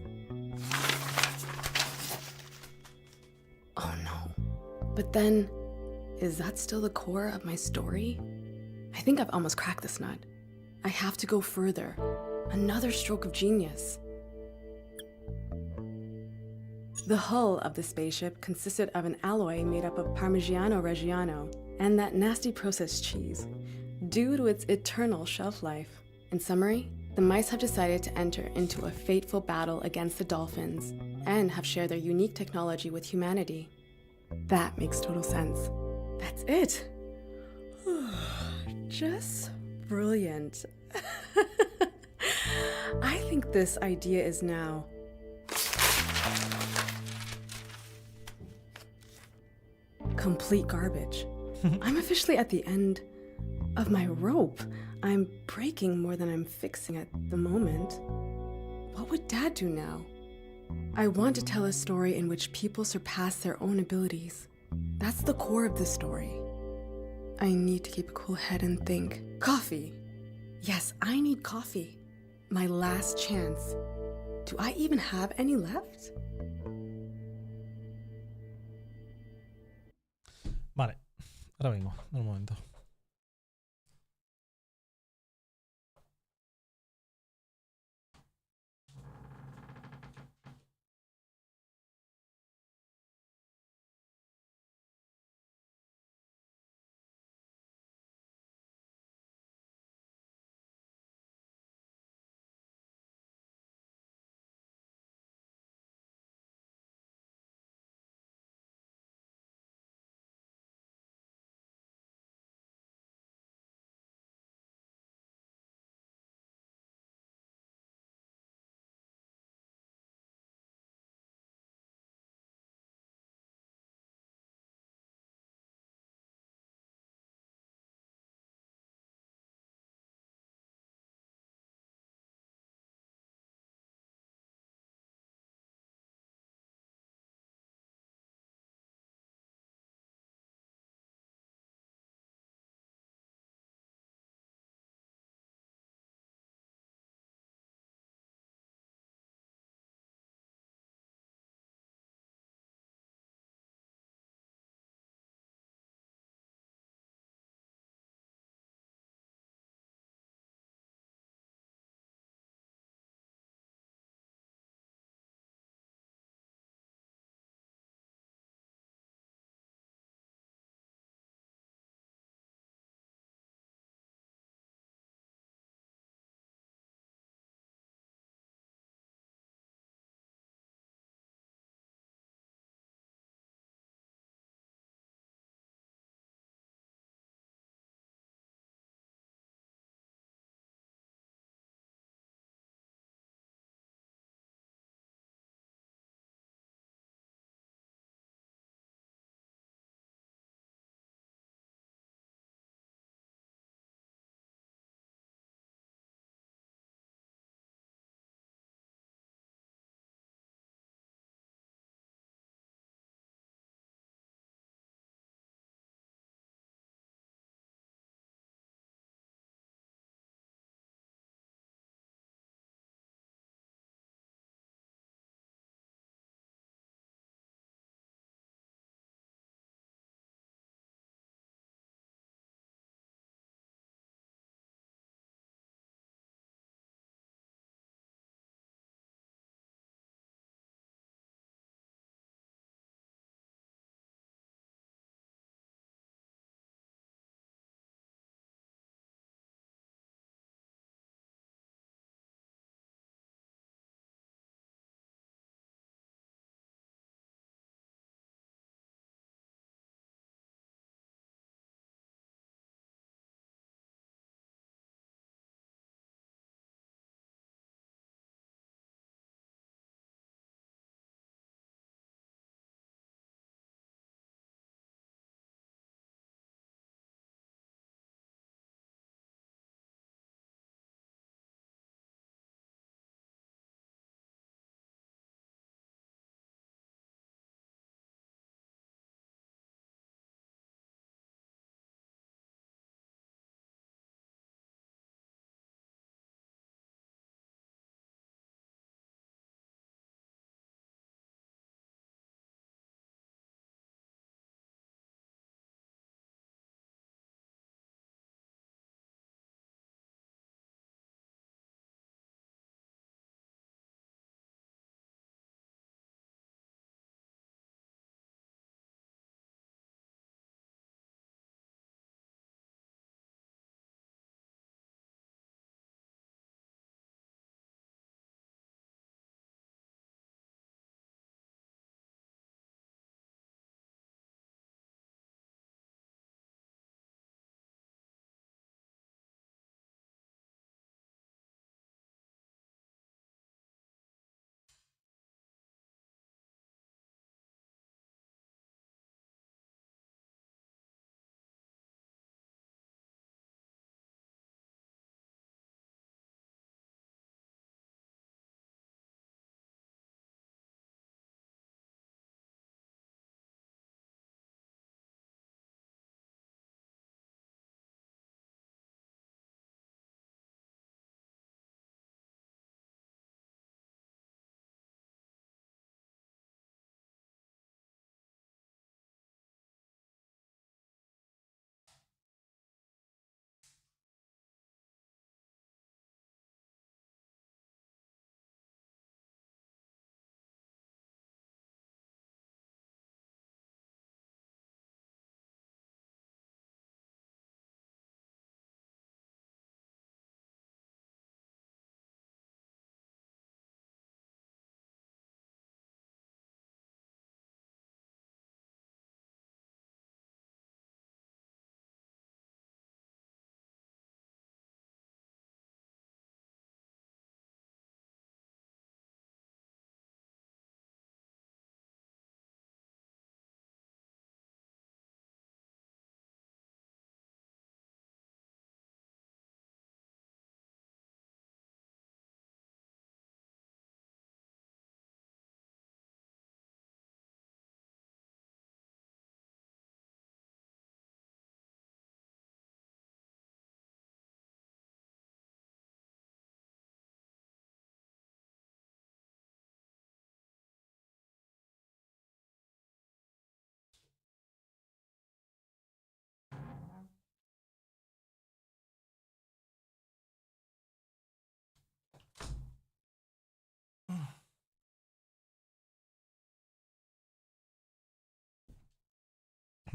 Oh no. But then, is that still the core of my story? I think I've almost cracked this nut. I have to go further. Another stroke of genius. The hull of the spaceship consisted of an alloy made up of Parmigiano Reggiano and that nasty processed cheese, due to its eternal shelf life. In summary, the mice have decided to enter into a fateful battle against the dolphins and have shared their unique technology with humanity. That makes total sense. That's it. Just brilliant. I think this idea is now complete garbage. I'm officially at the end of my rope. I'm breaking more than I'm fixing at the moment. What would Dad do now? I want to tell a story in which people surpass their own abilities. That's the core of the story. I need to keep a cool head and think. Coffee. Yes, I need coffee. My last chance. Do I even have any left? Vale, ahora vengo, un momento.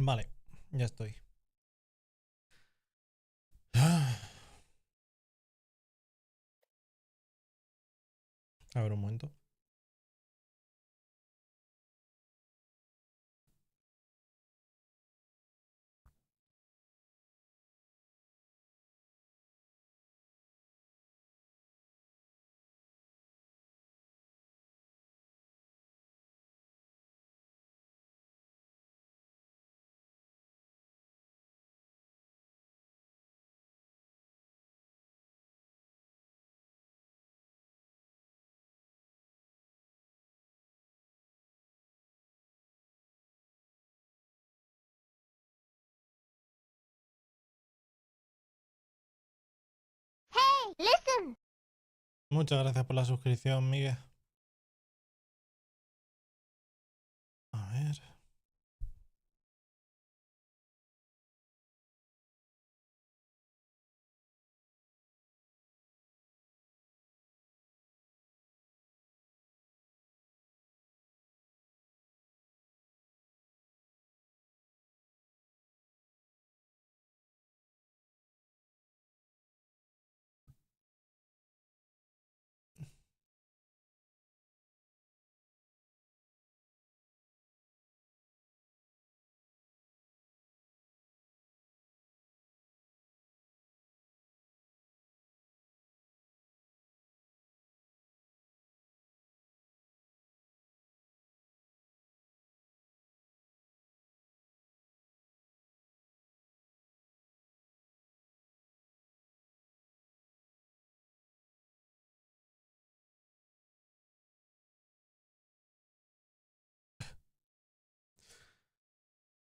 Vale, ya estoy. A ver un momento. Hey, listen! Muchas gracias por la suscripción, Miguel. A ver.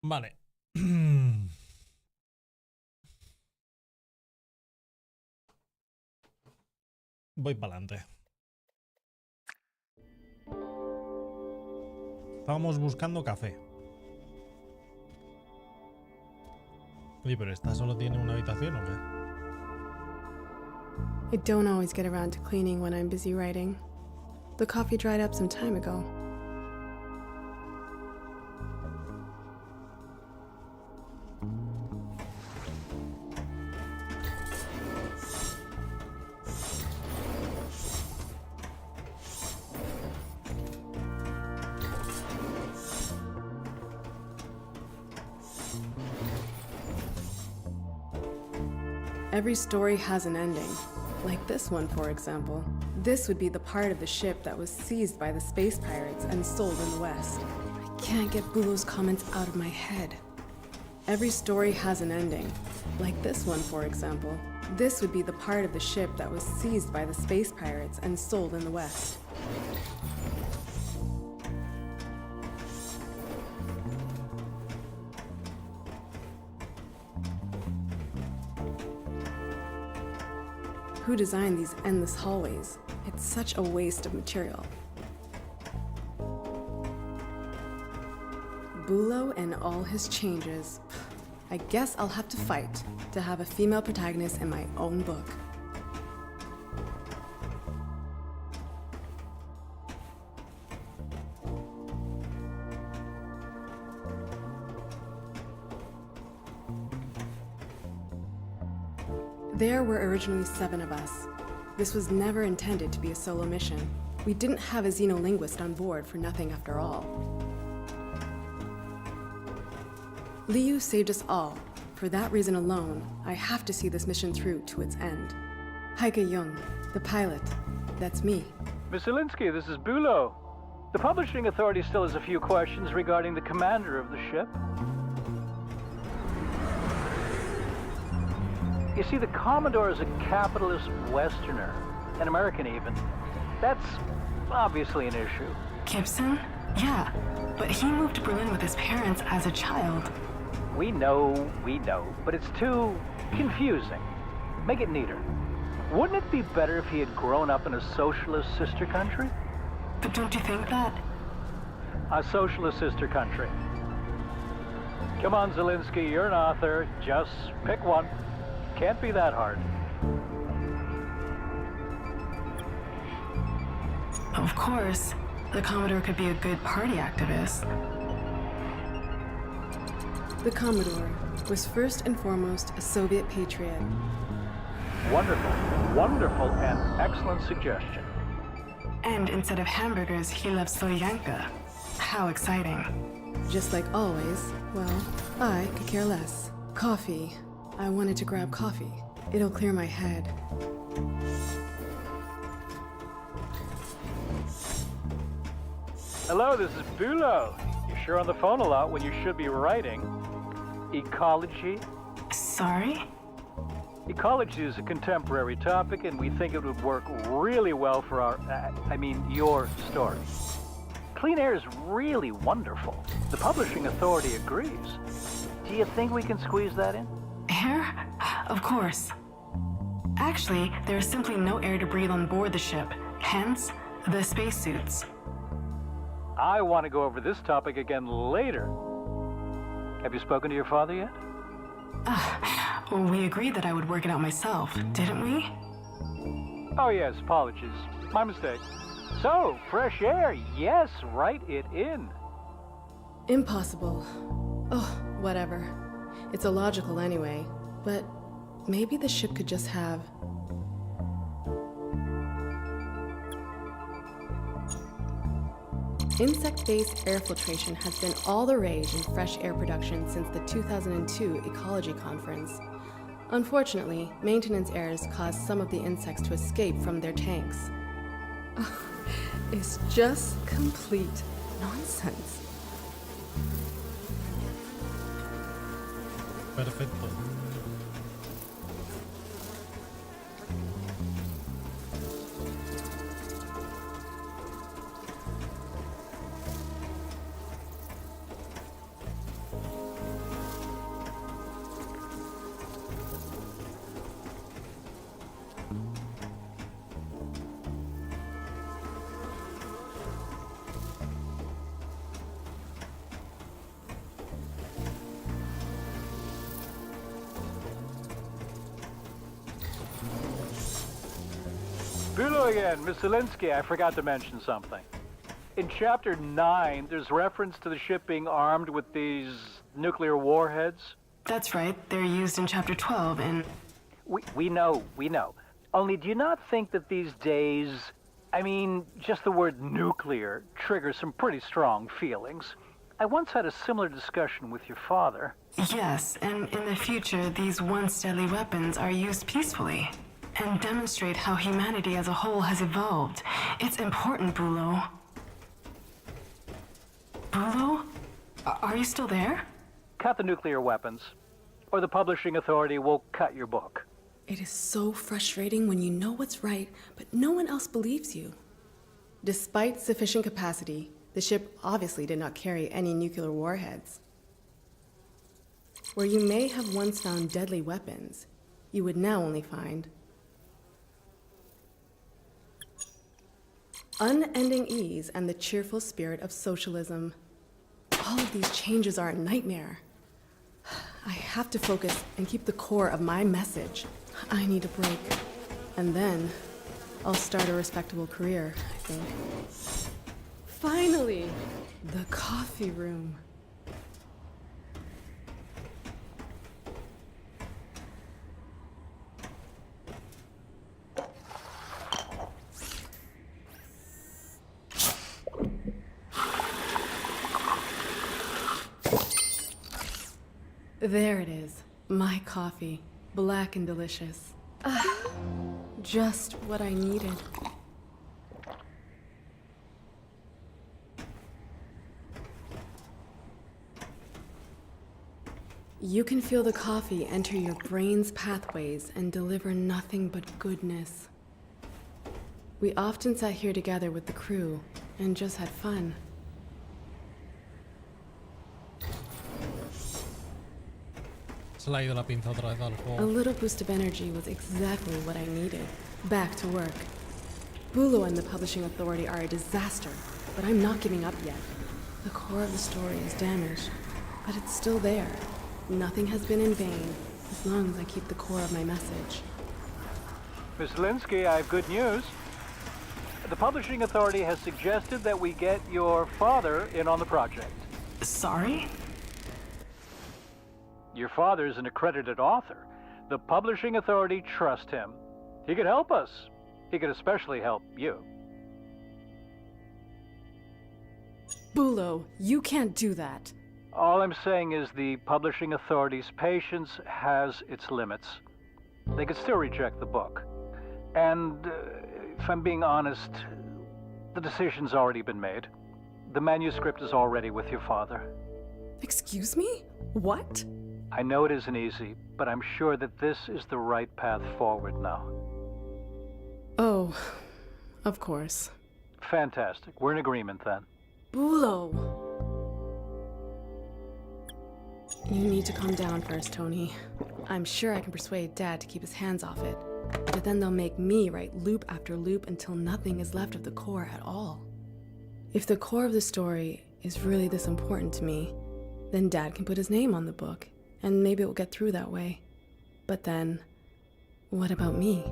Vale. Voy para adelante. Estábamos buscando café. Oye, pero esta solo tiene una habitación, ¿o qué? I don't always get around to cleaning when I'm busy writing. The coffee dried up some time ago. Every story has an ending, like this one, for example. This would be the part of the ship that was seized by the space pirates and sold in the West. I can't get Bulow's comments out of my head. Every story has an ending, like this one, for example. This would be the part of the ship that was seized by the space pirates and sold in the West. Who designed these endless hallways? It's such a waste of material. Bulow and all his changes. I guess I'll have to fight to have a female protagonist in my own book. There were originally 7 of us. This was never intended to be a solo mission. We didn't have a xenolinguist on board for nothing after all. Liu saved us all. For that reason alone, I have to see this mission through to its end. Heike Jung, the pilot. That's me. Miss Zelinsky, this is Bulow. The publishing authority still has a few questions regarding the commander of the ship. You see, the Commodore is a capitalist Westerner, an American even. That's obviously an issue. Gibson? Yeah, but he moved to Berlin with his parents as a child. We know, but it's too confusing. Make it neater. Wouldn't it be better if he had grown up in a socialist sister country? But don't you think that? A socialist sister country. Come on, Zelinsky, you're an author. Just pick one. Can't be that hard. Of course, the Commodore could be a good party activist. The Commodore was first and foremost a Soviet patriot. Wonderful, wonderful and excellent suggestion. And instead of hamburgers, he loves Solyanka. How exciting. Just like always, well, I could care less. Coffee. I wanted to grab coffee. It'll clear my head. Hello, this is Bulo. You're sure on the phone a lot when you should be writing. Ecology? Sorry? Ecology is a contemporary topic, and we think it would work really well for your story. Clean air is really wonderful. The publishing authority agrees. Do you think we can squeeze that in? Air? Of course. Actually, there is simply no air to breathe on board the ship, hence the spacesuits. I want to go over this topic again later. Have you spoken to your father yet? Well, we agreed that I would work it out myself, didn't we? Oh yes, apologies. My mistake. So, fresh air, yes, write it in. Impossible. Oh, whatever. It's illogical anyway, but maybe the ship could just have... Insect-based air filtration has been all the rage in fresh air production since the 2002 Ecology Conference. Unfortunately, maintenance errors caused some of the insects to escape from their tanks. It's just complete nonsense. Perfecto. Bulo again, Miss Zelinsky, I forgot to mention something. In Chapter 9, there's reference to the ship being armed with these nuclear warheads. That's right, they're used in Chapter 12 and... We know. Only do you not think that these days, just the word nuclear triggers some pretty strong feelings? I once had a similar discussion with your father. Yes, and in the future, these once deadly weapons are used peacefully and demonstrate how humanity as a whole has evolved. It's important, Bulo. Bulo? Are you still there? Cut the nuclear weapons, or the publishing authority will cut your book. It is so frustrating when you know what's right, but no one else believes you. Despite sufficient capacity, the ship obviously did not carry any nuclear warheads. Where you may have once found deadly weapons, you would now only find unending ease and the cheerful spirit of socialism. All of these changes are a nightmare. I have to focus and keep the core of my message. I need a break. And then I'll start a respectable career, I think. Finally! The coffee room. There it is. My coffee. Black and delicious. Just what I needed. You can feel the coffee enter your brain's pathways and deliver nothing but goodness. We often sat here together with the crew and just had fun. Se le ha ido la pinza otra vez al juego. A little boost of energy was exactly what I needed. Back to work. Bulo and the publishing authority are a disaster, but I'm not giving up yet. The core of the story is damaged, but it's still there. Nothing has been in vain, as long as I keep the core of my message. Miss Linsky, I have good news. The publishing authority has suggested that we get your father in on the project. Sorry? Your father's an accredited author. The publishing authority trusts him. He could help us. He could especially help you. Bulo, you can't do that. All I'm saying is the publishing authority's patience has its limits. They could still reject the book. And, if I'm being honest, the decision's already been made. The manuscript is already with your father. Excuse me? What? I know it isn't easy, but I'm sure that this is the right path forward now. Oh, of course. Fantastic. We're in agreement then. Bulo! You need to calm down first, Tony. I'm sure I can persuade Dad to keep his hands off it. But then they'll make me write loop after loop until nothing is left of the core at all. If the core of the story is really this important to me, then Dad can put his name on the book, and maybe it will get through that way. But then, what about me?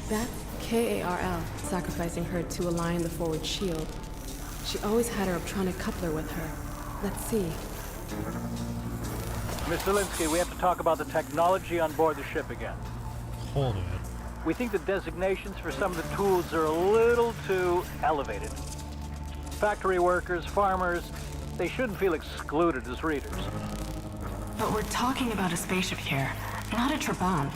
That's Karl, sacrificing her to align the forward shield. She always had her optronic coupler with her. Let's see. Miss Zelinsky, we have to talk about the technology on board the ship again. Hold it. We think the designations for some of the tools are a little too elevated. Factory workers, farmers, they shouldn't feel excluded as readers. But we're talking about a spaceship here, not a trabant.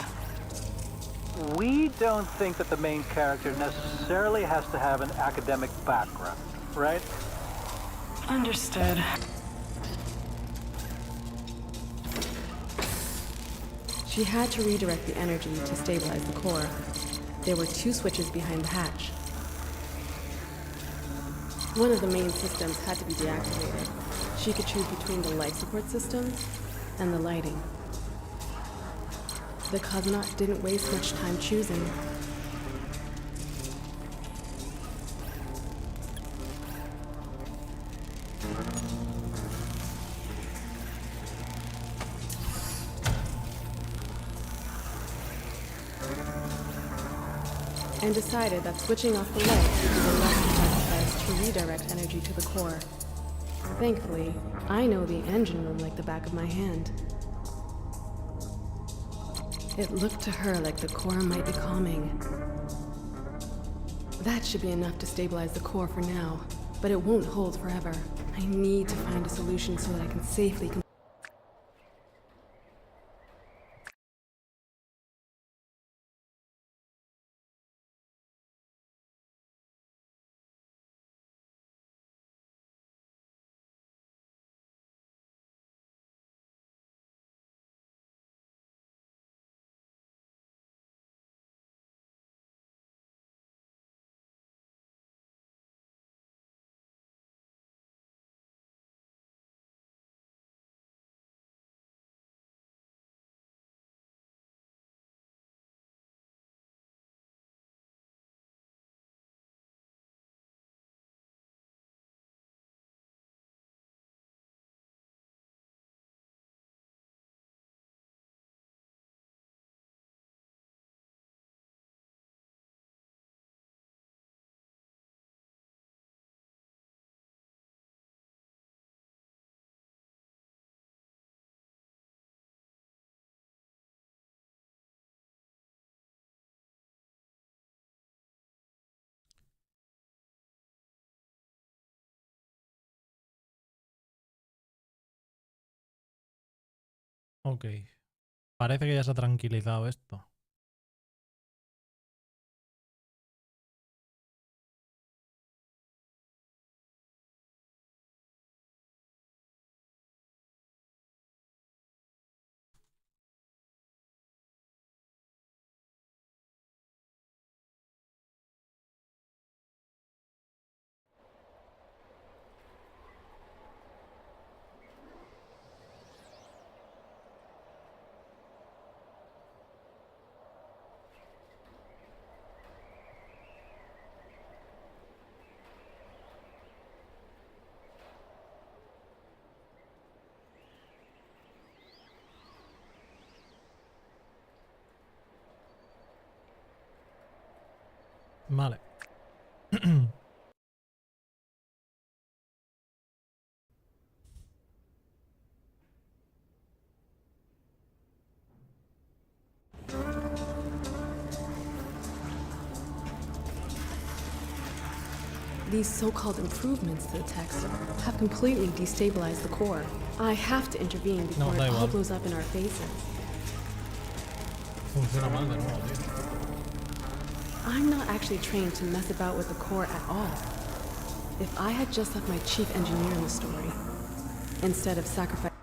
We don't think that the main character necessarily has to have an academic background, right? Understood. She had to redirect the energy to stabilize the core. There were 2 switches behind the hatch. One of the main systems had to be deactivated. She could choose between the life support system and the lighting. The cosmonaut didn't waste much time choosing. And decided that switching off the light would be the last sacrifice to redirect energy to the core. Thankfully, I know the engine room like the back of my hand. It looked to her like the core might be calming. That should be enough to stabilize the core for now, but it won't hold forever. I need to find a solution so that I can safely Ok. Parece que ya se ha tranquilizado esto. Vale. These so-called improvements to the text have completely destabilized the core. I have to intervene before it all blows up in our faces. Funciona mal de nuevo, tío. I'm not actually trained to mess about with the core at all. If I had just left my chief engineer in the story, instead of sacrificing...